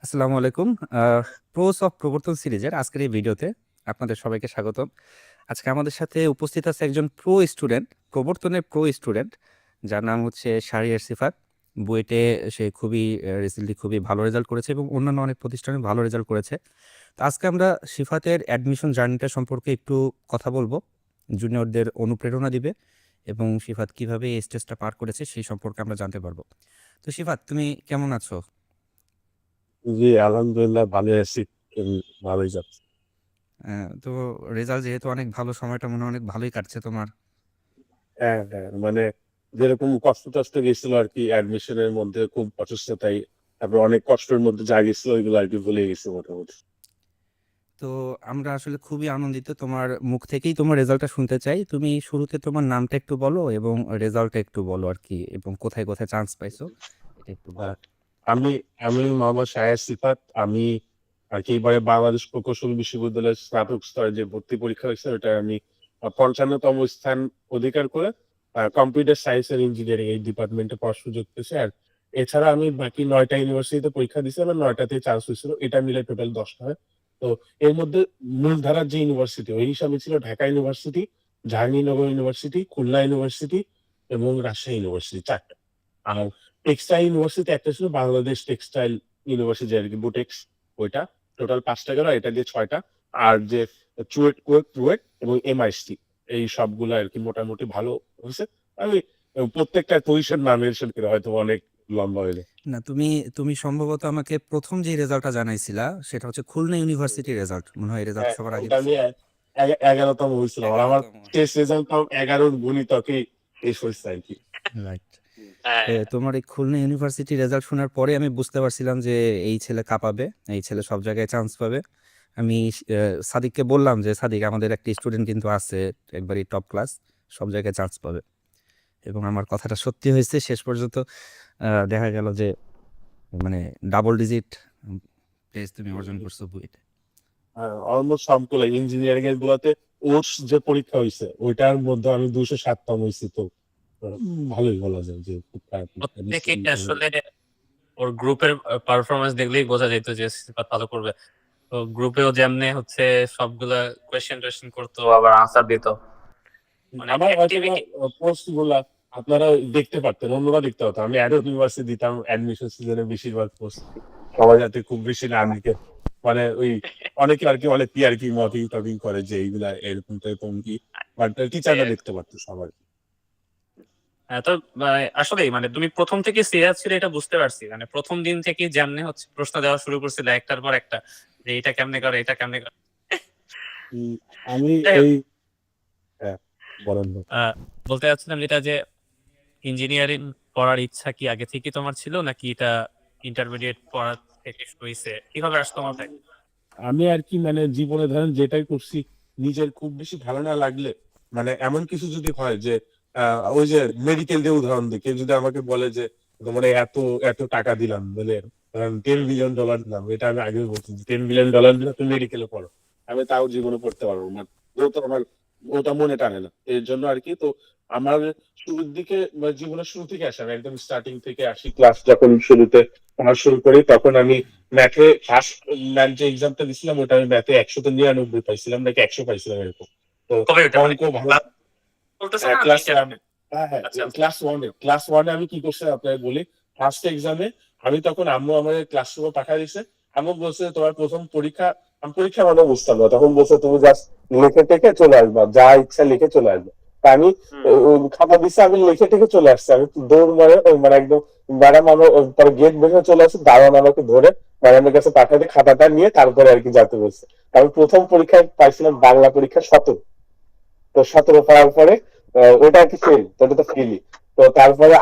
আসসালামু আলাইকুম। প্রোস অফ প্রবর্তন সিরিজের আজকের এই ভিডিওতে আপনাদের সবাইকে স্বাগতম। আজকে আমাদের সাথে উপস্থিত আছে একজন প্রবর্তনের প্রো স্টুডেন্ট, যার নাম হচ্ছে শাহরিয়ার সিফাত। বুয়েটে সে খুবই রিসেন্টলি খুবই ভালো রেজাল্ট করেছে এবং অন্যান্য অনেক প্রতিষ্ঠানে ভালো রেজাল্ট করেছে। তো আজকে আমরা সিফাতের অ্যাডমিশন জার্নিটা সম্পর্কে একটু কথা বলবো, জুনিয়রদের অনুপ্রেরণা দিবে এবং সিফাত কিভাবে এই স্টেজটা পার করেছে সেই সম্পর্কে আমরা জানতে পারবো। তো সিফাত, তুমি কেমন আছো? জি, আলহামদুলিল্লাহ ভালো আছি। ভালোই যাচ্ছে। তো রেজাল্ট যেহেতু অনেক ভালো, সময়টা মনে হয় অনেক ভালোই কাটছে তোমার। হ্যাঁ হ্যাঁ, মানে যেরকম কষ্ট টষ্ট গেছিল আর কি, অ্যাডমিশনের মধ্যে খুব অসুস্থতাই, তারপর অনেক কষ্টের মধ্যে যা গেছিল ওইগুলো আর কি ভুলে গেছি মোটামুটি। তো আমরা আসলে খুবই আনন্দিত, তোমার মুখ থেকেই তোমার রেজাল্টটা শুনতে চাই। তুমি শুরুতে তোমার নামটা একটু বলো এবং রেজাল্টটা একটু বলো আর কি, এবং কোথায় কোথায় চান্স পাইছো এটা একটু বলো। হ্যাঁ, আমি আমি মোহাম্মদ শাহের সিফাত। আমি আর কি এবারে বাংলাদেশ প্রকৌশল বিশ্ববিদ্যালয়ের স্নাতক স্তরে যে ভর্তি পরীক্ষা হয়েছে ওটা আমি 55তম স্থান অধিকার করে কম্পিউটার সায়েন্স এন্ড ইঞ্জিনিয়ারিং এই ডিপার্টমেন্টে পড়ার সুযোগ পেয়েছি। আর এছাড়া আমি বাকি 9টা ইউনিভার্সিটিতে পরীক্ষা দিয়েছি, আমার 9টাতে চান্স হয়েছিল, এটা মিলে টোটাল 10টা হয়। তো এর মধ্যে মূলধারার যে ইউনিভার্সিটি ওই হিসাবে ছিল Dhaka university, Jahangirnagar university, Khulna university এবং রাজশাহী ইউনিভার্সিটি, 4টা। আর টেক্সটাইল ইউনিভার্সিটি একটা ছিল, বাংলাদেশ টেক্সটাইল ইউনিভার্সিটি আর কি, বুটেক্স, ওইটা। টোটাল 5টা গেল, এটা দিয়ে 6টা। আর যে চুয়েট, কুয়েট, রুয়েট এবং এমআইএসটি, এই সবগুলো আর কি মোটামুটি ভালো হয়েছে। আমি প্রত্যেকটা পজিশন না মেনশন করে হয়তো অনেক লম্বা হয়ে যায়। না, তুমি তুমি সম্ভবত আমাকে প্রথম যে রেজাল্টটা জানাইছিলা সেটা হচ্ছে খুলনা ইউনিভার্সিটির রেজাল্ট, মনে হয় রেজাল্ট হ্যাঁ সবার হ্যাঁ, আগে ওটা দিছে। আমি 11তম হয়েছিলাম, আর আমার 11তম। টেস্ট রেজাল্ট তাও 11-র গুণিতকে শেষ হয়েছে আর কি। রাইট। হ্যাঁ। তোমার এই খুলনা ইউনিভার্সিটি রেজাল্ট শোনার পরে আমি বুঝতে পারছিলাম যে এই ছেলে কাঁপাবে, এই ছেলে সব জায়গায় চান্স পাবে। আমি সাদিককে বললাম যে সাদিক, আমাদের একটা স্টুডেন্ট কিন্তু আছে একবারই টপ ক্লাস, সব জায়গায় চান্স পাবে। এবং আমার কথাটা সত্যি হয়েছে শেষ পর্যন্ত। দেখা গেল যে মানে ডাবল ডিজিট পেজ তুমি অর্জন করছো বুয়েটে। অলমোস্ট সবগুলো ইঞ্জিনিয়ারিং এর গুলাতে ওটস যে পরীক্ষা হয়েছে ওইটার মধ্যে আমি 207তম হয়েছি। তো ভালোই বলা যায় যে খুব খারাপ না। প্রত্যেকে আসলে ওর গ্রুপের পারফরমেন্স দেখলেই বোঝা যেত যে সিফাত ভালো করবে। তো গ্রুপেও যেমনে হচ্ছে সবগুলা কোয়েশ্চেন করতো, আবার আনসার দিত, মানে আমার হয়তো অ্যাক্টিভিটি। পোস্ট গুলা আপনারা দেখতে পারতেন, অন্যরা দেখতে হতো। আমি অ্যাডো ইউনিভার্সিটি দিতাম অ্যাডমিশন সিজনে বেশিরভাগ পোস্ট, সবাই যাতে খুব বেশি না লিখে। মানে ওই অনেকে আর কি বলে কি আর কি মকিং টকিং করে যে এইগুলা এরকম টাইপের কি, বাট টিচাররা দেখতে পারতো সবাই। হ্যাঁ, তো আসলেই মানে তুমি প্রথম থেকে সিরিয়াস ছিল এটা বুঝতে পারছি, মানে প্রথম দিন থেকে যেমনে হচ্ছে প্রশ্ন দেওয়া শুরু করছিল একটার পর একটা, যে এটা কেমনে করে এটা কেমনে করে। উম, আমি যাই হোক, এই হ্যাঁ, বলেন না। আহ, বলতে চাচ্ছিলাম যেটা যে ইঞ্জিনিয়ারিং পড়ার ইচ্ছা কি আগে থেকে তোমার ছিল, নাকি এটা ইন্টারমিডিয়েট পড়ার থেকে হয়েছে, কিভাবে আসতো মাথায়? আমি আর কি মানে জীবনে ধরেন যেটাই করছি, নিজের খুব বেশি ভালো না লাগলে, মানে এমন কিছু যদি হয় যে ওই যে মেডিকেল দিয়ে উদাহরণ দিই, কেউ যদি আমাকে বলে যে তোমার এত এত টাকা দিলাম, বলে $10 বিলিয়ন দিলাম, এটা আমি আগে বলছি, $10 বিলিয়ন দিলে তুমি মেডিকেলে পড়ো, আমি তাও জীবনে পড়তে পারবো না। ওটা আমার, ওটা মনে টানে না এর জন্য আর কি। তো আমার শুরুর দিকে বা জীবনের শুরু থেকে আসে, আমি একদম স্টার্টিং থেকে আসি। ক্লাস যখন শুরুতে পড়া শুরু করি তখন আমি ম্যাথে ফার্স্ট, ম্যাথ যে এক্সামটা দিছিলাম ওটা আমি ম্যাথে 100-তে 99 পাইছিলাম, নাকি 100 পাইছিলাম এরকম। তো কবে ওটা মানে অঙ্ক ভালো। ক্লাস বলতেছে না ক্লাস ইন্টার? ওয়ান, হ্যাঁ হ্যাঁ, আচ্ছা আচ্ছা। ক্লাস ওয়ানে আমি কি করছি আপনাকে বলি। ফার্স্ট এক্সামে আমি তখন, আম্মু আমাদের ক্লাসরুমে পাঠিয়ে দিছে। আম্মু বলছে তোমার প্রথম পরীক্ষা। আমি পরীক্ষা মানে বুঝতাম না, তখন বলছে তুমি জাস্ট লিখে টেখে চলে আসবা, যা ইচ্ছা লিখে চলে আসবে। তা আমি হুম। খাতা দিচ্ছে, আমি লিখে টেখে চলে আসছি। আমি তো দৌড় মারে মানে একদম, ম্যাডাম আমার পরে গেট বের চলে আসছে, দারোয়ান আমাকে ধরে ম্যাডামের কাছে পাঠাতে খাতাটা নিয়ে তারপরে আর কি যেতে বলছে। আমি প্রথম পরীক্ষায় পাইছিলাম বাংলা পরীক্ষা 17। তো 17 পাওয়ার পরে ওটা আর কি ফেল, তো ওটা তো ফেলি। তো তারপরে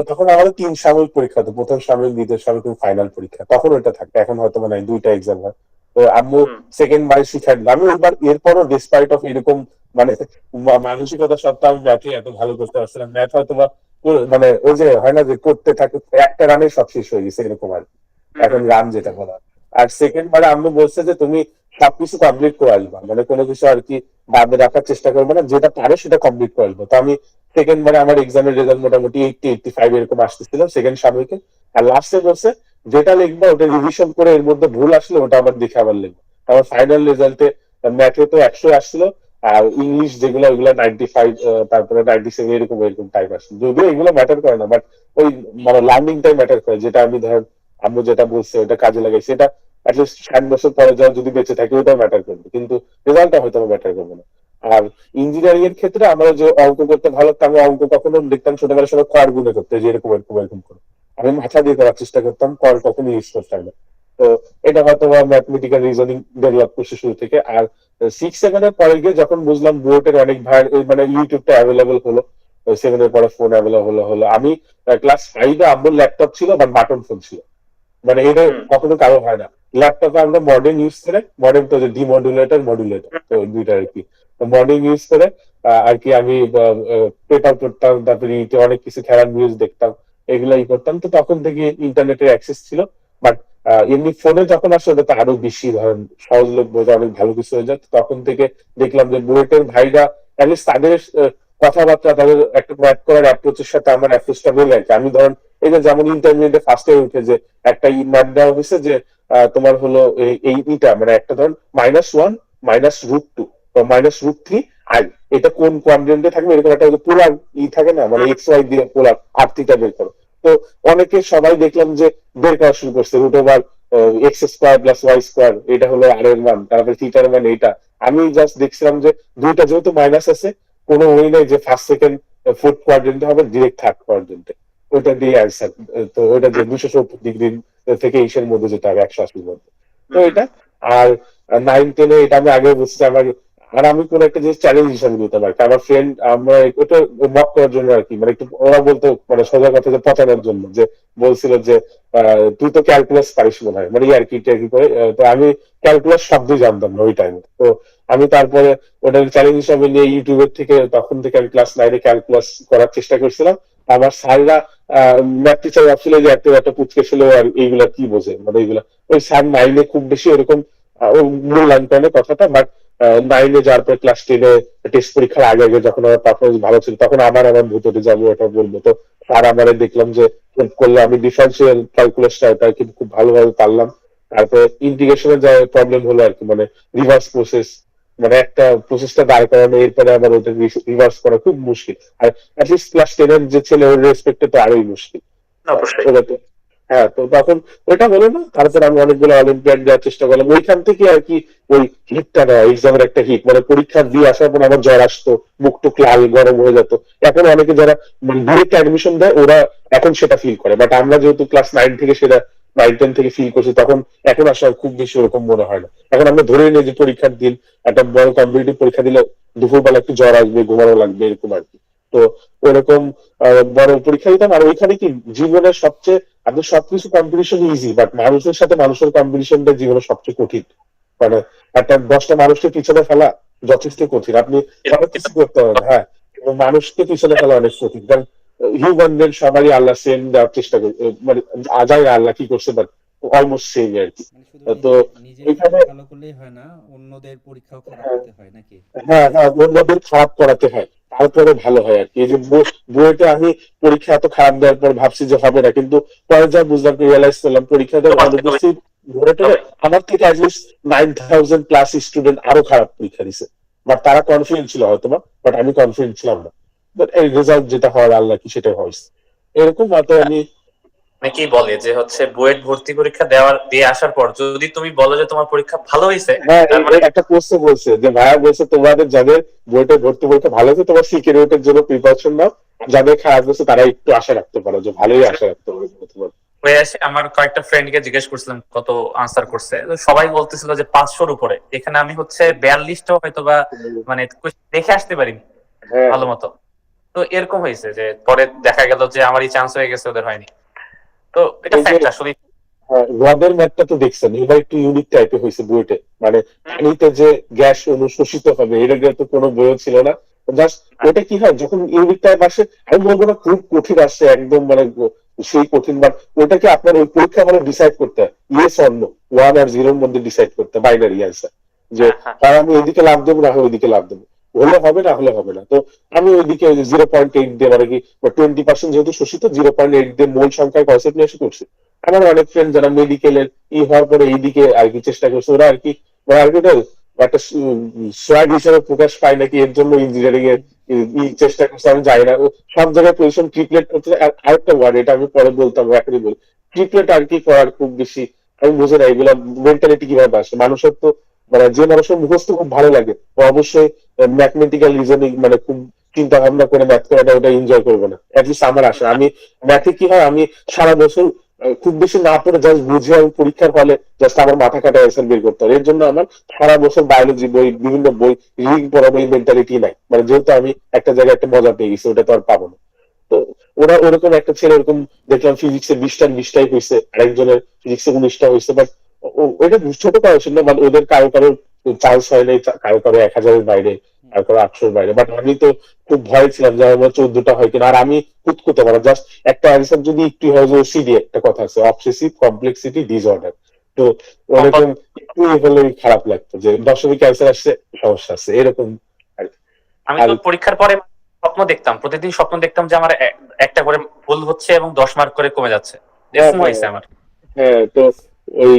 তখন আমাদের 3 সাময়িক পরীক্ষা হতো, প্রথম সাময়িক, দ্বিতীয় সাময়িক এবং ফাইনাল পরীক্ষা, তখন ওইটা থাকতো। এখন হয়তো মানে 2টা এক্সাম হয়। তো আম্মু হুম। সেকেন্ড বারে শিখাই দিল। আমি এবার এরপরও ডিসপাইট অফ এরকম মানে মানসিকতা সত্ত্বেও আমি ম্যাথে এত ভালো করতে পারছিলাম। ম্যাথ হয়তো বা মানে ওই যে হয় না যে করতে থাকে একটা রানে সব শেষ হয়ে গেছে এরকম আর কি। হুম। এখন হুম। রান যেটা বলা। আর সেকেন্ড বারে আম্মু বলছে যে তুমি সবকিছু কমপ্লিট করে আসবা, মানে কোনো কিছু আর কি বাদে রাখার চেষ্টা করবো না, যেটা পারে সেটা কমপ্লিট করে আসবো। তো আমি সেকেন্ড বারে আমার এক্সামের রেজাল্ট মোটামুটি 80-85 এরকম আসতেছিল সেকেন্ড সাময়িকে। আর লাস্টে বলছে যেটা লিখবো ওটা রিভিশন করে এর মধ্যে ভুল আসলে ওটা আবার দেখে আবার লিখবো। আমার ফাইনাল রেজাল্টে ম্যাথে তো 100 আসছিল, আর ইংলিশ যেগুলো ওইগুলো 95, তারপরে 97 এরকম এরকম টাইপ আসছে। যদিও এগুলো ম্যাটার করে না, বাট ওই মানে লার্নিংটাই ম্যাটার করে, যেটা আমি ধর আম্মু যেটা বলছে ওটা কাজে লাগাইছি, এটা অ্যাটলিস্ট 60 বছর পরে যাও যদি বেঁচে থাকে ওটা ম্যাটার করবে, কিন্তু রেজাল্টটা হয়তো ম্যাটার করবে না। আর ইঞ্জিনিয়ারিং এর ক্ষেত্রে আমরা যে অঙ্ক করতে ভালো লাগতো, আমি অঙ্ক কখনো দেখতাম ছোটবেলার সময় কর গুনে করতে, যে এরকম এরকম এরকম করে আমি মাথা দিয়ে করার চেষ্টা করতাম, কর কখনো ইউজ করতাম না। তো এটা হয়তো ম্যাথমেটিক্যাল রিজনিং ডেভেলপ করছে শুরু থেকে। আর 6-7 এর পরে গিয়ে যখন বুঝলাম বোর্ডের অনেক ভাই মানে ইউটিউবটা অ্যাভেলেবল হলো, 7 এর পরে ফোন অ্যাভেলেবল হলো। আমি ক্লাস 5-এ আব্বুর ল্যাপটপ ছিল বা বাটন ফোন ছিল, মানে এটা কখনো কারো হয় না। ল্যাপটপে আমরা মডেল ইউজ করে, মডেল তো যে ডিমডুলেটর মডুলেটর তো দুইটা আর কি, মডেল ইউজ করে আর কি আমি পেপার পড়তাম, তারপরে অনেক কিছু খেলার নিউজ দেখতাম, এগুলাই করতাম। তো তখন থেকে ইন্টারনেটের অ্যাক্সেস ছিল। বাট এমনি ফোনে যখন আসলে ওটা তো আরো বেশি ধরেন সহজলভ্য, অনেক ভালো কিছু হয়ে যায়। তখন থেকে দেখলাম যে বুয়েটের ভাইরা অ্যাটলিস্ট তাদের কথাবার্তা, তাদের একটা ম্যাথ করার অ্যাপ্রোচের সাথে আমার অ্যাপ্রোচটা মিলে আর কি। আমি ধরেন এই যে যেমন ইন্টারমিডিয়েটে ফার্স্টে উঠে যে একটা ম্যাথ দেওয়া হয়েছে যে তোমার হলো এইটা মানে একটা ধরুন -1 -√2 বা -√3 আই, এটা কোন কোয়াড্রেন্টে থাকবে, এরকম একটা পোলার থাকে না, মানে এক্স ওয়াই দিয়ে পোলার আর্থিটা বের করো। তো অনেকে সবাই দেখলাম যে বের করা শুরু করছে, √x² + y², এটা হলো আর এর মান, তারপরে থিটার মান এইটা। আমি জাস্ট দেখছিলাম যে দুইটা যেহেতু মাইনাস আছে, কোনো ওই নাই যে ফার্স্ট সেকেন্ড ফোর্থ কোয়াড্রেন্টে হবে, ডিরেক্ট থার্ড কোয়াড্রেন্টে ওইটা দিয়ে অ্যান্সার। তো ওইটা যে 270 ডিগ্রি থেকে ইসের মধ্যে যেটা হবে 180-র মধ্যে, তো এটা। আর 9-10-এ এটা আমি আগে বুঝছি আমার। আর আমি কোন একটা জিনিস চ্যালেঞ্জ হিসাবে নিতে পারি, আমার ফ্রেন্ড আমরা ওটা মক করার জন্য আর কি, মানে একটু ওরা বলতো মানে সোজা কথা যে পচানোর জন্য, যে বলছিল যে তুই তো ক্যালকুলাস পারিস মনে হয়, মানে আর কি করে। তো আমি ক্যালকুলাস শব্দই জানতাম না ওই টাইমে। তো আমি তারপরে ওটা চ্যালেঞ্জ হিসাবে নিয়ে ইউটিউবের থেকে, তখন থেকে আমি ক্লাস 9-এ ক্যালকুলাস করার চেষ্টা করছিলাম। আমার স্যাররা ম্যাথ টিচার ভাবছিল যে একটা পুচকে ছিল আর এইগুলা কি বোঝে, মানে এইগুলা ওই স্যার 9-এ খুব বেশি ওরকম মূল্যায়ন করে না কথাটা। বাট 9-এ যাওয়ার পর ক্লাস 10-এ টেস্ট পরীক্ষার আগে আগে যখন আমার পারফরমেন্স ভালো ছিল, তখন আমার ভেতরে যাবো ওটা বলবো। তো আর আমার দেখলাম যে করলে আমি ডিফারেন্সিয়াল ক্যালকুলাসটা এটা কিন্তু খুব ভালোভাবে পারলাম। তারপরে ইন্টিগ্রেশনের যে প্রবলেম হলো আর কি, মানে রিভার্স প্রসেস, মানে একটা প্রসেসটা দাঁড় করানো, এরপরে আবার ওটা রিভার্স করা খুব মুশকিল। আর অ্যাটলিস্ট ক্লাস 10-এর যে ছেলে ওর রেসপেক্টে তো আরোই মুশকিল। হ্যাঁ, তো তখন ওইটা হলো না। তারপর আমি অনেকগুলো অলিম্পিয়াড দেওয়ার চেষ্টা করলাম, ওইখান থেকে আর কি ওই হিটটা নেওয়া, এক্সামের একটা হিট, মানে পরীক্ষা দিয়ে আসার পর আমার জ্বর আসতো, মুখ টুক লাল গরম হয়ে যেত। এখন অনেকে যারা ডিরেক্ট অ্যাডমিশন দেয় ওরা এখন সেটা ফিল করে, বাট আমরা যেহেতু ক্লাস 9 থেকে সেটা 9-10 থেকে ফিল করছি, তখন এখন আসলে খুব বেশি ওরকম মনে হয় না। এখন আমরা ধরে নিই যে পরীক্ষার দিন একটা বড় কম্পিটিটিভ পরীক্ষা দিলে দুপুরবেলা একটু জ্বর আসবে, ঘুমানো লাগবে, এরকম আর কি। তো ওরকম বড় পরীক্ষা দিতাম। আর ওইখানে কি জীবনের সবচেয়ে, আপনি সবকিছু কম্পিটিশন ইজি, বাট মানুষের সাথে মানুষের কম্পিটিশনটা জীবনের সবচেয়ে কঠিন। মানে একটা 10টা মানুষকে পিছনে ফেলা যথেষ্ট কঠিন, আপনি অনেক কিছু করতে হবে। হ্যাঁ, এবং মানুষকে পিছনে ফেলা অনেক কঠিন, কারণ হিউম্যানদের সবারই আল্লাহ সেম দেওয়ার চেষ্টা করে, মানে আজাই আল্লাহ কি করছে, বাট অলমোস্ট সেম আর কি। তো এখানে ভালো করলেই হয় না, অন্যদের পরীক্ষাও খারাপ করতে হয় নাকি? হ্যাঁ হ্যাঁ, অন্যদের খারাপ করাতে হয়, তারপরে ভালো হয় আর কি। এই যে বুয়েটে আমি পরীক্ষা এত খারাপ দেওয়ার পর ভাবছি যে হবে না, কিন্তু পরে যা বুঝলাম, রিয়েলাইজ করলাম পরীক্ষাতে অনুপস্থিত বুয়েটে আমার থেকে অ্যাটলিস্ট 9,000+ স্টুডেন্ট আরো খারাপ পরীক্ষা দিছে। বাট তারা কনফিডেন্ট ছিল হয়তো না, বাট আমি কনফিডেন্ট ছিলাম না। বাট এই রেজাল্ট যেটা হওয়ার আল্লাহ কি সেটাই হয়েছে, এরকম হয়তো আমি। অনেকেই বলে যে হচ্ছে বুয়েট ভর্তি পরীক্ষা দিয়ে আসার পর যদি তুমি বলো যে তোমার পরীক্ষা ভালো হয়েছে, হ্যাঁ, তার মানে একটা কোর্সে বলছে যে ভাইয়া বলছে তোমাদের যাদের বুয়েটের ভর্তি পরীক্ষা ভালো হয়েছে তোমার সিকিউরিটির জন্য প্রিপারেশন নাও, যাদের খারাপ হয়েছে তারা একটু আশা রাখতে পারো, যে ভালোই আশা রাখতে পারো। হয়ে আসে। আমার কয়েকটা ফ্রেন্ডকে জিজ্ঞেস করছিলাম কত আনসার করছে, তো সবাই বলতেছিল যে 500-র উপরে। এখানে আমি হচ্ছে 42টাও হয়তো বা মানে দেখে আসতে পারিনি হ্যাঁ, ভালো মতো। তো এরকম হয়েছে যে পরে দেখা গেল যে আমারই চান্স হয়ে গেছে, ওদের হয়নি। তো এটা এই যে ফ্যাক্ট আসলে। রদের ম্যাথটা তো দেখছেন, এবার একটু ইউনিক টাইপের হয়েছে বুয়েটে, মানে পানিতে যে গ্যাস অনুশোষিত হবে এটা দিয়ে তো কোনো বইও ছিল না। জাস্ট ওটা কি হয় যখন ইউনিক টাইপ আসে, আমি বলবো না খুব কঠিন আসছে একদম, মানে সেই কঠিন, বাট ওটাকে আপনার ওই পরীক্ষা মানে ডিসাইড করতে হয়, ইয়েস অর নো, 1 আর 0-র মধ্যে ডিসাইড করতে হয়, বাইনারি অ্যান্সার, যে আর আমি এদিকে লাভ দেবো না ওইদিকে লাভ দেবো, হলে হবে না হলে হবে না। তো আমি ওইদিকে 0.8 দিয়ে, মানে কি 20% যেহেতু শোষিত, 0.8 দিয়ে মোল সংখ্যায় কনসেপ্ট নিয়ে এসে করছি। আমার অনেক ফ্রেন্ড যারা মেডিকেলের হওয়ার পরে এইদিকে আর কি চেষ্টা করছে, ওরা আর কি মানে আর কি ওটা একটা সোয়াগ হিসেবে প্রকাশ পায় নাকি, এর জন্য ইঞ্জিনিয়ারিং এর চেষ্টা করছে, আমি জানি না। ও সব জায়গায় পজিশন ট্রিপলেট করতে। আর আরেকটা ওয়ার্ড, এটা আমি পরে বলতাম, এখনই বলি। ট্রিপলেট আর কি করার খুব বেশি আমি বুঝি না এগুলা মেন্টালিটি কিভাবে আসে মানুষের। তো মানে যে মানুষের মুখস্থ খুব ভালো লাগে ও অবশ্যই ম্যাথমেটিক্যাল রিজনিং মানে খুব চিন্তা ভাবনা করে ম্যাথ করাটা ওটা এনজয় করবে না। অ্যাটলিস্ট আমার আসে, আমি ম্যাথে কি হয়, আমি সারা বছর খুব বেশি না পড়ে জাস্ট বুঝে আমি পরীক্ষার হলে জাস্ট আমার মাথা কাটা অ্যান্সার বের করতে হবে। এর জন্য আমার সারা বছর বায়োলজি বই, বিভিন্ন বই রিডিং পড়াবো এই মেন্টালিটি নাই। মানে যেহেতু আমি একটা জায়গায় একটা মজা পেয়ে গেছি, ওটা তো আর পাবো না। তো ওরা ওরকম একটা ছেলে ওরকম দেখলাম ফিজিক্সে 20টাই হয়েছে, আরেকজনের ফিজিক্সে 19টা হয়েছে। বাট ওইটা ছোট কারো ছিল না, মানে ওদের কারো কারো চান্স হয় নাই, কারো কারো 1000-এর বাইরে, কারো কারো 800-এর বাইরে। বাট আমি তো খুব ভয় ছিলাম যে আমার 14টা হয় কিনা। আর আমি কুতকুতে পারা জাস্ট একটা অ্যান্সার যদি একটু হয়, যে ওসিডি একটা কথা আছে, অবসেসিভ কমপ্লেক্সিটি ডিসঅর্ডার। তো ওরকম একটু হলেই খারাপ লাগতো যে 10 ক্যান্সার আসছে, সমস্যা আছে এরকম আর কি। আমি আর তো পরীক্ষার পরে স্বপ্ন দেখতাম, প্রতিদিন স্বপ্ন দেখতাম যে আমার একটা করে ভুল হচ্ছে এবং 10 মার্ক করে কমে যাচ্ছে। এরকম হয়েছে আমার। হ্যাঁ, তো ওই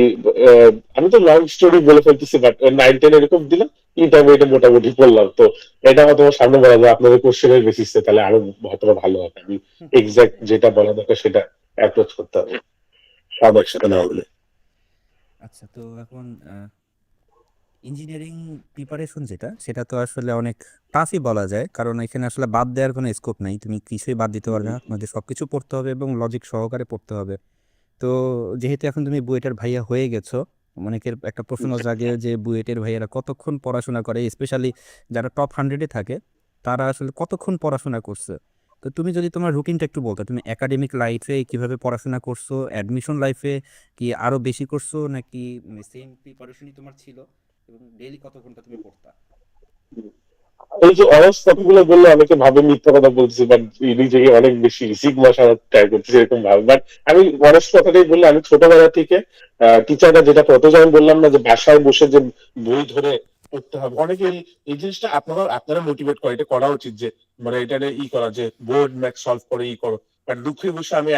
আমি তো লং স্টোরি বলে ফেলতেছি, বাট 9-10 এরকম দিলাম, ইন্টারমিডিয়েট মোটামুটি পড়লাম। তো এটা হয়তো আমার সামনে বলা যায় আপনাদের কোশ্চেনের বেসিসে, তাহলে আরো হয়তো ভালো হবে। আমি এক্সাক্ট যেটা বলা দরকার সেটা অ্যাপ্রোচ করতে হবে, সব একসাথে না হলে। আচ্ছা, তো এখন ইঞ্জিনিয়ারিং প্রিপারেশন যেটা, সেটা তো আসলে অনেক টাফই বলা যায়, কারণ এখানে আসলে বাদ দেওয়ার কোনো স্কোপ নাই, তুমি কিছুই বাদ দিতে পারবে না, তোমাদের সবকিছু পড়তে হবে এবং লজিক সহকারে পড়তে হবে। তো যেহেতু এখন তুমি বুয়েটের ভাইয়া হয়ে গেছো, অনেকের একটা প্রশ্ন জাগে যে বুয়েটের ভাইয়ারা কতক্ষণ পড়াশোনা করে, স্পেশালি যারা টপ 100-এ থাকে তারা আসলে কতক্ষণ পড়াশোনা করছে। তো তুমি যদি তোমার রুটিনটা একটু বলতো, তুমি একাডেমিক লাইফে কিভাবে পড়াশোনা করছো, অ্যাডমিশন লাইফে কি আরো বেশি করছো নাকি সেম প্রিপারেশনই তোমার ছিল, এবং ডেইলি কত ঘন্টা তুমি পড়তা? এই যে অনেস্ট কথাগুলো বললে অনেকে ভাবে মিথ্যা কথা বলছি, বাট নিজেকে অনেক বেশি সিগমা সারা ট্রাই করতেছি এরকম ভাবে। বাট আমি অনেস্ট কথাটাই বললে, আমি ছোটবেলা থেকে টিচাররা যেটা করতো, যেমন বললাম না যে বাসায় বসে যে বই ধরে পড়তে হবে, অনেকে এই জিনিসটা আপনারা মোটিভেট করে, এটা করা উচিত যে মানে এটা করা, যে বোর্ড ম্যাথ সলভ করে করো। বাট দুঃখের বিষয়, আমি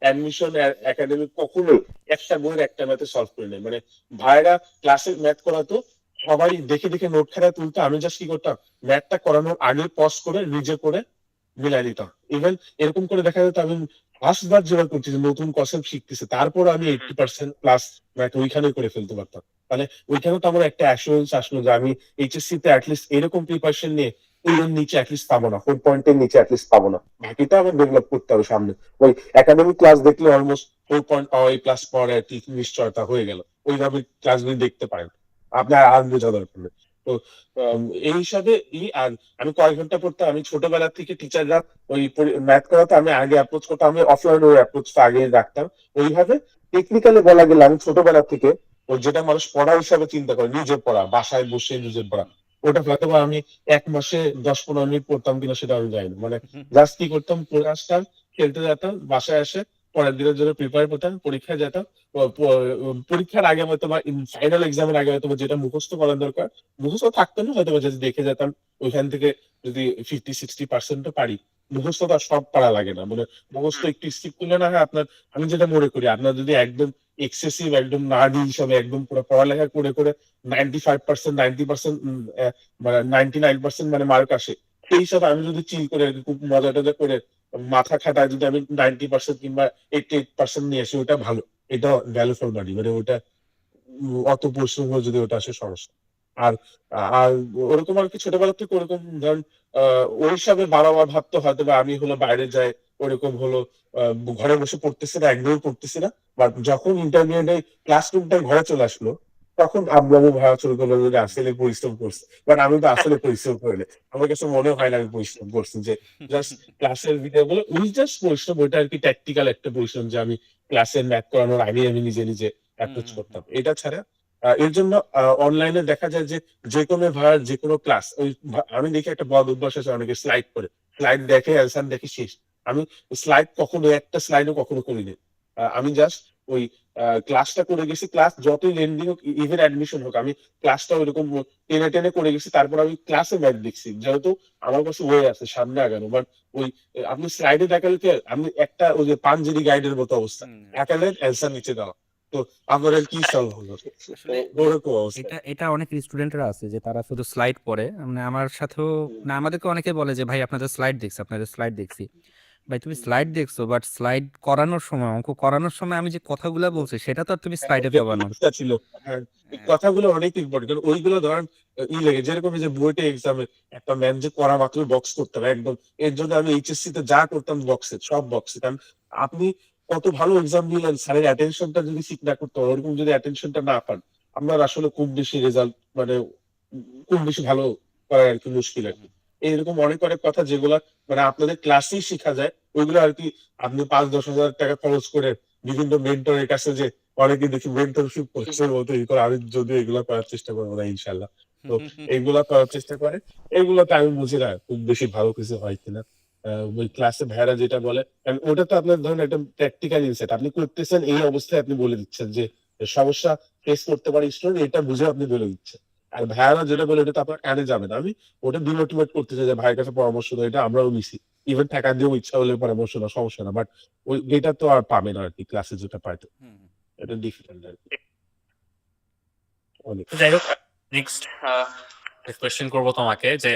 অ্যাডমিশন একাডেমি কখনো একটা বইয়ের একটা ম্যাথে সলভ করে নেই। মানে ভাইরা ক্লাসে ম্যাথ করাতো, সবাই দেখে দেখে নোট খাতা তুলতো, আমি জাস্ট কি করতাম, ম্যাথটা করানোর আগে পজ করে নিজে করে মিলাই দিতাম। ইভেন এরকম করে দেখা যেত আমি ফার্স্ট বার যেটা করতেছি, নতুন কনসেপ্ট শিখতেছে, তারপর আমি 80% প্লাস ম্যাথ ওইখানে করে ফেলতে পারতাম। মানে ওইখানে তো আমার একটা অ্যাসুরেন্স আসলো যে আমি এইচএসসি তে অ্যাটলিস্ট এরকম প্রিপারেশন নিয়ে এর নিচে অ্যাটলিস্ট পাবো না, 4 পয়েন্টের নিচে অ্যাটলিস্ট পাবো না। বাকিটা আমার ডেভেলপ করতে হবে সামনে। ওই একাডেমিক ক্লাস দেখলে অলমোস্ট 4 পয়েন্ট পাওয়া, এই প্লাস পরে আর কি নিশ্চয়তা হয়ে গেল। ওইভাবে ক্লাসগুলি দেখতে পারেন, আপনার আর বোঝা দরকার নেই। তো এই হিসাবে আর আমি কয়েক ঘন্টা পড়তাম। আমি ছোটবেলা থেকে টিচাররা ওই ম্যাথ করাতে আমি আগে অ্যাপ্রোচ করতাম, আমি অফলাইন ওই অ্যাপ্রোচটা আগে রাখতাম। ওইভাবে টেকনিক্যালি বলা গেলে আমি ছোটবেলা থেকে ওই যেটা মানুষ পড়া হিসাবে চিন্তা করে, নিজের পড়া, বাসায় বসে নিজের পড়া, ওটা হয়তো বা আমি 1 মাসে 10-15 মিনিট পড়তাম কিনা সেটা আমি জানি না। মানে জাস্ট কি করতাম, পড়ে আসতাম, খেলতে যেতাম, বাসায় এসে পরের দিনের জন্য প্রিপেয়ার করতাম, পরীক্ষায় যেতাম। পরীক্ষার আগে হয়তো বা ফাইনাল এক্সামের আগে হয়তো বা যেটা মুখস্থ করার দরকার মুখস্থ থাকতো না, হয়তো বা যদি দেখে যেতাম ওইখান থেকে, যদি 50-60% পারি। মুখস্থ তো আর সব পারা লাগে না, মানে মুখস্থ একটু স্কিপ করলে না হয় আপনার। আমি যেটা মনে করি, আপনার যদি একদম এক্সেসিভ, একদম নার্ডি হিসাবে একদম পুরো পড়ালেখা করে করে 95%, 90%, মানে 99% মানে মার্ক আসে, সেই হিসাবে আমি যদি চিল করে খুব মজা টজা করে মাথা খাটায় যদি আমি 90% কিংবা 88% নিয়ে আসি, ওটা ভালো। এটা ভ্যালু ফর মানি, মানে ওটা অত পরিশ্রম করে যদি ওটা আসে সমস্যা। আর আর ওরকম আর কি ছোটবেলা থেকে ওরকম ধরেন ওই হিসাবে বাবা মা ভাবতো হয়তো বা আমি হলো বাইরে যাই, ওরকম হলো ঘরে বসে পড়তেছি না, একদমই পড়তেছি না। বাট যখন ইন্টারমিডিয়েট ক্লাসরুমটা ঘরে চলে আসলো, তখন আব্বু আম্মু ভাবা শুরু করলো যে আসলে পরিশ্রম করছে। বাট আমি তো আসলে পরিশ্রম করিনি, আমার কাছে মনে হয় না আমি পরিশ্রম করছি। যে জাস্ট ক্লাসের ভিতরে বলে ওই জাস্ট পরিশ্রম, ওইটা আর কি ট্যাকটিক্যাল একটা পরিশ্রম, যে আমি ক্লাসের ম্যাথ করানোর আগে আমি নিজে নিজে অ্যাপ্রোচ করতাম। এটা ছাড়া এর জন্য অনলাইনে দেখা যায় যে যে কোনো ভাড়ার যে কোনো ক্লাস, ওই আমি দেখি একটা বদ অভ্যাস আছে, অনেকে স্লাইড করে, স্লাইড দেখে অ্যান্সার দেখে শেষ। আমি স্লাইড কখনো একটা স্লাইডও কখনো করিনি। আমি জাস্ট ওই ক্লাসটা করে গেছি, ক্লাস যতই লেন্দি হোক, ইভেন অ্যাডমিশন হোক, আমি ক্লাসটা ওইরকম টেনে টেনে করে গেছি। তারপর আমি ক্লাসে ম্যাথ দেখছি, যেহেতু আমার কাছে ওয়ে আছে সামনে আগানো। বাট ওই আপনি স্লাইডে দেখালে কি, আমি একটা ওই যে পাঞ্জেরি গাইডের মতো অবস্থা, একালে অ্যান্সার নিচে দেওয়া। তো আমার আর কি সলভ হলো? আসলে ওরকম অবস্থা। এটা অনেক স্টুডেন্টরা আছে যে তারা শুধু স্লাইড পড়ে, মানে আমার সাথেও না, আমাদেরকে অনেকে বলে যে ভাই আপনাদের স্লাইড দেখছি। ভাই তুমি স্লাইড দেখছো, বাট স্লাইড করানোর সময়, অঙ্ক করানোর সময় আমি যে কথাগুলো বলছি সেটা তো আর তুমি স্লাইডে পাবা না। টা ছিল, হ্যাঁ, এই কথাগুলো অনেক ইম্পর্টেন্ট। ওইগুলো ধরেন লাগে, যেরকম এই যে বুয়েটে এক্সামে একটা ম্যাম যে করা মাত্র বক্স করতে হবে একদম, এর জন্য আমি এইচএসসি তে যা করতাম বক্সে, সব বক্সে। কারণ আপনি কত ভালো এক্সাম দিলেন, স্যারের অ্যাটেনশনটা যদি ঠিক না করতে হয়, ওরকম যদি অ্যাটেনশনটা না পান, আপনার আসলে খুব বেশি রেজাল্ট, মানে খুব বেশি ভালো করা আর কি মুশকিল আর কি। এইরকম অনেক অনেক কথা যেগুলা মানে আপনাদের ক্লাসেই শেখা যায়, ওইগুলো আর কি আপনি 5-10 হাজার টাকা খরচ করে বিভিন্ন মেন্টরের কাছে যে, অনেকে দেখি মেন্টরশিপ করছে বলতে এই করে, আমি যদি এগুলা করার চেষ্টা করবো না ইনশাল্লাহ। তো এইগুলা করার চেষ্টা করে, এইগুলাতে আমি বুঝি না খুব বেশি ভালো কিছু হয় কিনা। ওই ক্লাসে ভাইয়ারা যেটা বলে, কারণ ওটা তো আপনার ধরেন একটা প্র্যাকটিক্যাল ইনসাইট, আপনি করতেছেন এই অবস্থায় আপনি বলে দিচ্ছেন যে সমস্যা ফেস করতে পারে স্টুডেন্ট, এটা বুঝে আপনি বলে দিচ্ছেন। আর ভাইয়ারা যেটা বলে এটা তো আপনার কানে যাবে না। আমি ওটা ডিমোটিভেট করতে চাই যে ভাইয়ের কাছে পরামর্শ দেয়, এটা আমরাও নিছি, ইভেন টাকা দিয়েও ইচ্ছা হলে পরামর্শ না, সমস্যা না। বাট ওই এটা তো আর পাবে না আর কি ক্লাসে যেটা পায়, তো এটা ডিফিকাল্ট আর কি অনেক। যাই হোক, নেক্সট কোয়েশ্চেন করবো তোমাকে যে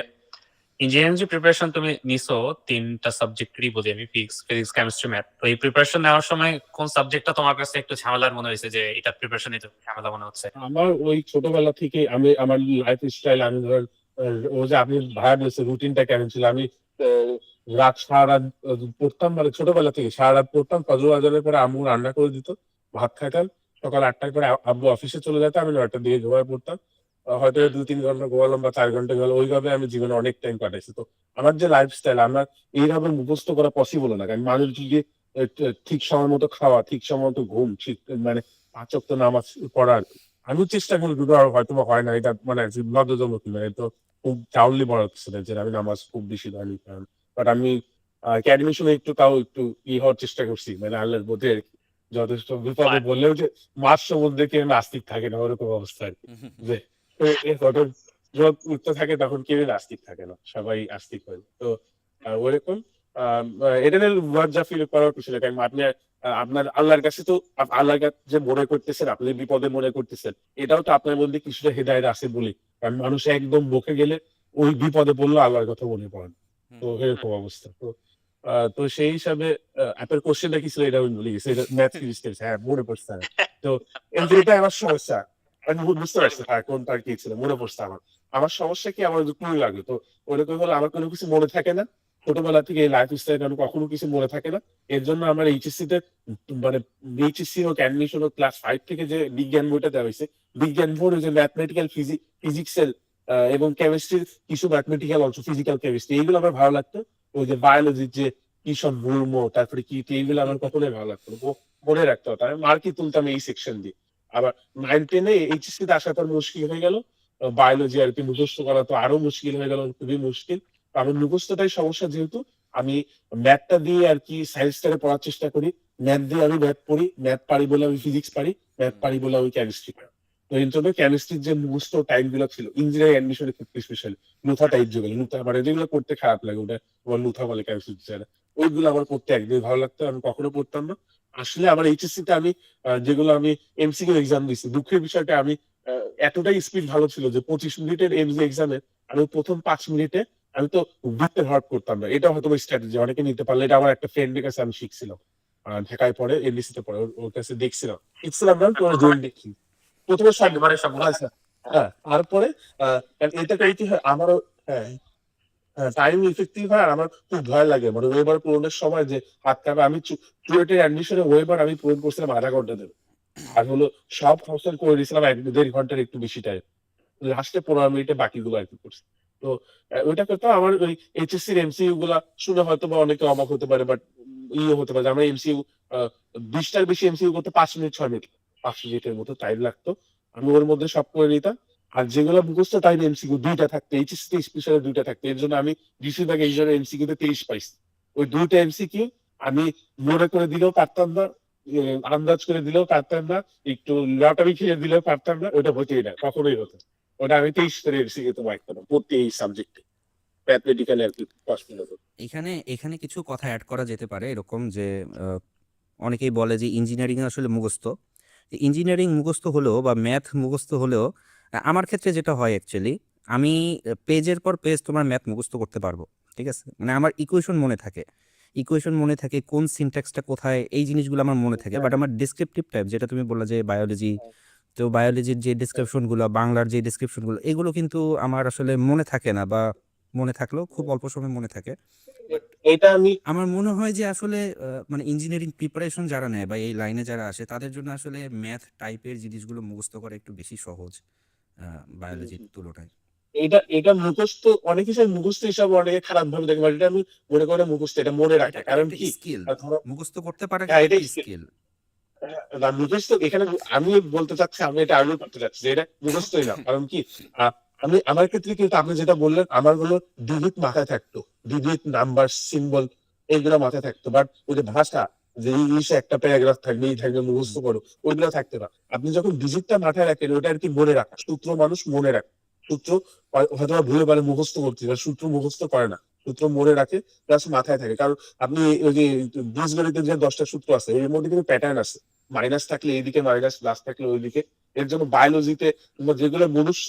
ইঞ্জিনিয়ারিং যে প্রিপারেশন তুমি নিছো 3টা সাবজেক্টেরই বলি আমি, ফিজিক্স কেমিস্ট্রি ম্যাথ, তো এই প্রিপারেশন নেওয়ার সময় কোন সাবজেক্টটা তোমার কাছে একটু ঝামেলার মনে হয়েছে, যে এটা প্রিপারেশন নিতে ঝামেলা মনে হচ্ছে? আমার ওই ছোটবেলা থেকে আমি আমার লাইফ স্টাইল, আমি ধর ও যে আপনি ভাইয়া বলছে রুটিনটা কেমন ছিল, আমি রাত সারা রাত পড়তাম, মানে ছোটবেলা থেকে সারা রাত পড়তাম, ফজর আজানের পরে আম্মু রান্না করে দিত, ভাত খাইতাম, সকাল 8টায় করে আব্বু অফিসে চলে যেত, আমি 9টার দিকে ঘুমায় পড়তাম। হয়তো 2-3 ঘন্টা ঘুমালাম বা 4 ঘন্টা গেল, ওইভাবে আমি জীবনে অনেক টাইম কাটাইছি। তো আমার যে লাইফস্টাইল, আমার এইভাবে মুখস্থ করা পসিবল না, কারণ মানুষ যদি ঠিক সময় মতো খাওয়া, ঠিক সময় মতো ঘুম, ঠিক মানে 5 ওয়াক্ত নামাজ পড়া, আমি চেষ্টা করি, দুটো হয়তো বা হয় না, এটা মানে লজ্জাজনক নয়, তো খুব চাউলি বড় হচ্ছে না যে আমি নামাজ খুব বেশি ধরি। বাট আমি অ্যাডমিশনে একটু তাও একটু হওয়ার চেষ্টা করছি, মানে আল্লাহর প্রতি আর কি। যথেষ্ট বিপদে বললেও যে মাছ সমুদ্রে কেউ নাস্তিক থাকে না, ওরকম অবস্থা আর কি। যে যখন জোয়ার উঠতে থাকে তখন কেউ নাস্তিক থাকে না, সবাই আস্তিক হয়। তো ওরকম এটা নিয়ে লজ্জা ফিল করার কিছু নেই, কারণ আপনি আপনার আল্লাহর কাছে তো, আল্লাহর কাছে যে মনে করতেছেন আপনি বিপদে মনে করতেছেন, এটাও তো আপনার মধ্যে কিছুটা হেদায়েত আছে বলে। কারণ মানুষ একদম বকে গেলে ওই বিপদে পড়লো আল্লাহর কথা মনে পড়ে না। তো এরকম অবস্থা। তো তো সেই হিসাবে আপনার কোশ্চেনটা কি ছিল এটা আমি ভুলে গেছি, এটা ম্যাথ ফিজিক্স, হ্যাঁ মনে পড়ছে। তো এটা আমার সমস্যা, আমি বুঝতে পারছি হ্যাঁ কোনটা কি ছিল, মনে পড়ছে আমার। আমার সমস্যা কি, আমার ক্লু লাগে। তো ওরকম হলে আমার কোনো কিছু মনে থাকে না, ছোটবেলা থেকে এই লাইফ স্টাইল আমি কখনো কিছু মনে থাকে না। এর জন্য আমার এইচএসসি তে, মানে এইচএসসি হোক অ্যাডমিশন হোক, ক্লাস 5 থেকে যে বিজ্ঞান বইটা দেওয়া হয়েছে, বিজ্ঞান বই যে ম্যাথমেটিক্যাল ফিজিক্সের এবং কেমিস্ট্রির কিছু ম্যাথমেটিক্যাল অংশ, ফিজিক্যাল কেমিস্ট্রি, এইগুলো আমার ভালো লাগতো। ওই যে বায়োলজির যে কি সব গুল্ম, তারপরে কি, এইগুলো আমার কখনোই ভালো লাগতো না, মনে রাখতে হতো। আমি মার্কই তুলতাম এই সেকশন দিয়ে। আবার 9-10-এ এইচএসসি তে আসা তো মুশকিল হয়ে গেল, বায়োলজি আর কি মুখস্থ করা তো আরো মুশকিল হয়ে গেল, খুবই মুশকিল। আমার মুখস্থটাই সমস্যা, যেহেতু আমি ম্যাথটা দিয়ে আর কি সায়েন্সটাকে পড়ার চেষ্টা করি, ম্যাথ দিয়ে আমি ম্যাথ পড়ি, ম্যাথ পারি বলে আমি ফিজিক্স পারি, ম্যাথ পারি বলে আমি কেমিস্ট্রি পারি। তো এর জন্য কেমিস্ট্রির যে মুখস্থ টাইম গুলো ছিল ইঞ্জিনিয়ারিং অ্যাডমিশনের ক্ষেত্রে স্পেশালি, লুথা টাইপ যেগুলো, লুথা মানে যেগুলো করতে খারাপ লাগে, ওটা আমার লুথা বলে কেমিস্ট্রি টিচার, ওইগুলো আমার পড়তে একদমই ভালো লাগতো, আমি কখনো পড়তাম না। আসলে আমার এইচএসসি তে আমি যেগুলো আমি এমসিকিউ এক্সাম দিচ্ছি, দুঃখের বিষয়টা আমি এতটাই স্পিড ভালো ছিল যে 25 মিনিটের এমসি এক্সামে আমি প্রথম 5 মিনিটে, আমি তো বৃত্তের হট করতাম না, এটা হয়তো স্ট্র্যাটেজি অনেকে নিতে পারলে, এটা আমার একটা ফ্রেন্ডের কাছে আমি শিখছিলাম, ঢাকায় পড়ে, এমডিসি তে পড়ে, ওর কাছে দেখছিলাম, না তোমার জয়েন দেখছি প্রথমে সব, একবারে সবগুলো আচ্ছা, হ্যাঁ। তারপরে এটা করে কি হয় আমারও, হ্যাঁ টাইম ইফেক্টিভ হয়। আর আমার খুব ভয় লাগে, মানে ওয়েবার পূরণের সময় যে হাত কাঁপে। আমি চুয়েটের অ্যাডমিশনে ওয়েবার আমি পূরণ করছিলাম আধা ঘন্টা ধরে, আর হলো সব ফাংশন করে দিয়েছিলাম 1-1.5 ঘন্টার একটু বেশি টাইম, লাস্টে 15 মিনিটে বাকিগুলো আর কি করছি। তো ওইটা করতে আমার ওই এইচএসসির এমসিইউ গুলা শুনে হয়তো বা অনেকে অবাক হতে পারে, বাট হতে পারে, আমরা এমসিইউ 20টার বেশি এমসিইউ করতে 5 মিনিট 6 মিনিট, 5 মিনিটের মতো টাইম লাগতো। আমি ওর মধ্যে সব করে নিতাম। আর যেগুলো মুখস্থ টাইম এমসিকিউ 2টা থাকতো, এইচএসসি স্পেশাল 2টা থাকতো, এর জন্য আমি বেশিরভাগ এই জন্য এমসিকিউ তে 23 পাইছি। ওই 2টা এমসিকিউ আমি মনে করে দিলেও পারতাম না, আন্দাজ করে দিলেও পারতাম না, একটু লটারি খেয়ে দিলেও পারতাম না, ওটা হতেই না, কখনোই হতো না। ওটা আমি 23 করে এসেছি কিন্তু একদম প্রতি এই সাবজেক্টে ম্যাথমেটিক্যাল আর কি পাস হতো। এখানে এখানে কিছু কথা অ্যাড করা যেতে পারে এরকম যে অনেকেই বলে যে ইঞ্জিনিয়ারিং আসলে মুখস্থ। ইঞ্জিনিয়ারিং মুখস্থ হলেও বা ম্যাথ মুখস্থ হলেও আমার ক্ষেত্রে যেটা হয় অ্যাকচুয়ালি, আমি পেজের পর পেজ তোমার ম্যাথ মুখস্থ করতে পারবো, ঠিক আছে? মানে আমার ইকুয়েশন মনে থাকে, ইকুয়েশন মনে থাকে, কোন সিনট্যাক্সটা কোথায়, এই জিনিসগুলো আমার মনে থাকে। বাট আমার ডেসক্রিপটিভ টাইপ, যেটা তুমি বললা যে বায়োলজি, তো বায়োলজির যে ডেসক্রিপশনগুলো, বাংলার যে ডেসক্রিপশনগুলো, এগুলো কিন্তু আমার আসলে মনে থাকে না, বা মনে থাকলেও খুব অল্প সময় মনে থাকে। এটা আমি আমার মনে হয় যে আসলে মানে ইঞ্জিনিয়ারিং প্রিপারেশন যারা নেয় বা এই লাইনে যারা আসে তাদের জন্য আসলে ম্যাথ টাইপের জিনিসগুলো মুখস্থ করা একটু বেশি সহজ বায়োলজির তুলনায়। এটা মুখস্থ, অনেক কিছু মুখস্থ হিসাবে অনেকে খারাপ ভাবে দেখে, but এটা আমি মনে করি না মুখস্থ, এটা মনে এটা রাখা। এটা কারণ একটা কি স্কিল, ধরো, মুখস্থ করতে পারা হ্যাঁ কিন্তু এটাই একটা স্কিল। না, মুখস্থ এখানে আমি বলতে চাচ্ছি, আমি এটা আর্গুমেন্ট করতে চাচ্ছি যে এটা মুখস্থই না। কারণ কি আমি আমার ক্ষেত্রে কিন্তু আপনি যেটা বললেন, আমার হলো ডিজিট মাথায় থাকতো, ডিজিট নাম্বার সিম্বল এইগুলো মাথায় থাকতো, বাট ওই যে ভাষা, যে ইংলিশে একটা প্যারাগ্রাফ থাকবে এই থাকবে মুখস্থ করো, ওইগুলো থাকতে না। আপনি যখন ডিজিটটা মাথায় রাখেন, ওটা আর কি মনে রাখা, সূত্র মানুষ মনে রাখে। সূত্র হয়তো বা ভুলে পারে মুখস্থ করতে, সূত্র মুখস্থ করে না, সূত্র মনে রাখে, প্লাস মাথায় থাকে। কারণ আপনি ওই যে বীজগণিতের যে 10টা সূত্র আছে, এর মধ্যে কিন্তু প্যাটার্ন আছে, মাইনাস থাকলে এইদিকে মাইনাস, প্লাস থাকলে ওইদিকে। এর জন্য বায়োলজিতে যেগুলো মনুষ্য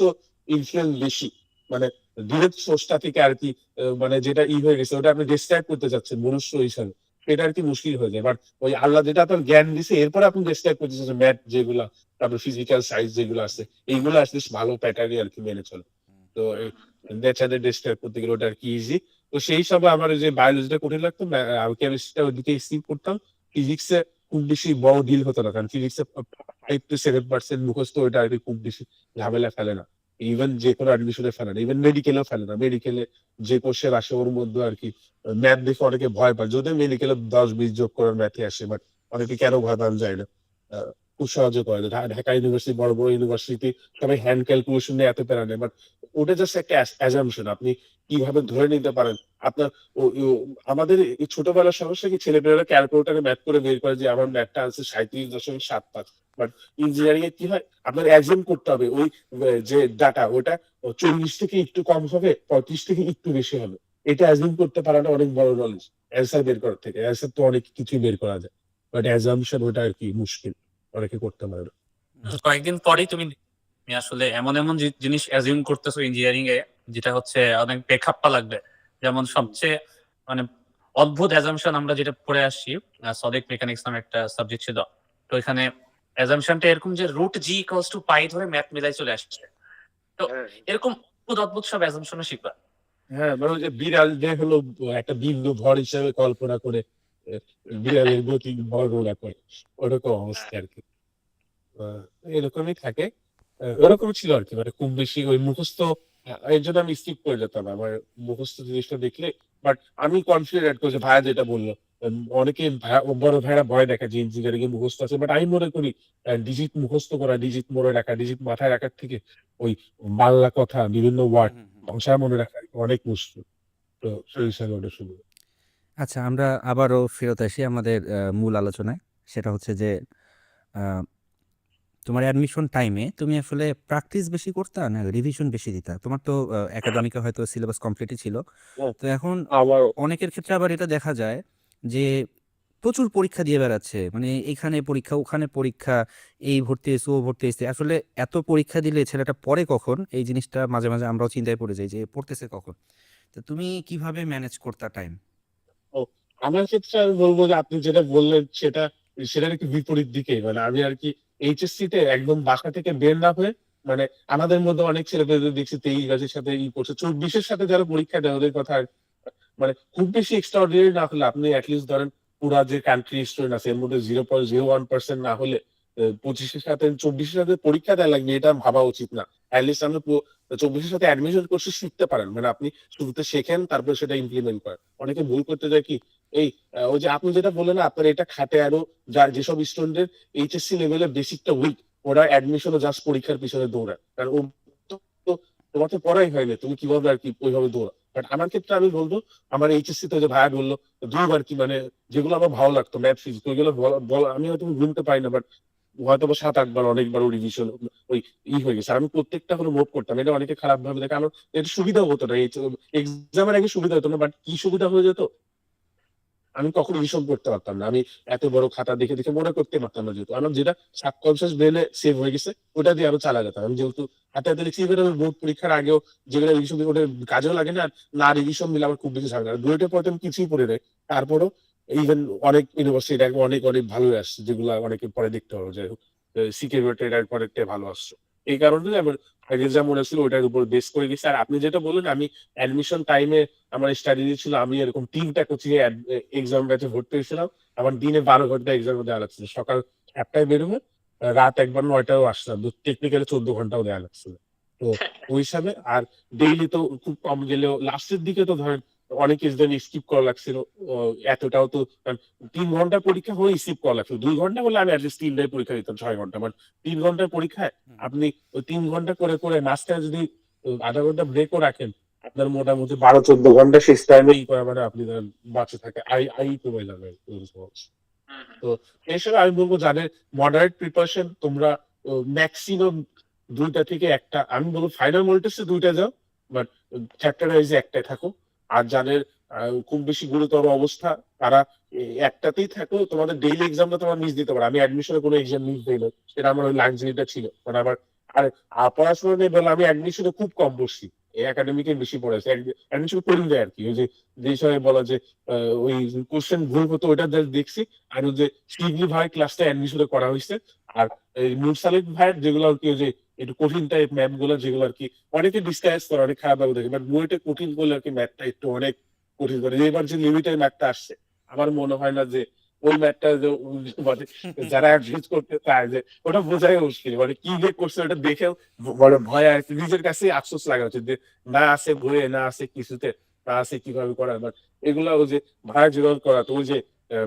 ইনফ্লুয়েন্স বেশি, মানে ডিরেক্ট সোর্সটা থেকে আর কি, মানে যেটা হয়ে গেছে ওটা আপনি ডিসক্রাইব করতে চাচ্ছেন মনুষ্য হিসাবে, সেটা আর কি মুশকিল হয়ে যায়। বাট ওই আল্লাহ যেটা আপনার জ্ঞান দিছে, এরপর আপনি ডিসক্রাইব করতে চাচ্ছেন ম্যাথ যেগুলা, তারপর ফিজিক্যাল সায়েন্স যেগুলো আছে, এইগুলো আসলে ভালো প্যাটার্নই আর কি মেনে চলে। তো নেচারের ডিসক্রাইব করতে গেলে ওটা আর কি ইজি। তো সেই হিসাবে আমার ওই যে বায়োলজিটা কঠিন লাগতো, কেমিস্ট্রিটা ওইদিকে স্কিপ করতাম। ফিজিক্সে খুব বেশি বড় ডিল হতো না, কারণ ফিজিক্সে 5 to 7% মুখস্থ, ওইটা আর কি খুব বেশি ঝামেলা ফেলে না। ইভেন যে কোনো অ্যাডমিশনে ফেলে না, ইভেন মেডিকেলেও ফেলে না। মেডিকেলে যে কোর্সের আসে ওর মধ্যে আর কি ম্যাথ দেখে অনেকে ভয় পায়, যদিও মেডিকেলে 10-20 যোগ করার ম্যাথে আসে, বাট অনেকে কেন ভয় পান যায় না, খুব সহজে করে। ঢাকা ইউনিভার্সিটি, বড় বড় ইউনিভার্সিটি সবাই হ্যান্ড ক্যালকুলেশন নিয়ে এত প্যারা নেয়, বাট ওটা জাস্ট একটা অ্যাজাম্পশন। আপনি কিভাবে ধরে নিতে পারেন আপনার আমাদের এই ছোটবেলার সমস্যা কি, ছেলেপেলেরা ক্যালকুলেটারে ম্যাথ করে বের করে যে আমার ম্যাথটা আছে 37.75, বাট ইঞ্জিনিয়ারিং এ কি হয়, আপনার অ্যাজিউম করতে হবে ওই যে ডাটা, ওটা 40 থেকে একটু কম হবে, 35 থেকে একটু বেশি হবে। এটা অ্যাজিউম করতে পারাটা অনেক বড় নলেজ, অ্যান্সার বের করার থেকে। অ্যান্সার তো অনেক কিছুই বের করা যায়, বাট অ্যাজাম্পশন ওটা আর কি মুশকিল, অনেকে করতে পারে না। কয়েকদিন পরেই তুমি আসলে এমন এমন জিনিস অ্যাজিউম করতেছো ইঞ্জিনিয়ারিং এ, যেটা হচ্ছে অনেক বেখাপ্পা লাগবে। যেমন সবচেয়ে মানে অদ্ভুত অ্যাজাম্পশন আমরা যেটা পড়ে আসছি, সলিড মেকানিক্স নামে একটা সাবজেক্ট ছিল। তো এখানে অ্যাজাম্পশনটা এরকম যে √g=π ধরে ম্যাথ মিলাই চলে আসছে। তো এরকম অদ্ভুত অদ্ভুত সব অ্যাজাম্পশনও শিখবা। হ্যাঁ, মানে ওই যে বিড়াল যে হলো একটা বিন্দু ভর হিসেবে কল্পনা করে আহ, বিড়ালের গতি ভর গণনা করে, ওরকম অবস্থা আর কি। আহ, এরকমই থাকে। ওরকম ছিল আর কি, মানে খুব বেশি ওই মুখস্থ, এর জন্য আমি স্কিপ করে যেতাম আমার মুখস্থ জিনিসটা দেখলে। বাট আমি কনফিডেন্ট করছি ভাইয়া যেটা বললো, অনেকে বড় ভাইরা ভয় দেখা যে ইঞ্জিনিয়ারিং এ মুখস্থ আছে, বাট আমি মনে করি ডিজিট মুখস্থ করা, ডিজিট মনে রাখা, ডিজিট মাথায় রাখার থেকে ওই বাংলা কথা বিভিন্ন ওয়ার্ড ভাষা মনে রাখা অনেক মুশকিল। তো সেই হিসাবে ওটা শুরু। আচ্ছা, আমরা আবারও ফেরত আসি আমাদের মূল আলোচনায়। সেটা হচ্ছে যে আহ, তোমার অ্যাডমিশন টাইমে তুমি আসলে প্র্যাকটিস বেশি করতা না রিভিশন বেশি দিতা? তোমার তো একাডেমিকে হয়তো সিলেবাস কমপ্লিটই ছিল, তো এখন আমার অনেকের ক্ষেত্রে আবার এটা দেখা যায় যে প্রচুর পরীক্ষা দিয়ে বেড়াচ্ছে, মানে এখানে পরীক্ষা ওখানে পরীক্ষা, এই ভর্তি হয়েছে ও ভর্তি হয়েছে। আসলে এত পরীক্ষা দিলে ছেলেটা পড়ে কখন, এই জিনিসটা মাঝে মাঝে আমরাও চিন্তায় পড়ে যাই যে পড়তেছে কখন। তো তুমি কিভাবে ম্যানেজ করতা টাইম? ও, আমার ক্ষেত্রে আমি বলবো যে আপনি যেটা বললেন সেটা, সেটার একটু বিপরীত দিকে। মানে আমি আর কি এইচএসসি তে একদম বাসা থেকে বের না হয়ে, মানে আমাদের মধ্যে অনেক ছেলেপেলেদের দেখছি 23 সাথে করছে, 24 সাথে যারা পরীক্ষা দেয় ওদের কথা মানে খুব বেশি এক্সট্রাঅর্ডিনারি না হলে, আপনি অ্যাটলিস্ট ধরেন পুরা যে কান্ট্রি স্টুডেন্ট আছে এর মধ্যে 0.01% না হলে 25-24 পরীক্ষা দেওয়া লাগবে, এটা ভাবা উচিত না। অ্যাটলিস্ট আপনি 24 অ্যাডমিশন কোর্সে শিখতে পারেন, মানে আপনি শুরুতে শেখেন তারপর সেটা ইমপ্লিমেন্ট করেন। অনেকে ভুল করতে যায় কি, এই ওই যে আপনি যেটা বললেন না, আপনার এটা খাটে আরো, যা যেসব স্টুডেন্টের এইচএসসি লেভেলের বেসিকটা উইক, ওরা অ্যাডমিশন ও জাস্ট পরীক্ষার পিছনে দৌড়ায়। কারণ ও তো তোমার তো পড়াই হয়নি, তুমি কিভাবে আর কি ওইভাবে দৌড়া। বাট আমার ক্ষেত্রে আমি বলবো, আমার এইচএসসি তে যে ভাইয়া বললো 2 বার কি মানে যেগুলো আমার ভালো লাগতো ম্যাথ ফিজিক্স, ওইগুলো আমি হয়তো গুনতে পারি না, বাট হয়তো 7-8 বার অনেকবার রিভিশন ওই হয়ে গেছে। আর আমি প্রত্যেকটা করে নোট করতাম। এটা অনেকে খারাপ ভাবে দেখে, আমার এটা সুবিধা হতো না, এক্সামের আগে সুবিধা হতো না, বাট কি সুবিধা হয়ে যেত, আমি কখনো হিসাব করতে পারতাম না। আমি এত বড় খাতা দেখে দেখে মনে করতে পারতাম না, যেহেতু আমার যেটা সাবকনসিয়াস ব্রেনে সেভ হয়ে গেছে ওটা দিয়ে আরো চালা যেতাম। আমি যেহেতু হাতে হাতে লিখছি, এবার বোর্ড পরীক্ষার আগেও যেগুলো রিভিশন দিই ওটা কাজেও লাগে না, আর না রিভিশন দিলে আমার খুব বেশি ঝামেলা। দুইটা পরে আমি কিছুই পড়ে নাই, তারপরও ইভেন অনেক ইউনিভার্সিটি অনেক অনেক ভালো আসছে, যেগুলো অনেকে পরে দেখতে হবে যে সিকিউরিটি পরেরটা ভালো আসছে। এই কারণে আমার আগে যা মনে ছিল ওটার উপর বেস করে গেছে। আর আপনি যেটা বললেন, আমি অ্যাডমিশন টাইমে আমার স্টাডি ছিল, আমি এরকম 3টা কোচিং এ এক্সাম ব্যাচে ভর্তি হয়েছিলাম। আমার দিনে 12 ঘন্টা এক্সাম দেওয়া লাগছিল, সকাল 1টায় বেরোবে, রাত একবার 9টায়ও আসতাম, টেকনিক্যালি 14 ঘন্টাও দেওয়া লাগছিল। তো ওই হিসাবে আর ডেইলি তো খুব কম গেলেও লাস্টের দিকে তো ধরেন অনেক দিন স্কিপ করা লাগছিল। এতটাও তো 3 ঘন্টা পরীক্ষা হয়ে স্কিপ করা লাগছিল, 2 ঘন্টা বলে আমি অ্যাটলিস্ট 3টায় পরীক্ষা দিতাম 6 ঘন্টা, মানে 3 ঘন্টার পরীক্ষায় আপনি ওই 3 ঘন্টা করে করে মাঝখানে যদি আধা ঘন্টা ব্রেকও রাখেন, আপনার মোটামুটি 12-14 ঘন্টা শেষ টাইমে করা মানে আপনি ধরেন বাঁচে থাকে আই কমে যাবে। তো এই হিসেবে আমি বলবো, যাদের মডারেট প্রিপারেশন, তোমরা ম্যাক্সিমাম 2টা থেকে 1টা, আমি বলবো ফাইনাল মডেল টেস্টে 2টা যাও, বাট চ্যাপ্টার ওয়াইজে 1টায় থাকো। আর যাদের খুব বেশি গুরুতর অবস্থা, তারা একটাতেই থাকো। তোমাদের ডেইলি এক্সামটা তোমার মিস দিতে পারো, আমি অ্যাডমিশনে কোনো এক্সাম মিস দিই না, সেটা আমার ওই লাক্সারিটা ছিল। মানে আমার আর পড়াশোনা নিয়ে বলে আমি অ্যাডমিশনে খুব কম বসছি, এই একাডেমিকে বেশি পড়েছি, অ্যাডমিশন করি যায় আর কি। ওই যে বিষয়ে বলা যে ওই কোশ্চেন ভুল হতো ওইটা দেখছি, আর ওই যে শিবলি ভাই ক্লাসটা অ্যাডমিশনে করা হয়েছে, আর এই মুরসালিক ভাইয়ের যেগুলো আর কি ওই যে একটু কঠিন টাইপ ম্যাথ গুলো, যেগুলো আর কি অনেকে ডিসকাস করে, অনেক খারাপ ভাবে দেখে, বাট বইটা কঠিন করলে আর কি ম্যাথটা একটু অনেক কঠিন করে। এবার যে লিমিটের ম্যাথটা আসছে, আমার মনে হয় না যে ওই ম্যাথটা যে মানে যারা অ্যাডজাস্ট করতে চায় যে ওটা বোঝাই মুশকিল, মানে কি যে করছে ওটা দেখেও বড় ভয় আর কি, নিজের কাছে আফসোস লাগা উচিত যে না আছে বইয়ে, না আছে কিছুতে, না আছে কিভাবে করা। বাট এগুলা ওই যে ভাড়া জোগাড় করা, তো ওই যে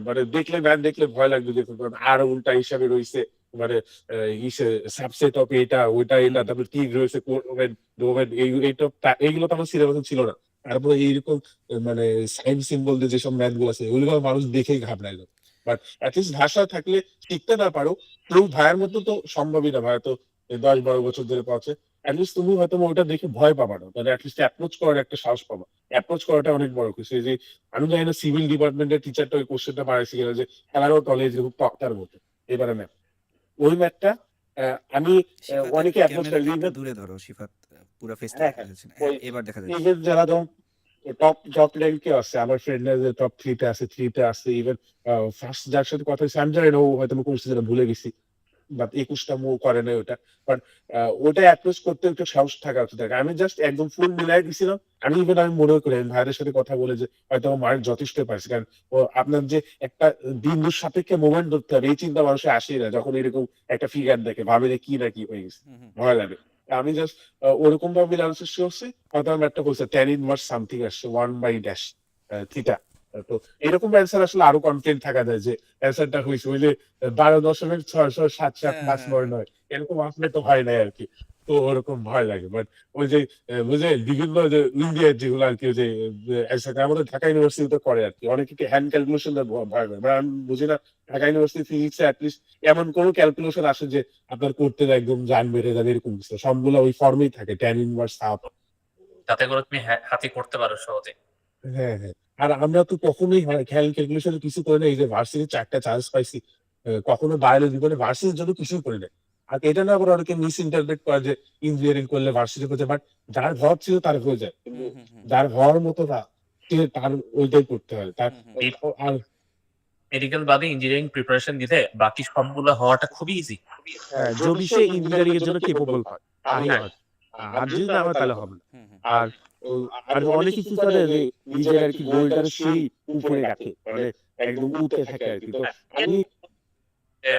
মানে দেখলে ম্যাথ দেখলে ভয় লাগবে, যে আর উল্টা হিসাবে রয়েছে, মানে সাবসেট অফ এটা ওইটা এটা, তারপর কি রয়েছে ডোমেন এইগুলো তো আমার সিলেবাসে ছিল না। তারপরে এইরকম মানে সাইন সিম্বল দিয়ে যেসব ম্যাথ গুলো আছে ওইগুলো মানুষ দেখেই ঘাবড়ায় যায়। বাট অ্যাটলিস্ট ভাষা থাকলে, শিখতে না পারো কেউ, ভাইয়ের মতো তো সম্ভবই না, ভাইয়া তো 10-12 বছর ধরে পাচ্ছে, অ্যাটলিস্ট তুমি হয়তো ওটা দেখে ভয় পাবা না, মানে অ্যাটলিস্ট অ্যাপ্রোচ করার একটা সাহস পাবা। অ্যাপ্রোচ করাটা অনেক বড় কিছু। এই যে আমি জানি না সিভিল ডিপার্টমেন্টের টিচারটা ওই কোশ্চেনটা বাড়াইছে কিনা, যে খেলারও কলেজ খুব তক্তার মতো এবারে ম্যাথ, ওই ম্যাথটা আমি শিফাত, অনেকে অ্যাপ্রোচ ক্যামেরাটা করে। একটু দূরে ধরো শিফাত, পুরো ফেসটা হ্যাঁ দেখা হ্যাঁ, যাচ্ছে না। ওই এবার দেখা যাচ্ছে। ইভেন যারা ধরুন টপ টপ র্যাঙ্কে আছে, আমার ফ্রেন্ডরা যে টপ 3-তে আছে, ইভেন ফার্স্ট যার সাথে কথা হয়েছে আমি জানি না, ও হয়তো আমি করছি যেটা ভুলে গেছি, বাট 21টা মুভ করে নাই ওটা, বাট ওটা অ্যাপ্রোচ করতে একটু সাহস থাকা উচিত। আমি জাস্ট একদম ফুল মিলাই দিছিলাম। আমি মনে করি আমি ভাইদের সাথে কথা বলে যে হয়তো আমার মার্ক যথেষ্ট পাইছে, কারণ ও আপনার যে একটা বিন্দুর সাপেক্ষে মুভমেন্ট ধরতে হবে, এই চিন্তা মানুষের আসেই না যখন এরকম একটা ফিগার দেখে, ভাবে যে কি না কি হয়ে গেছে, ভয় লাগে। আমি জাস্ট ওরকম ভাবে মিলানোর চেষ্টা করছি, হয়তো আমার একটা বলছে tan ইনভার্স সামথিং আসছে 1/ড্যাশ থিটা। তো এরকম অ্যান্সার আসলে আরো কনফিডেন্ট থাকা যায় যে অ্যান্সারটা হয়েছে ওই যে 12.67759 এরকম আসলে তো হয় নাই আর কি। তো ওরকম ভয় লাগে, বাট ওই যে বুঝে বিভিন্ন যে ইন্ডিয়ার যেগুলো আর কি, ওই যে আমাদের ঢাকা ইউনিভার্সিটিতে করে আর কি, অনেকে হ্যান্ড ক্যালকুলেশন ভয় করে, আমি বুঝি না ঢাকা ইউনিভার্সিটি ফিজিক্সে অ্যাটলিস্ট এমন কোন ক্যালকুলেশন আসে যে আপনার করতে একদম জান বেড়ে যাবে এরকম কিছু, সবগুলো ওই ফর্মেই থাকে, ট্যান ইনভার্স হাফ। যাতে করে তুমি হাতে করতে পারো সহজে। হ্যাঁ হ্যাঁ, আর আমরা তো কখনোই খেয়াল ক্যালকুলেশন কিছু করে না, এই যে ভার্সিটি 4টা চান্স পাইছি, কখনো বায়োলজি করে ভার্সিটির জন্য কিছুই করি না। আর এটা না করে অনেকে মিস ইন্টারপ্রেট করে যে ইঞ্জিনিয়ারিং করলে ভার্সিটি হয়ে যায়, বাট যার ঘর ছিল তার হয়ে যায়, কিন্তু যার ঘর মতো না সে তার ওইটাই করতে হয় তার। আর মেডিকেল বাদে ইঞ্জিনিয়ারিং প্রিপারেশন দিলে বাকি সবগুলো হওয়াটা খুবই ইজি। যদি সে ইঞ্জিনিয়ারিং এর জন্য কেপেবল হয় তাহলে হয়, আর যদি না হয় তাহলে হবে না। আর আর অনেকে কি করে যে নিজের আর কি গোলটা সেই উপরে রাখে, মানে একদম উঠে থাকে আর কি। তো আমি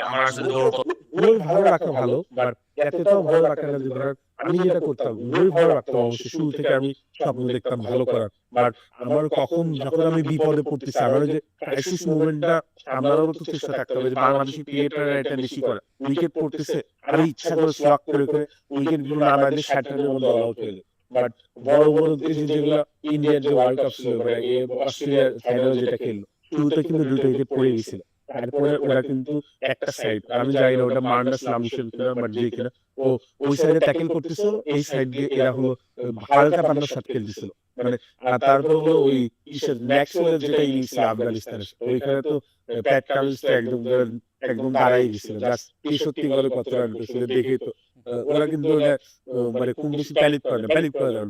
আমার আসলে দৌড় গোল ভালো রাখা ভালো, বাট এতটাও ভালো রাখা না যে ধর আমি যেটা করতাম গোল ভালো রাখতাম, অবশ্যই শুরু থেকে আমি স্বপ্ন দেখতাম ভালো করার, বাট আমার যখন আমি বিপদে পড়তেছি, আমার ওই যে ক্রাইসিস মুভমেন্টটা সামলানোর মতো চেষ্টা থাকতে হবে, যে বাংলাদেশি ক্রিয়েটাররা এটা বেশি করে, উইকেট পড়তেছে আর ইচ্ছা করে স্লক করে করে উইকেট গুলো না মারলে শ্যাটারের মধ্যে অল আউট হয়ে যায়, বাট বড় বড় দেশ যেগুলো ইন্ডিয়ার যে ওয়ার্ল্ড কাপ ছিল মানে অস্ট্রেলিয়ার ফাইনালে যেটা খেললো শুরুতে কিন্তু দুটো উইকেট পড়ে গেছিল, তারপরে ওরা কিন্তু একটা সাইড, আমি জানি না ওটা মার্নাস লামুসেন কিনা বাট যে কিনা ও ওই সাইডে ট্যাকেল করতেছিল, এই সাইড দিয়ে এরা হলো হালকা পান্নার শট খেলতেছিল মানে। আর তারপর হলো ওই ইসের ম্যাক্সওয়েলের যেটা ইনিংস ছিল আফগানিস্তানের, ওইখানে তো প্যাট কামিন্স তো একদম একদম দাঁড়াই গেছিল, জাস্ট 63 বলে কত রান করেছিল দেখে তো ওরা কিন্তু মানে খুব বেশি প্যানিক করে না,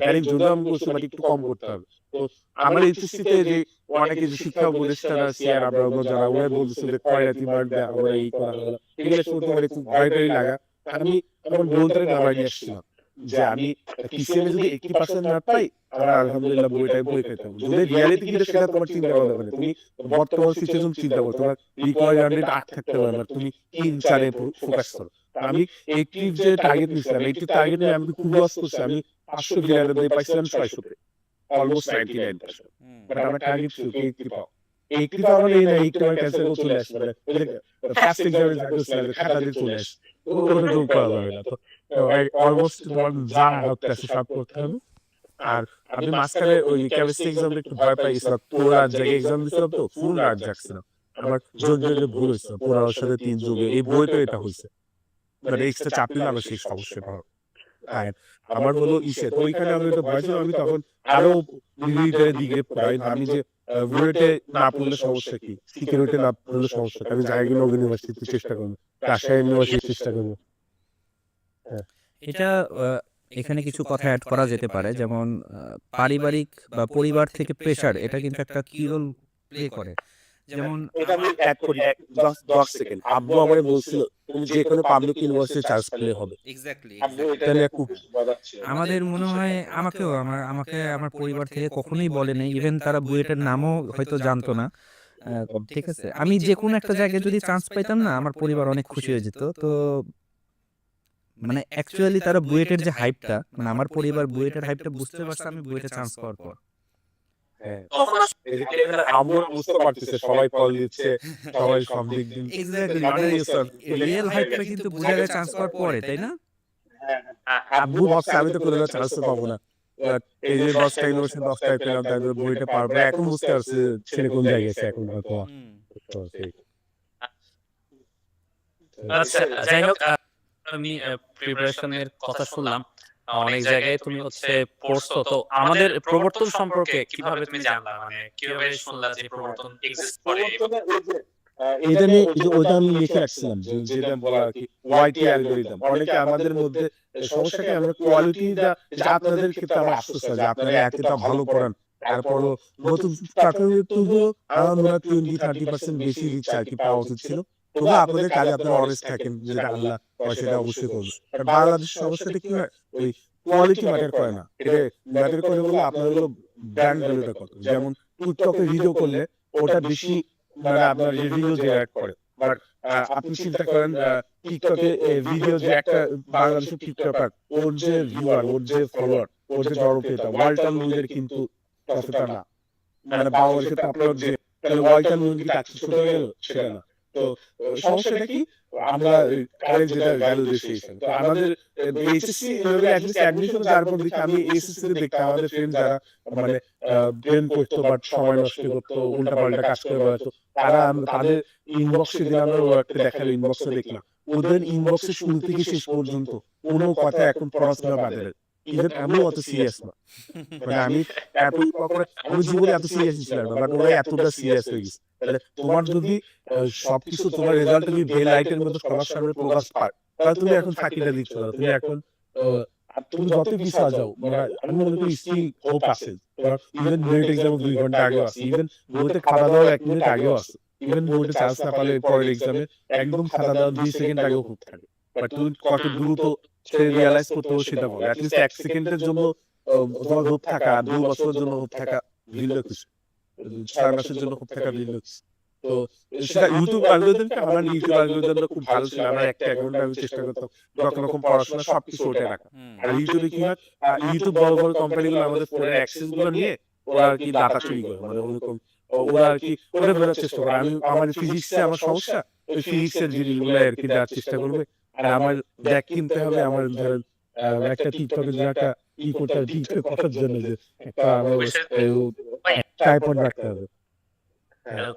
প্যানিক যদি আমি করছি বাট একটু কম করতে হবে। তো আমার এইচএসসিতে যে অনেকে যে শিক্ষা উপদেষ্টারা সিআর আবরাম যারা ওরা বলতেছিল যে খয়রাতি মার দেয়া আমরা এই করা হলো, এগুলো শুনতে মানে খুব ভয়টাই লাগা। আমি আমার বোনটারে নামাই নিয়ে আসছিলাম যে আমি পিসিএমে যদি 80% মার্ক পাই আমরা আলহামদুলিল্লাহ বই খাইতাম। যদি রিয়ালিটি কি সেটা তোমার চিন্তা করা যাবে না, তুমি বর্তমান সিচুয়েশন চিন্তা করো, তোমার রিকোয়ারমেন্ট 8 থাকতে পারে না, তুমি 3-4 ফোকাস করো। আমি 80 যে টার্গেট নিছিলাম 80 টার্গেট নিয়ে আমি খুব লস করছি, আমি 500 বিলিয়ন দিয়ে পাইছিলাম 600 তে, অলমোস্ট 99%। বাট আমার টার্গেট ছিল 80 পাও, 80 পাওয়া মানে এই না 80 আমার ক্যান্সেল করে চলে আসছে, মানে ফার্স্ট এক্সামে যা করছিলাম খাতা দিয়ে চলে আসছে, ওটা তো করা যাবে না। তো অলমোস্ট তোমার যা হতে আছে সব করতে হবে। আর আমি মাঝখানে ওই কেমিস্ট্রি এক্সামে একটু ভয় পাই গেছিলাম, পুরো রাত জেগে এক্সাম দিছিলাম তো ফুল রাত জাগছিলাম, আমার যোগ যোগে ভুল হয়েছিল, পুরার সাথে 3 যোগে এই বইটা এটা হয়েছে, মানে এক্সট্রা চাপ নিলে আমার সেই সমস্যা পাবো। আর আমার হলো ইসে তো ওইখানে আমি তো ভয় ছিল, আমি তখন আরো ডিগ্রিটারে দিকে পড়াই, আমি যে বুয়েটে না পড়লে সমস্যা কি, সিকিউরিটি না পড়লে সমস্যা কি, আমি জায়গা নগর ইউনিভার্সিটিতে চেষ্টা করবো, রাজশাহী ইউনিভার্সিটিতে চেষ্টা করবো। এটা এখানে কিছু কথা অ্যাড করা যেতে পারে, যেমন পারিবারিক বা পরিবার থেকে প্রেসার, এটা কিন্তু একটা কি রোল প্লে করে। যেমন এটা আমি অ্যাড করি 10 সেকেন্ড। আব্বু আমারে বলছিল তুমি যে কোনো পাবলিক ইউনিভার্সিটি চান্স পেলে হবে, এক্স্যাক্টলি আব্বু এটা নিয়ে খুব বাজাচ্ছে। আমাদের মনে হয় আমাকেও আমাকে আমার পরিবার থেকে কখনোই বলেনি, ইভেন তারা বুয়েটের নামও হয়তো জানতো না। ঠিক আছে, আমি যে কোনো একটা জায়গায় যদি চান্স পাইতাম না, আমার পরিবার অনেক খুশি হয়ে যেত। তো মানে অ্যাকচুয়ালি তারা বুয়েটের যে হাইপটা, মানে আমার পরিবার বুয়েটের হাইপটা বুঝতে পারছে আমি বুয়েটে চান্স পাওয়ার পর। হ্যাঁ আম্মু বুঝতে পারতেছে, সবাই কল দিচ্ছে, সবাই সব দিক দিন এক্স্যাক্টলি, মানে রিয়েল হাইপটা কিন্তু বোঝা যায় চান্স পাওয়ার পরে, তাই না? আব্বু ভাবছে আমি তো কোনো চান্স পাবো না, But এই যে 10টা ইউনিভার্সিটি 10টায় পেলাম, তারপরে বইটা পারবো এখন বুঝতে পারছি ছেলে কোন জায়গায় আছে এখন হয়তো। তো সেই আচ্ছা, যাই হোক, আমি প্রিপারেশনের কথা শুনলাম, অনেক জায়গায় তুমি হচ্ছে পড়ছো, তো আমাদের প্রবর্তন সম্পর্কে কিভাবে তুমি জানলা, মানে কিভাবে শুনলা যে প্রবর্তন এক্সিস্ট করে? এটা নিয়ে এই যে ওইটা আমি লিখে রাখছিলাম যে যেটা বলা আর কি ওয়াইটি অ্যালগরিদম। অনেকে আমাদের মধ্যে সমস্যাকে আমরা কোয়ালিটিটা, যে আপনাদের ক্ষেত্রে আমার আফসোস হয় যে আপনারা এতটা ভালো পড়ান, তারপরও নতুন চাকরির তবুও আমার মনে হয় 20-30% বেশি রিচ আর কি পাওয়া উচিত ছিল। তবু আপনাদের কাজে আপনারা অনেস্ট থাকেন, যেটা আল্লাহ হয় সেটা অবশ্যই করবে। কারণ বাংলাদেশের সমস্যাটা কি হয়, ওই কোয়ালিটি ম্যাটার করে না, এটা ম্যাটার করে বলে আপনার হলো ব্র্যান্ড ভ্যালুটা কত। যেমন টিকটকে ভিডিও করলে ওটা বেশি মানে আপনার রিভিউ জেনারেট করে, বাট আপনি চিন্তা করেন টিকটকে ভিডিও যে একটা বাংলাদেশের টিকটকার, ওর যে ভিউয়ার, ওর যে ফলোয়ার, ওর যে জনপ্রিয়তা ওয়াল্টার লুইজের কিন্তু ততটা না। মানে বাংলাদেশে তো আপনার যে ওয়াল্টার লুইজ কি টাকা ছোট হয়ে গেল সেটা না। তো সমস্যাটা কি, আমরা কারেন্ট যেটা ভ্যালু দিচ্ছি, তো আমাদের এইচএসসি লেভেলে অ্যাটলিস্ট অ্যাডমিশন যার পর দিকে আমি এইচএসসি তে দেখতাম আমাদের ফ্রেন্ড যারা মানে ব্রেন করতো বাট সময় নষ্ট করতো, উল্টাপাল্টা কাজ করে বেড়াতো, তারা তাদের ইনবক্সে দিন আমরা একটা দেখালো, ইনবক্সে দেখলাম ওদের ইনবক্সে শুরু থেকে শেষ পর্যন্ত কোনো কথা এখন পড়াশোনা বাদে দেয়। ইভেন আমিও অত সিরিয়াস না, মানে আমি এত আমি জীবনে এত সিরিয়াস ছিলাম না, বাট ওরা এতটা সিরিয়াস হয়ে গেছে। তাহলে তোমার যদি সবকিছু তোমার রেজাল্ট তুমি বেল লাইটের মতো সবার সামনে প্রকাশ পায়, তাহলে তুমি এখন ফাঁকিটা দিচ্ছ না, তুমি এখন তুমি যত পিছিয়ে যাও, মানে আমি মনে করি স্টিল হোপ আছে। ইভেন বুয়েট এক্সাম 2 ঘন্টা আগেও আছে, ইভেন বুয়েটে খাতা দেওয়ার 1 মিনিট আগেও আছে, ইভেন বুয়েটে চান্স না পালে পরের এক্সামে একদম খাতা দেওয়ার 2 সেকেন্ড আগেও হোপ থাকে। বাট তুমি কত দ্রুত সে রিয়ালাইজ করতে হবে সেটা বলো, অ্যাটলিস্ট 1 সেকেন্ডের জন্য তোমার হোপ থাকা, 2 বছরের জন্য হোপ থাকা ভিন্ন কিছু, 6 মাসের জন্য হোপ থাকা ভিন্ন কিছু। তো সেটা ইউটিউব অ্যালগরিদমটা, আমার ইউটিউব অ্যালগরিদমটা খুব ভালো ছিল, আমার একটা অ্যাকাউন্টে আমি চেষ্টা করতাম যত রকম পড়াশোনা সবকিছু ওটাই রাখা। আর ইউটিউবে কি হয়, ইউটিউব বড় বড় কোম্পানিগুলো আমাদের ফোনের অ্যাক্সেস গুলো নিয়ে ওরা আর কি ডাটা চুরি করে, মানে ওরকম ওরা আর কি করে বেরোর চেষ্টা করে। আমি আমার ফিজিক্সে আমার সমস্যা, ওই ফিজিক্সের জিনিসগুলো আর কি দেওয়ার চেষ্টা করবে, আর আমার ব্যাগ কিনতে হবে, আমার ধরেন একটা টিকটকের জন্য একটা করতে হবে টিকটক করার জন্য যে একটা ট্রাইপড রাখতে হবে।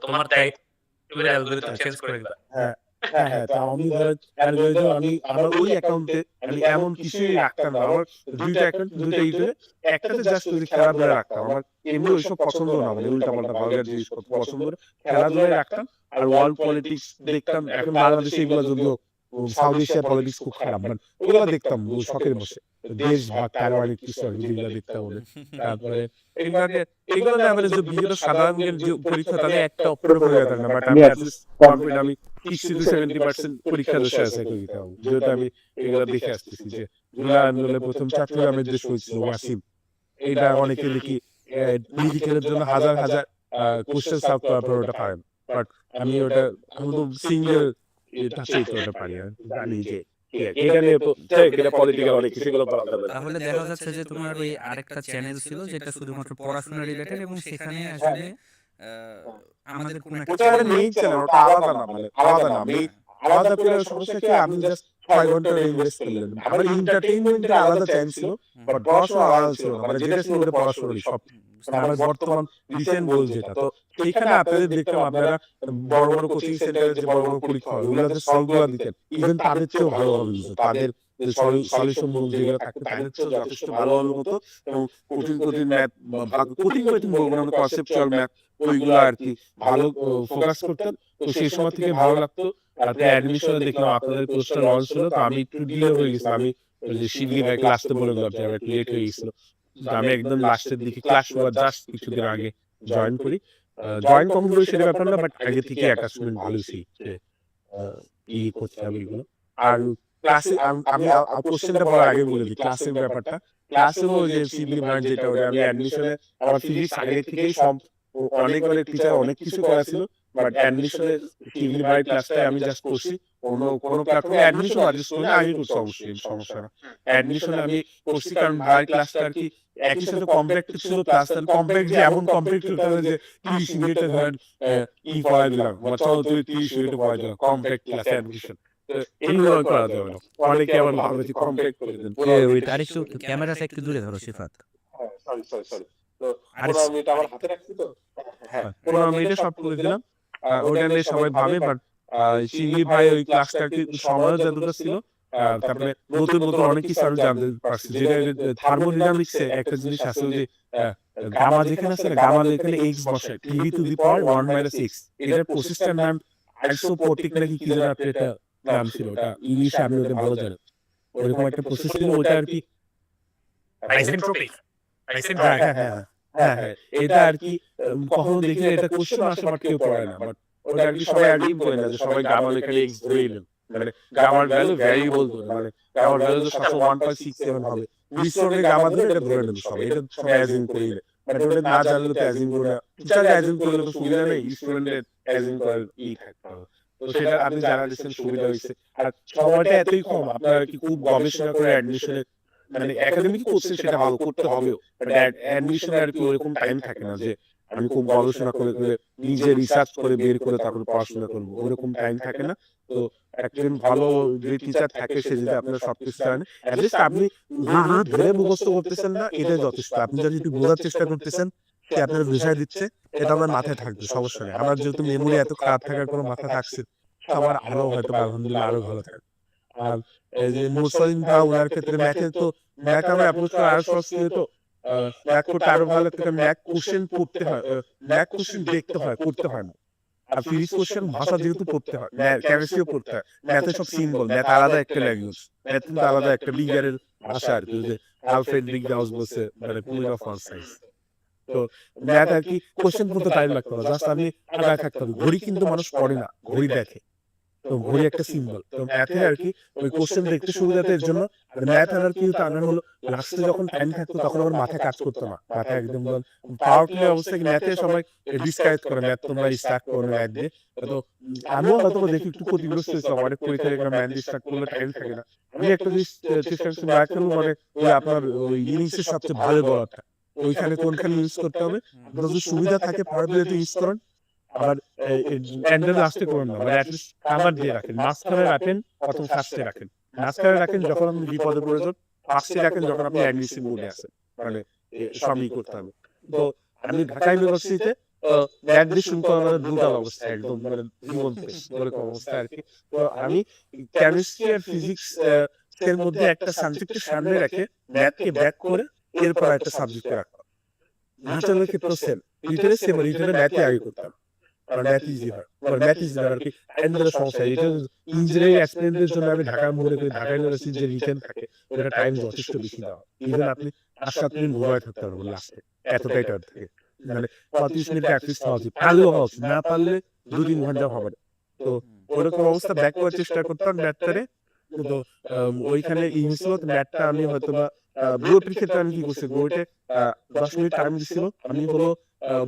তোমার ইউটিউবের অ্যালগরিদম চেঞ্জ করে দিবা। হ্যাঁ, হ্যাঁ। তো আমি ধরেন অ্যালগরিদম আমি আমার ওই অ্যাকাউন্টে আমি এমন কিছুই রাখতাম না। আমার ২ টা অ্যাকাউন্ট ২ টা ইউটিউবে একটাতে জাস্ট ওই যে খেলাধুলা রাখতাম। আমার এমনি ওইসব পছন্দ না। মানে উল্টাপাল্টা ভালগার জিনিস করতে পছন্দ না। খেলাধুলাই রাখতাম। আর ওয়ার্ল্ড পলিটিক্স দেখতাম। এখন বাংলাদেশে এগুলো যদিও সাউথ এশিয়ার পলিটিক্স খুব খারাপ। বাট ওগুলো দেখতাম শখের বশে। দেশ ভাগ কারওয়ানির কিছু যেগুলো দেখতাম ওদের। তারপরে এগুলো না মানে যে বিভিন্ন সাধারণের যে পরীক্ষা তাদের একটা অপর হয়ে যেত না। বাট আমি অ্যাটলিস্ট কনফিডেন্ট আমি 60-70% পরীক্ষা দোষে আছে কবিতা। যেহেতু আমি এগুলো দেখে আসতেছি যে জুলাই আন্দোলনের প্রথম চট্টগ্রামের যে শহীদ ছিল ওয়াসিম, এটা অনেকে দেখি মেডিকেলের জন্য হাজার কোশ্চেন সলভ করার পর ওটা পারেন। বাট আমি ওটা সিঙ্গেল এটা তো ওটা পারি না। জানি যে এটা নিয়ে এটা পলিটিক্যাল অনেক কিছু গুলো বলা যাবে না। তাহলে দেখা যাচ্ছে যে তোমার ওই আরেকটা চ্যানেল ছিল যেটা শুধুমাত্র পড়াশোনা রিলেটেড এবং সেখানে আসলে আমাদের কোনো একটা ওটা আমার মেইন চ্যানেল, ওটা আলাদা না মানে আলাদা না। আমি আলাদা করে সমস্যা কি আমি জাস্ট ৬ ঘন্টা ইনভেস্ট করলাম। আমার এন্টারটেইনমেন্টের আলাদা চ্যানেল ছিল, বাট পড়াশোনা আলাদা ছিল না। মানে যেটা ছিল ওটা পড়াশোনারই সব। আমার বর্তমান রিসেন্ট গোল যেটা, তো সেখানে আপনাদের দেখলাম আপনারা বড় কোচিং সেন্টারে যে বড় পরীক্ষা হয় ওগুলোতে সলভ গুলো দিতেন, ইভেন তাদের চেয়েও ভালোভাবে দিত। তাদের যে সলিউশন গুলো যেগুলো থাকতো তাদের চেয়েও যথেষ্ট ভালোভাবে হতো। এবং কঠিন ম্যাথ কঠিন বলবো না, কনসেপচুয়াল ম্যাথ ওইগুলো আর কি ভালো ফোকাস করতেন। তো সেই সময় থেকে ভালো লাগতো। তারপরে অ্যাডমিশনে দেখলাম আপনাদের কোর্সটা লঞ্চ হলো, তো আমি একটু ডিলে হয়ে গেছিলাম। আমি ওই যে শিগগির ভাইকে আসতে বলে দিলাম যে আমার একটু লেট হয়ে গেছিল। তো আমি একদম লাস্টের দিকে ক্লাস করার জাস্ট কিছুদিন আগে জয়েন করি। জয়েন কখন করি সেটা ব্যাপার না, বাট আগে থেকে অ্যাটাচমেন্ট ভালো ছিল যে ই করতে হবে এগুলো। আর ক্লাসে আমি কোশ্চেনটা বলার আগে বলে দিই ক্লাসের ব্যাপারটা। ক্লাসেও যে সিবলি ব্রাঞ্চ যেটা ওটা আমি অ্যাডমিশনে আমার ফিজিক্স আগে থেকেই অনেক টিচার অনেক কিছু করাছিল। বাট অ্যাডমিশনে সিবলি ব্রাঞ্চ ক্লাসটা আমি জাস্ট করছি। কোনো প্ল্যাটফর্মে অ্যাডমিশন অ্যাডজাস্ট করি না, আমি করছি অবশ্যই সমস্যা না। অ্যাডমিশনে আমি করছি কারণ ভাই ক্লাসটা আর কি একই সাথে কম্প্যাক্ট ছিল, প্লাস কম্প্যাক্ট যে এমন কম্প্যাক্ট হতে হবে যে 30 মিনিটে ধরেন পড়াই দিলাম, চলো তুই 30 মিনিটে পড়াই দিলাম কম্প্যাক্ট ক্লাস অ্যাডমিশন। এগুলো করা যাবে না। অনেকে আবার ভালো যে কম্প্যাক্ট করে দেন। ওইটা আরেকটু ক্যামেরাটা একটু দূরে ধরো সিফাত। সরি। তো 15 মিনিট আমার হাতে রাখছি তো। হ্যাঁ 15 মিনিটে সব করে দিলাম। ওটা নিয়ে সবাই ভাবে, বাট শিগগির ভাই ওই ক্লাসটা কি সময়ও যতটা ছিল। তারপরে নতুন অনেক কিছু আরো জানতে পারছি। যেটা থার্মোডাইনামিক্সে একটা জিনিস আছে যে গামা যেখানে আছে না, গামা যেখানে এক্স বসে TV to the power 1 minus x, এটার প্রসেসটার নাম আইসোপটিক নাকি কি যেন একটা এটা নাম ছিল। ওটা ইংলিশে আমি ওটা ভালো জানি। ওরকম একটা প্রসেস ছিল, ওটা আর কি আইসেন্ট্রপিক। হ্যাঁ। এটা আর কি কখনো দেখলে এটা কোশ্চেন আসে বাট কেউ পড়ে না। বাট ওটা আর কি সবাই আগেই বলে না যে সবাই গামা এখানে এক্স ধরে নিলেন। মানে গামার ভ্যালু ভ্যারিয়েবল ধরে, মানে গামার ভ্যালু তো সবসময় 1.67 হবে। বিশ্বকে গামা ধরে এটা ধরে নেবে সবাই, এটা সবাই অ্যাজিউম করে নিলে। মানে ওটা না জানলে তো অ্যাজিউম করে না, টিচার অ্যাজিউম করলে তো সুবিধা নেই, স্টুডেন্টের অ্যাজিউম করার থাকতে হবে। তো সেটা আপনি জানা দিচ্ছেন সুবিধা হয়েছে। আর সময়টা এতই কম, আপনার কি খুব গবেষণা করে অ্যাডমিশনে মানে একাডেমিক করছে সেটা ভালো করতে হবেও, বাট অ্যাডমিশনে আর কি ওরকম টাইম থাকে না যে আমি খুব গবেষণা করে নিজে রিসার্চ করে বের করে তারপর পড়াশোনা করবো, ওরকম টাইম থাকে না। তো একজন ভালো যে টিচার থাকে সে যদি আপনার সবকিছু জানে, অ্যাটলিস্ট আপনি ধরে মুখস্থ করতেছেন না, এটাই যথেষ্ট। আপনি যদি একটু বোঝার চেষ্টা করতেছেন সে আপনার বিষয় দিচ্ছে, এটা আমার মাথায় থাকবে, সমস্যা নেই। আমার যেহেতু মেমোরি এত খারাপ থাকার কোনো মাথা থাকছে, আমার আরো হয়তো আলহামদুলিল্লাহ আরো ভালো থাকবে। আর এই যে মুসলিম ভাই ওনার ক্ষেত্রে ম্যাথ আমার অ্যাপ্রোচ করা আরো সহজ ছিল। তো ম্যাথ করতে আরো ভালো লাগতো, ম্যাথ কোশ্চেন পড়তে হয়, ম্যাথ কোশ্চেন দেখতে হয়, করতে হয় না। আর ফিজিক্স কোশ্চেন ভাষা যেহেতু পড়তে হয়, কেমিস্ট্রিও পড়তে হয়, ম্যাথে সব সিম্বল, ম্যাথ আলাদা একটা ল্যাঙ্গুয়েজ, ম্যাথ কিন্তু আলাদা একটা বিজ্ঞানের ভাষা আর কি, যে আলফ্রেড রিগডাউস বলছে মানে কুইন অফ অল সায়েন্স। তো ম্যাথ আর কি কোশ্চেন পড়তে টাইম লাগতো না, জাস্ট আমি আগায় থাকতে হবে। ঘড়ি কিন্তু মানুষ পড়ে না, ঘড়ি দেখে। তো ঘড়ি একটা সিম্বল। তো ম্যাথে আর কি ওই কোশ্চেন দেখতে সুবিধাতে এর জন্য। আর ম্যাথ আনার কি হতো, আনার হলো লাস্টে যখন টাইম থাকতো তখন আমার মাথায় কাজ করতো না, মাথায় একদম পাওয়ার প্লে অবস্থা। কি ম্যাথে সবাই ডিসকারেজ করে, ম্যাথ তোমরা স্টার্ট করো না ম্যাথ দিয়ে। তো আমিও হয়তো দেখি একটু ক্ষতিগ্রস্ত হয়েছিলাম, অনেক পরীক্ষা দেখলাম ম্যাথ দিয়ে স্টার্ট করলে টাইম থাকে না। আমি একটা জিনিস চেষ্টা করছি, ম্যাথ হলো মানে ওই আপনার ওই ইনিংসের সবচেয়ে ভালো বলারটা, ওইখানে কোনখানে ইউজ করতে হবে আপনার যদি সুবিধা থাকে পাওয়ার প্লেতে ইউজ করেন। আবার এন্ডের লাস্টে করেন না, মানে অ্যাটলিস্ট কাভার দিয়ে রাখেন, মাঝখানে রাখেন অথবা ফার্স্টে রাখেন। মাঝখানে রাখেন যখন আপনি বিপদে পড়েছেন ফার্স্টে রাখেন যখন আপনি অ্যাডমিশন মোডে আছেন, মানে সবই করতে হবে। তো আমি ঢাকা ইউনিভার্সিটিতে ম্যাথ দিয়ে শুরু করা মানে দুটাল অবস্থা, একদম মানে জীবন শেষ এরকম অবস্থা আর কি। তো আমি কেমিস্ট্রি আর ফিজিক্স এর মধ্যে একটা সাবজেক্টের সামনে রেখে ম্যাথকে ব্যাক করে এরপর একটা সাবজেক্টে রাখতাম। রিটার্নের ক্ষেত্রে সেম, রিটার্নে ম্যাথে আগে করতাম, কারণ ম্যাথ ইজি হয়, ম্যাথ ইজি হয় আর কি। এন্ডের সমস্যা রিটার্ন ইঞ্জিনিয়ারিং অ্যাসপিরেন্টদের জন্য আমি ঢাকা মনে করি ঢাকা ইউনিভার্সিটির যে রিটার্ন থাকে ওটা টাইম যথেষ্ট বেশি দেওয়া, ইভেন আপনি 5-7 মিনিট ঘুমায় থাকতে পারবেন লাস্টে, এতটাই টাইট থাকে। মানে 35 মিনিট অ্যাটলিস্ট হওয়া উচিত, পারলেও হওয়া উচিত, না পারলে 2-3 ঘন্টা হবে না। তো ওরকম অবস্থা ব্যাক করার চেষ্টা করতাম ম্যাথটারে। তো ওইখানে ইংলিশ ম্যাথটা আমি হয়তো বা বুয়েটের ক্ষেত্রে আমি কি করছি, বুয়েটে 10 মিনিট টাইম দিছিল, আমি হলো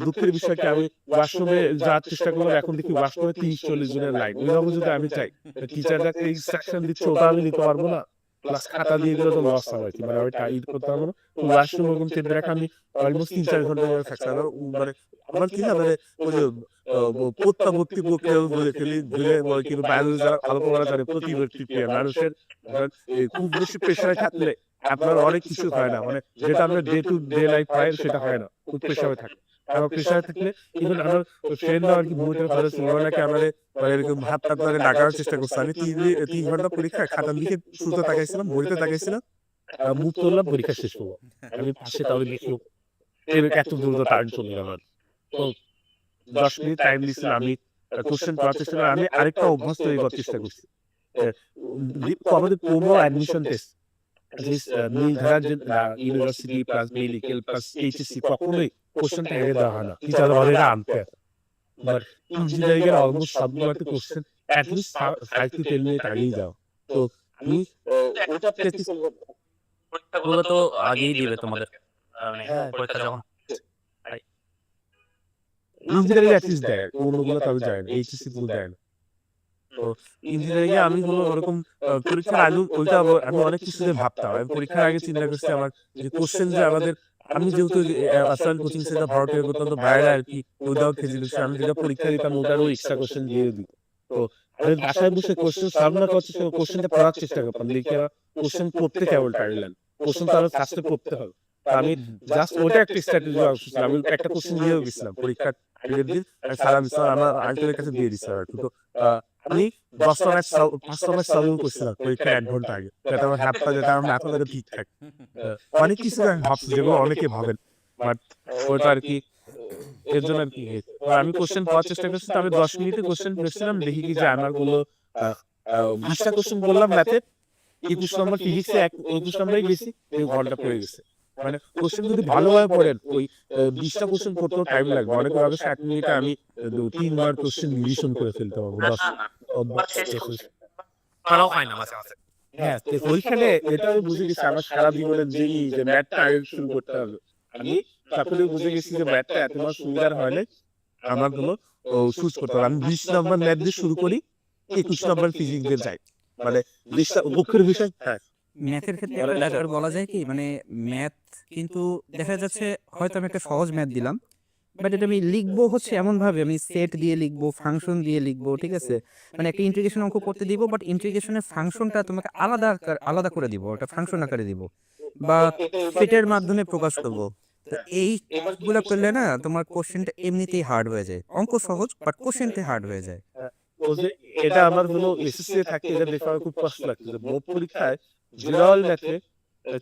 দুঃখের বিষয়কে আমি ওয়াশরুমে যাওয়ার চেষ্টা করলাম, এখন দেখি ওয়াশরুমে 30-40 জনের লাইন। ওইভাবে যদি আমি চাই টিচাররা ইনস্ট্রাকশন দিচ্ছে ওটা আমি নিতে পারবো না, প্লাস খাতা দিয়ে দিলে তো লস হবে আর কি, মানে আমি টাইট করতে পারবো না। ওয়াশরুম ওরকম চেপে রাখা আমি অলমোস্ট 3-4 ঘন্টা ধরে থাকছি। আর মানে আমার কি না মানে ওই যে প্রত্যাবর্তী প্রক্রিয়া বলে ফেলি, ধীরে কিন্তু বায়োলজি যারা ভালো পড়া জানে প্রতিবর্তী ক্রিয়া মানুষের ধরেন খুব বেশি প্রেশারে থাকলে আপনার অনেক কিছু হয় না, মানে যেটা আমরা ডে টু ডে লাইফ হয় সেটা হয় না, খুব প্রেশারে থাকে। আমার প্রেশারে থাকলে ইভেন আমার ফ্রেন্ডরা আর কি বুয়েটের ভালো ছিল, ওরা নাকি আমার মানে এরকম হাত টাত মানে ডাকার চেষ্টা করছে। আমি 3 ঘন্টা পরীক্ষা খাতার দিকে শুরুতে তাকাইছিলাম, বইতে তাকাইছিলাম, মুখ তুললাম, পরীক্ষা শেষ করবো। আমি পাশে তাহলে লিখলো এত দ্রুত টাইম চলে গেল। তো 10 মিনিট টাইম দিয়েছিল, আমি কোশ্চেন করার চেষ্টা করি। আমি আরেকটা অভ্যাস তৈরি করার চেষ্টা করছি, আমাদের প্রোমো অ্যাডমিশন টেস্ট নীলধারার যে university plus medical plus HSC কখনোই কোশ্চেনটা আগে দেওয়া হয় না, টিচার বলে এটা আনফেয়ার। বাট ইঞ্জিনিয়ারিং এর অলমোস্ট সবগুলোতে কোশ্চেন অ্যাটলিস্ট 5 to 10 মিনিট আগেই দাও। তো আমি ওটা প্র্যাকটিস পরীক্ষাগুলো তো আগেই দিবে তোমাদের, মানে হ্যাঁ পরীক্ষা যখন ইঞ্জিনিয়ারিং অ্যাটলিস্ট দেয়, অন্যগুলো তবে যায় না, এইচএসসি গুলো দেয় না। তো ইঞ্জিনিয়ারিং এ আমি হলো ওরকম পরীক্ষার আগে ওইটা আমি অনেক কিছু যে ভাবতাম, আমি পরীক্ষার আগে চিন্তা করছি আমার যে কোশ্চেন যে আমাদের, আমি যেহেতু আসাম কোচিং সেন্টার ভারতীয় করতাম, তো বাইরে আর কি ওইটাও খেয়ে দিচ্ছি, আমি যেটা পরীক্ষা দিতাম ওটারও এক্সট্রা কোশ্চেন দিয়ে দিই। তো আমি বাসায় বসে কোশ্চেন সলভ না করছি, কোশ্চেনটা পড়ার চেষ্টা করতাম, দেখি কোশ্চেন পড়তে কেবল টাইম, কোশ্চেন তো আরো ফার্স্টে পড়তে হবে। তো আমি জাস্ট ওটা একটা স্ট্র্যাটেজি ছিল, আমি একটা কোশ্চেন দিয়েও গেছিলাম পরীক্ষার আগের দিন, আমি সারা বিশ্ব আমার আঙ্কেলের কাছে দিয়ে দিচ্ছি আর কি। তো আমি 10টা ম্যাচ 5টা ম্যাচ সলভ করছিলাম পরীক্ষার 1 ঘন্টা আগে, যাতে আমার হাতটা যেটা আমার মাথা থেকে ঠিক থাকে। অনেক কিছু আমি ভাবছি যেগুলো অনেকে ভাবেন, বাট ওটা আর কি এর জন্য আর কি আমি কোশ্চেন পাওয়ার চেষ্টা করছি। তো আমি 10 মিনিটে কোশ্চেন দেখছিলাম, দেখি কি যে আমার গুলো 20টা কোশ্চেন বললাম ম্যাথে, 21 নম্বর ফিজিক্সে 21 নম্বরই বেশি, 1 ঘন্টা পড়ে গেছে। মানে কোশ্চেন যদি ভালোভাবে পড়েন ওই 20টা কোশ্চেন পড়তেও টাইম লাগবে, অনেক ভাবে 60 মিনিটে আমি 3 বার কোশ্চেন রিভিশন করে ফেলতে পারবো। ভালো হয় না মাঝে মাঝে। হ্যাঁ, তো ওইখানে এটা আমি বুঝে গেছি আমার সারা জীবনের যে ম্যাথটা আগে শুরু করতে হবে। আমি তারপরে বুঝে গেছি যে ম্যাথটা এত আমার সুবিধার হয় না, আমার হলো চুজ করতে হবে। আমি 20 নম্বর ম্যাথ দিয়ে শুরু করি, 21 নম্বর ফিজিক্স দিয়ে যাই, মানে 20টা মুখ্যের বিষয়। হ্যাঁ, ম্যাথের ক্ষেত্রে একটা ব্যাপার বলা যায় কি, মানে ম্যাথ কিন্তু দেখা যাচ্ছে হয়তো আমি একটা সহজ ম্যাথ দিলাম, বাট এটা আমি লিখবো হচ্ছে এমন ভাবে আমি সেট দিয়ে লিখবো, ফাংশন দিয়ে লিখবো, ঠিক আছে, মানে একটা ইন্টিগ্রেশন অঙ্ক করতে দিব, বাট ইন্টিগ্রেশনের ফাংশনটা তোমাকে আলাদা করে দিব, একটা ফাংশন আকারে দিব, বা সেটের মাধ্যমে প্রকাশ করবো। তো এই গুলা করলে না তোমার কোশ্চেনটা এমনিতেই হার্ড হয়ে যায়, অঙ্ক সহজ বাট কোশ্চেনটা হার্ড হয়ে যায়। ও যে এটা আমার হলো এসএসসি থাকে, এটা দেখে আমার খুব কষ্ট লাগছে যে বোর্ড পরীক্ষায় জেনারেল ম্যাথে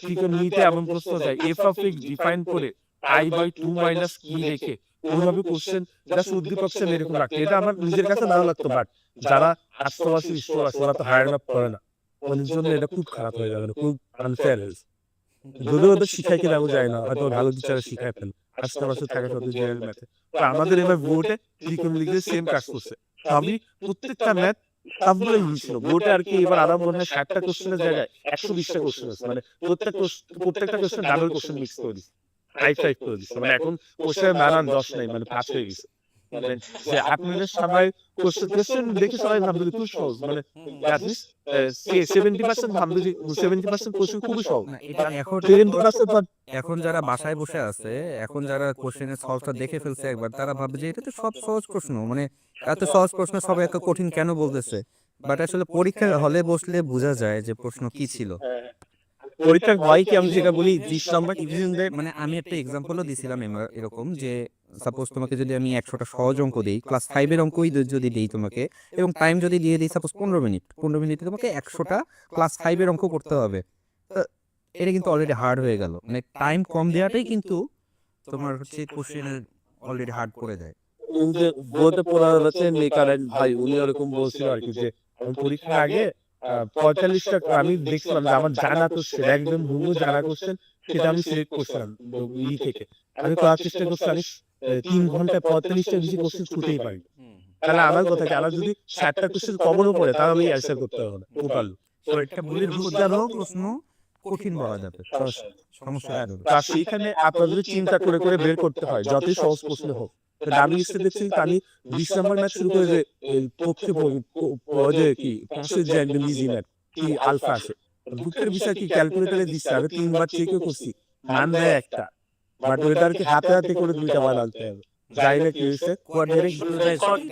ত্রিকোণমিতিতে এমন প্রশ্ন যায়, এফ অফ এক্স ডিফাইন করে আই বাই 2 মাইনাস কি রেখে ওইভাবে কোশ্চেন জাস্ট উদ্দীপক সেম এরকম রাখতে, এটা আমার নিজের কাছে ভালো লাগতো, বাট যারা আষ্টবাসী বিশ্ববাসী ওরা তো হায়ার ম্যাথ করে না, ওদের জন্য এটা খুব খারাপ হয়ে যাবে, খুব আনফেয়ার হয়েছে। যদিও ওদের শিখাই কিনা যায় না, হয়তো ভালো টিচার শিখাই ফেলে আষ্টবাসী থাকা সত্ত্বেও জেনারেল ম্যাথে। তো আমাদের এবার বোর্ডে ত্রিকোণমিতিতে সেম কাজ করছে। তো আমি প্রত্যেকটা ম্যাথ সবগুলো ইজি ছিল বোর্ডে আর কি। এবার আমার মনে হয় 60টা কোশ্চেনের জায়গায় 120টা কোশ্চেন আছে, মানে প্রত্যেকটা কোশ্চেন ডাবল কোশ্চেন মিক্স করে দিচ্ছে, 5 করে দিচ্ছে, মানে এখন কোশ্চেনের মান 10 নাই, মানে 5 হয়ে গেছে। মানে যে আপনাদের সবাই কোশ্চেন দেখে সবাই ভাববে যে খুব সহজ, মানে অ্যাটলিস্ট 70% ভাববে যে 70% কোশ্চেন খুবই সহজ। না, এটা এখন 70% এখন যারা বাসায় বসে আছে, এখন যারা কোশ্চেনের সলভটা দেখে ফেলছে একবার, তারা ভাববে যে এটা তো সব সহজ প্রশ্ন, মানে এত সহজ প্রশ্ন সবাই এত কঠিন কেন বলতেছে, বাট আসলে পরীক্ষার হলে বসলে বোঝা যায় যে প্রশ্ন কি ছিল। পরীক্ষার হয় কি আমি যেটা বলি 20 নাম্বার ডিভিশন দেয়। মানে আমি একটা এক্সাম্পলও দিছিলাম এরকম যে সাপোজ তোমাকে যদি আমি 100টা সহজ অঙ্ক দিই, ক্লাস 5 এর অঙ্কই যদি দিই তোমাকে, এবং টাইম যদি দিয়ে দিই সাপোজ 15 মিনিটে তোমাকে 100টা ক্লাস 5 এর অঙ্ক করতে হবে, তো এটা কিন্তু অলরেডি হার্ড হয়ে গেল। মানে টাইম কম দেওয়াটাই কিন্তু তোমার হচ্ছে কোশ্চেনের অলরেডি হার্ড করে দেয়। যে বইতে পড়া যাচ্ছে কারেন্ট ভাই উনি ওরকম বলছিল আর কি যে আমি পরীক্ষার আগে 45টা আমি দেখছিলাম যে আমার জানা কোশ্চেন একদম হুবহু জানা কোশ্চেন সেটা আমি সিলেক্ট করছিলাম থেকে। আমি করার চেষ্টা করছি আমি 3 ঘন্টায় 45টা বেশি কোশ্চেন ছুটেই পারি। তাহলে আমার কথা কি আমার যদি 60টা কোশ্চেন কমনও পড়ে তাও আমি অ্যান্সার করতে হবে না টোটাল। তো একটা ভুলের বুঝানো প্রশ্ন কঠিন বলা যাবে, সমস্যা হয়ে যাবে। তা সেইখানে আপনার যদি চিন্তা করে করে বের করতে হয় যতই সহজ প্রশ্ন হোক। ডাব্লিউএসএ দেখছি আমি 20 নাম্বার ম্যাথ শুরু করে যে পক্ষে যে কি পাশে যে একদম ইজি ম্যাথ কি আলফা আছে দুঃখের বিষয় কি ক্যালকুলেটরে দিচ্ছে আমি 3 বার চেকও করছি মান দেয় একটা বাট ওইটার কি হাতে হাতে করে 2টা মান আনতে হবে যাই না কি হয়েছে কোয়াড্রেটিক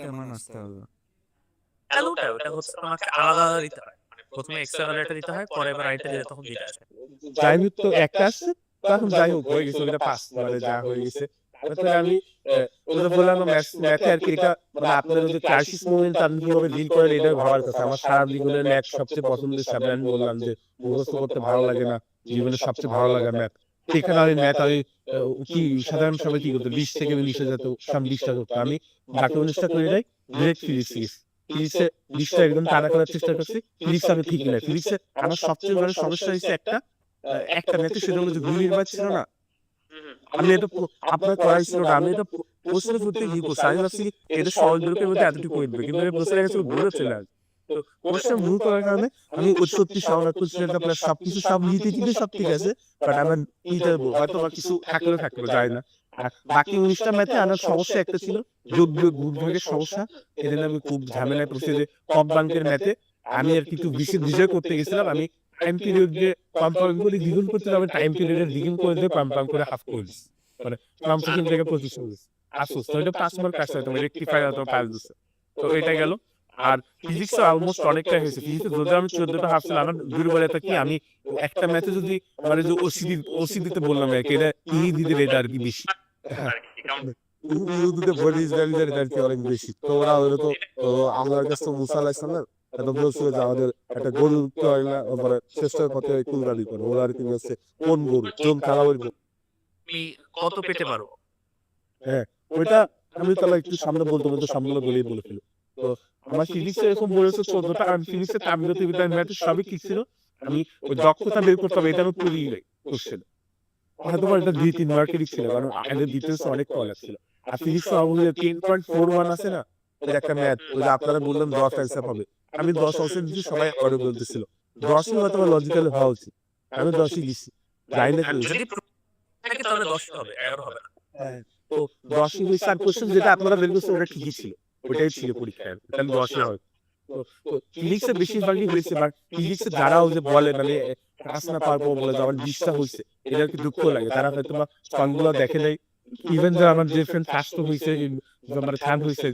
কেমন আসতে হবে? ওটা হচ্ছে তোমাকে আলাদা আলাদা দিতে হয়, মানে প্রথমে এক্স এর ভ্যালুটা দিতে হয়, পরে আবার আইটা দিলে তখন দুইটা আসে। যাই হোক তো একটা আসছে তখন যাই হোক হয়ে গেছে ওইটা পাস মানে যা হয়ে গেছে তারপরে আমি ওদের বললাম ম্যাথে আর কি এটা মানে আপনার যে ক্রাইসিস মোমেন্ট আপনি কিভাবে ডিল করেন এটা ভাবার কথা। আমার সারা জীবনের ম্যাথ সবচেয়ে পছন্দের সাবজেক্ট। আমি বললাম যে মুখস্থ করতে ভালো লাগে না, জীবনে সবচেয়ে ভালো লাগে ম্যাথ। সেখানে আমি ম্যাথ আমি কি সাধারণ সবাই কি করতো 20 থেকে 20 যেত সব 20টা করতো আমি বাকি 19টা করে যাই ডিরেক্ট ফিজিক্সে 20টা একদম টানা করার চেষ্টা করছি। ফিজিক্স আমি ঠিক না, ফিজিক্সে আমার সবচেয়ে বড় সমস্যা হয়েছে একটা ম্যাথে সেটা হলো যে ঘূর্ণির বাদ ছিল না। আমি এটা আপনার করাইছিল না, আমি এটা প্রশ্নের প্রতি কি করছি আমি ভাবছি এটা সহজ দূরকের মধ্যে এতটুকু করবে কিন্তু আমি প্রশ্নের কাছে ঘুরে চলে আসবে। তো কোর্সটা ভুল করার কারণে আমি ওই সত্যি সহজ করছি প্লাস সবকিছু সব নিতে কিন্তু সব ঠিক আছে বাট আমার এইটা হয়তো বা কিছু থাকলো যায় না। আর বাকি 19টা ম্যাথে আমার সমস্যা একটা ছিল যোগ বিয়োগ গুণ ভাগের সমস্যা। এজন্য আমি খুব ঝামেলায় পড়ছি যে কম ব্যাংকের ম্যাথে আমি আর কিছু বিষয় করতে গেছিলাম। আমি টাইম পিরিয়ড দিয়ে কম্পাউন্ড করে দ্বিগুণ করতে হবে টাইম পিরিয়ডের দ্বিগুণ করে দিয়ে কম্পাউন্ড করে হাফ করে দিচ্ছি মানে কম সেকেন্ড থেকে 25 করে দিচ্ছি। আসুস তো এটা 5 মার্ক আসছে তোমার রেকটিফাই হতো পাস দিচ্ছে। তো এটা গেল। আর ফিজিক্সে অলমোস্ট অনেকটা হয়েছে। ফিজিক্সে যদি আমি 14টা হাফ ছিল আমার দুর্বলতা কি আমি একটা ম্যাথে যদি মানে যে ওসিডিতে বললাম আর কি এটা ই দিতে এটা আর কি বেশি। ইহুদিতে বডি ইসরায়েলিদের আর কি অনেক বেশি। তো ওরা হলো তো আমার কাছে মুসা আলাইহিস সালাম এটা বলছিল যে আমাদের একটা গরু হয় না মানে চেষ্টার পথে কুরবানি করে ওরা আর কি বলছে কোন গরু জম খারাপের গরু তুমি কত পেতে পারো? হ্যাঁ ওইটা আমি তাহলে একটু সামনে বলতে সামনে বলে ফেলি। তো আমার ফিজিক্সে এরকম বলেছে 14টা আমি ফিজিক্সে তাপগতি বিজ্ঞান ম্যাথ সবই ঠিক ছিল। আমি ওই দক্ষতা বের করতে হবে এটা আমি পুরি কোশ্চেন হয়তো এটা 2-3 মার্কেরই ছিল কারণ আমাদের ডিটেলস অনেক কম ছিল। আর ফিজিক্স অবশ্যই 10.41 আছে না ওই একটা ম্যাথ ওই যে আপনারা বললেন 10 অ্যান্সার হবে আমি 10 অ্যান্সার দিচ্ছি সবাই করে বলতেছিল 10ই হয়তো লজিক্যাল হওয়া উচিত আমি 10ই দিচ্ছি যাই না যদি থাকে তাহলে 10 হবে, 11 হবে না। হ্যাঁ তো 10ই হয়েছে আর কোশ্চেন যেটা আপনারা বের করছেন ওটা ঠিকই ছিল ওটাই ছিল পরীক্ষায় তাহলে 10ই হয়। তো ফিজিক্সে বেশিরভাগই হয়েছে বাট ফিজিক্সে যারাও যে বলে মানে ক্লাস না পারবো বলে যে আমার 20টা হয়েছে এটা কি দুঃখ লাগে তারা হয়তো বা সবগুলো দেখে নাই। ইভেন যে আমার যে ফ্রেন্ড ফার্স্ট হয়েছে মানে থার্ড হয়েছে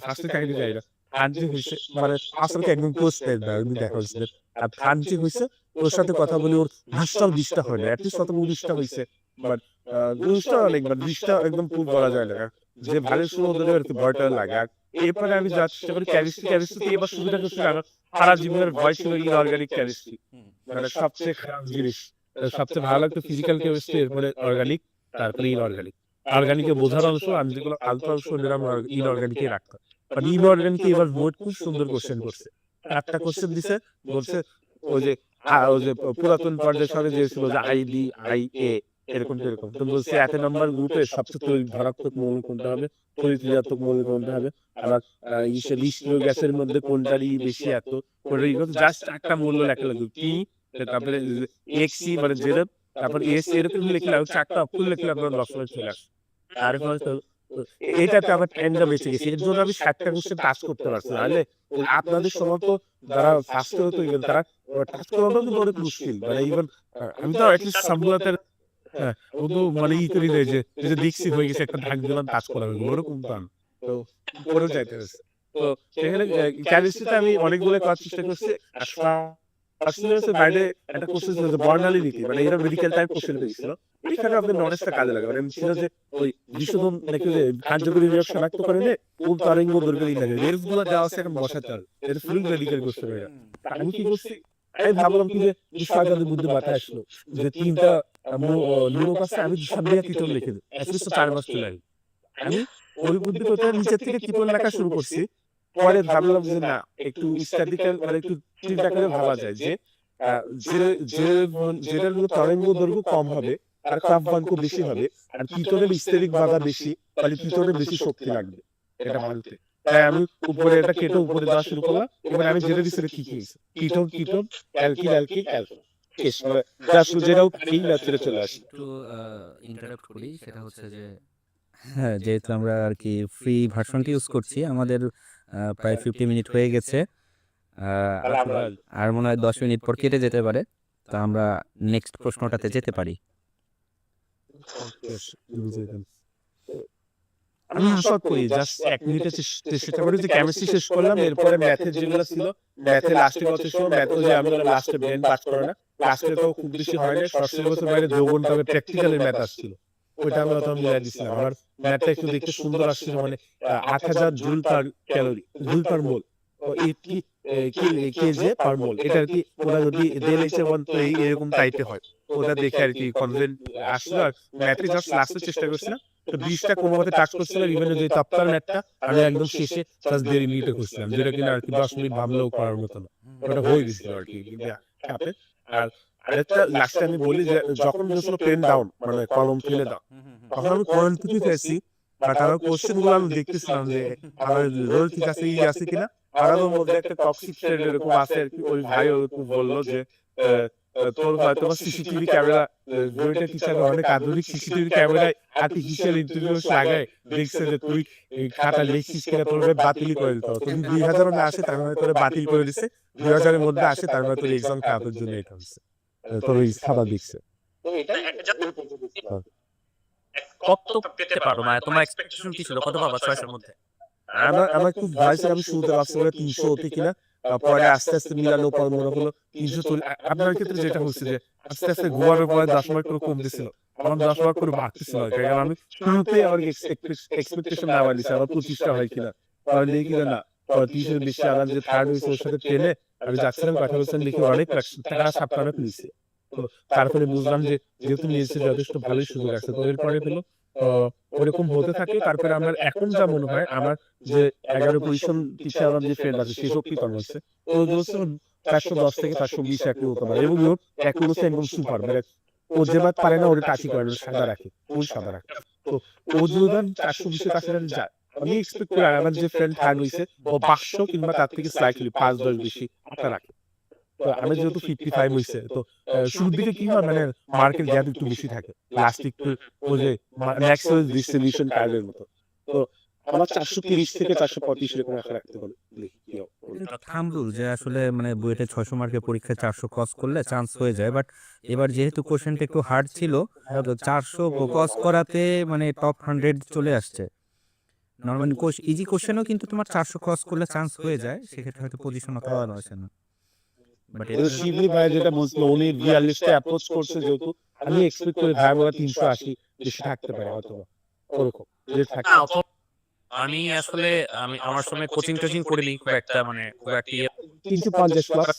ফার্স্টে কাহিনী যায় না থার্ড যে হয়েছে মানে আসলে একদম ক্লোজ ফ্রেন্ড না আমি দেখা হয়েছে আর থার্ড যে হয়েছে ওর সাথে কথা বলি ওর 20টা হয় না অ্যাটলিস্ট কত 19টা হয়েছে বাট 19টা অনেক বাট 20টা একদম পুরো বলা যায় না যে ভালো শুনে ওদের আর কি ভয়টা লাগে। আর এরপরে আমি যা চেষ্টা করি কেমিস্ট্রি এবার সুবিধা করছি আমার সারা জীবনের ভয় ছিল ইনঅর্গানিক কেমিস্ট্রি মানে সবচেয়ে খারাপ জিনিস। সবচেয়ে ভালো লাগতো ফিজিক্যাল কেমিস্ট্রি এরপরে অর্গানিক তারপরে ইনঅর্গানিক। অর্গানিকে বোঝার অংশ আমি যেগুলো আলফা অংশ নিলাম ইনঅর্গানিকে রাখতাম বাট ইনঅর্গানিকে এবার বোর্ড খুব সুন্দর কোশ্চেন করছে 4টা কোশ্চেন দিছে বলছে ওই যে পুরাতন পর্যায়ের সঙ্গে যে ছিল যে আইডি আই এ এরকম তো বলছে 1 নম্বর গ্রুপে সবচেয়ে ধনাত্মক মৌল কোনটা হবে পরিক্রিয়াত্মক মৌল কোনটা হবে আবার নিষ্ক্রিয় গ্যাসের মধ্যে কোনটারই বেশি এত জাস্ট একটা মূল্য লেখা লাগবে পি তারপরে এক্সি মানে জেড তারপর এস এরকম লিখলে 4টা অক্ষর লিখলে আপনার 10 মার্ক চলে আসে। তারপর এটাতে আমার টাইমটা বেঁচে গেছে এর জন্য আমি 60টা কোশ্চেন টাচ করতে পারছি নাহলে আপনাদের সময় তো যারা ফার্স্ট হতো তারা টাচ করাটাও কিন্তু অনেক মুশকিল মানে ইভেন আমি তো অ্যাটলিস্ট সামগুলাতে হ্যাঁ ও তো মানে ই করে দেয় যে দেখছি হয়ে গেছে একটা ধাক দিলাম টাচ করা হয়ে গেল ওরকম পান তো পরেও যাইতে হয়েছে। তো সেখানে কেমিস্ট্রিতে আমি অনেকগুলো করার চেষ্টা করছি পার্সোনালিটির বাইরে একটা কোশ্চেন ছিল যে বর্ণালী নীতি, মানে এরা মেডিকেল টাইপ কোশ্চেন পেয়েছিল। এখানে আপনার নলেজটা কাজে লাগে, মানে ছিল যে ওই বিশোধন নাকি যে কার্যকরী বিভাগ শনাক্ত করে নে কোন তরঙ্গ দৈর্ঘ্য লাগে রেলস গুলো দেওয়া আছে এখন বসাতে হবে, এটা ফুল মেডিকেল কোশ্চেন হয়ে যায়। আমি কি করছি, আমি ভাবলাম কি যে সরকারের বুদ্ধি মাথায় আসলো যে তিনটা নিয়োগ আছে, আমি সামনে কিটোন লিখে দিই, অ্যাটলিস্ট 4 মাস চলে আসবে। আমি ওই বুদ্ধি করতে নিচের থেকে কিটোন লেখা শুরু করছি। পরে ভাবলাম যে না, একটু স্ট্যাটিক্যাল মানে একটু চিন্তা করে ভাবা যায় যে যে যে যেটার তরঙ্গ দৈর্ঘ্য কম হবে আর প্রাপ্তাঙ্ক বেশি হবে, আর কিটোনের স্থিরিক বাধা বেশি, তাহলে কিটোনের বেশি শক্তি লাগবে এটা মানতে। তাই আমি উপরে এটা কেটে উপরে দেওয়া শুরু করলাম। এবার আমি যেটা দিচ্ছি কি কি ketone ketone alkyl alkyl alkyl case, মানে জাস্ট যেটাও এই লেকচারে চলে আসে। একটু ইন্টারাপ্ট করি, সেটা হচ্ছে যে হ্যাঁ, যেহেতু আমরা আর কি ফ্রি ভার্সনটি ইউজ করছি, আমাদের প্রায় 50 মিনিট হয়ে গেছে। আর মনে হয় 10 মিনিট পর কেটে যেতে পারে, তো আমরা নেক্সট প্রশ্নটাতে যেতে পারি। আমি শর্ট করি, জাস্ট 1 মিনিটে চেষ্টা করি যে কেমিস্ট্রি শেষ করলাম, এরপরে ম্যাথের যেগুলো ছিল ম্যাথে লাস্টে কত ছিল, ম্যাথে যে আমি লাস্টে ব্রেন পাস করে না, লাস্টে তো খুব বেশি হয় না, ষষ্ঠ বছর বাইরে যৌবন তবে প্র্যাকটিক্যালের ম্যাথ আসছিল, ওইটা আমি অত মিলাই দিছিলাম। আমার ম্যাথটা একটু দেখতে সুন্দর আসছিল, মানে 8000 joule per calorie, joule per mole, কি কেজি পার মোল, এটা আর কি ওরা যদি দেন এসে তো এরকম টাইপে হয়, ওটা দেখে আর কি কনফিডেন্ট আসলো। আর ম্যাথে জাস্ট লাস্টে চেষ্টা করছিলাম, তো 20টা কোনো মতে টাচ করছিলাম, ইভেন যে তপ্তার ম্যাথটা আমি একদম শেষে জাস্ট 1.5 মিনিটে করছিলাম, যেটা কিনা আর কি 10 মিনিট ভাবলেও করার মতো না, ওটা হয়ে গেছিল আর কি চাপে। আর আরেকটা লাস্টে আমি বলি যে যখন বলেছিল পেন ডাউন মানে কলম ফেলে দাও, তখন আমি কোয়ান্টিটি পেয়েছি, বাট আমার কোশ্চেন গুলো আমি দেখতেছিলাম যে আমার রোল ঠিক আছে, ই আছে কিনা। আর আমার মধ্যে একটা টক্সিক ফ্রেন্ড এরকম আছে আর কি, ওই ভাই ওরকম বললো যে তোর হয়তো সিসিটিভি ক্যামেরা, বইটা টিচার অনেক আধুনিক সিসিটিভি ক্যামেরায় আর্টিফিশিয়াল ইন্টেলিজেন্স লাগায় দেখছে যে তুই খাতা লিখছিস কিনা, তোর বাতিল করে দিতে হবে, তুমি 2000 না আসে তার মানে তোর বাতিল করে দিচ্ছে, 2000 এর মধ্যে আসে তার মানে তোর এক্সাম খারাপের জন্য এটা হচ্ছে, তোর এই খাতা দেখছে। কত পেতে পারো, মানে তোমার এক্সপেকটেশন কি ছিল, কত পাবা চয়েসের মধ্যে? আমার খুব ভয় ছিল, আমি শুনতে পাচ্ছি ওরা 300 হতে কিনা, পরে আস্তে আস্তে মিলানো পর মনে হলো 300 চলে। আপনার ক্ষেত্রে যেটা হচ্ছে যে আস্তে আস্তে ঘুমানোর পরে 10 মার্ক করে কমতেছিল, আমার 10 মার্ক করে বাড়তেছিল, কারণ আমি শুরুতেই আমার এক্সপেকটেশন না বাড়িয়েছি আমার 25টা হয় কিনা, কারণ দেখি কিনা না 30 এর বেশি। আমার যে থার্ড হয়েছে ওর সাথে ট্রেনে আমি যাচ্ছিলাম, কথা বলছিলাম, দেখি অনেক টাকা ছাপ্পানো নিয়েছে। তো তারপরে বুঝলাম যে যেহেতু নিয়েছে যথেষ্ট ভালোই সুযোগ আছে, তো এরপরে পেলো ওরকম হতে থাকে। তারপরে আমার এখন যা মনে হয়, আমার যে 11 পজিশন পিছিয়ে আমার যে ফ্রেন্ড আছে সে শক্তি কম হচ্ছে, ও বলছে 410 থেকে 420 একটু হতে পারে, এবং ওর একটু হচ্ছে একদম সুপার, মানে ও যে বাদ পারে না ওটা টাচি করে না, সাদা রাখে, ওই সাদা রাখে। তো ও যদি 420-এর কাছাকাছি যায়, আমি এক্সপেক্ট করি আমার যে ফ্রেন্ড থার্ড হয়েছে ও 500 কিংবা তার থেকে স্লাইটলি 5-10 বেশি আশা রাখে। তো আমি যেহেতু 55 হয়েছে, তো শুরুর দিকে কি হয় মানে মার্কেট গ্যাপ একটু বেশি থাকে, লাস্ট একটু ওই যে ম্যাক্সওয়েল ডিস্ট্রিবিউশন কার্ভের মতো। তো আমার 430 থেকে 425 এরকম আশা রাখতে পারি। থাম্বুল যে আসলে মানে বুয়েটে 600 মার্কের পরীক্ষায় 400 ক্রস করলে চান্স হয়ে যায়, বাট এবার যেহেতু কোশ্চেনটা একটু হার্ড ছিল, তো 400 ক্রস করাতে মানে টপ 100 চলে আসছে। নর্মালি ইজি কোশ্চেনও কিন্তু তোমার 400 ক্রস করলে চান্স হয়ে যায়, সেক্ষেত্রে হয়তো পজিশনও খাওয়ানো আসে না। বাট শিবলি ভাই যেটা বলছিল উনি 42টা অ্যাপ্রোচ করছে, যেহেতু আমি এক্সপেক্ট করি ভাই বলা 380 বেশি থাকতে পারে, হয়তো ওরকম যে থাকে। আমি আসলে আমার সময় কোচিং টোচিং করিনি খুব একটা, মানে খুব একটা 350 প্লাস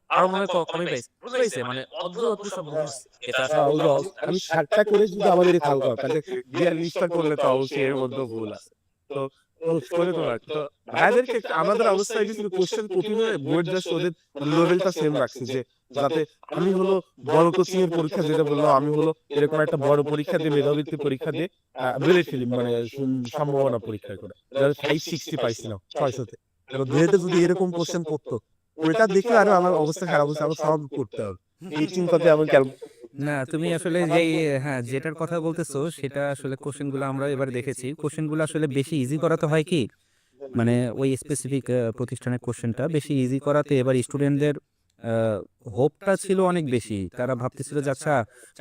আরো মনে হয় কমই পাইছে, মানে অদ্ভুত সব মনে হচ্ছে এটা আমি 60টা করে যদি আমাদের খাও তাহলে 42টা করলে তো অবশ্যই এর মধ্যে ভুল আছে। তো করে তো তো ভাইদেরকে আমাদের অবস্থা কিছু কোশ্চেন কঠিন হয়ে বোর্ড জাস্ট ওদের লেভেলটা সেম রাখছে, যে যাতে আমি হলো বড় কোচিং এর পরীক্ষা যেটা বললাম, আমি হলো এরকম একটা বড় পরীক্ষা দিয়ে মেধাবৃত্তি পরীক্ষা দিয়ে বেড়ে ফেলি, মানে সম্ভাবনা পরীক্ষা করে যাতে 560 পাইছিলাম 600-তে। এবার দুইতে যদি এরকম কোশ্চেন করতো, ওইটা দেখে আরো আমার অবস্থা খারাপ হচ্ছে, আমার সব করতে হবে এই চিন্তাতে আমার না, তুমি আসলে যেই হ্যাঁ যেটার কথা বলতেছো সেটা আসলে কোশ্চেনগুলো আমরা এবার দেখেছি, কোশ্চেনগুলো আসলে বেশি ইজি করাতে হয় কি, মানে ওই স্পেসিফিক প্রতিষ্ঠানের কোশ্চেনটা বেশি ইজি করাতে এবার স্টুডেন্টদের হোপটা ছিল অনেক বেশি। তারা ভাবতেছিল যে আচ্ছা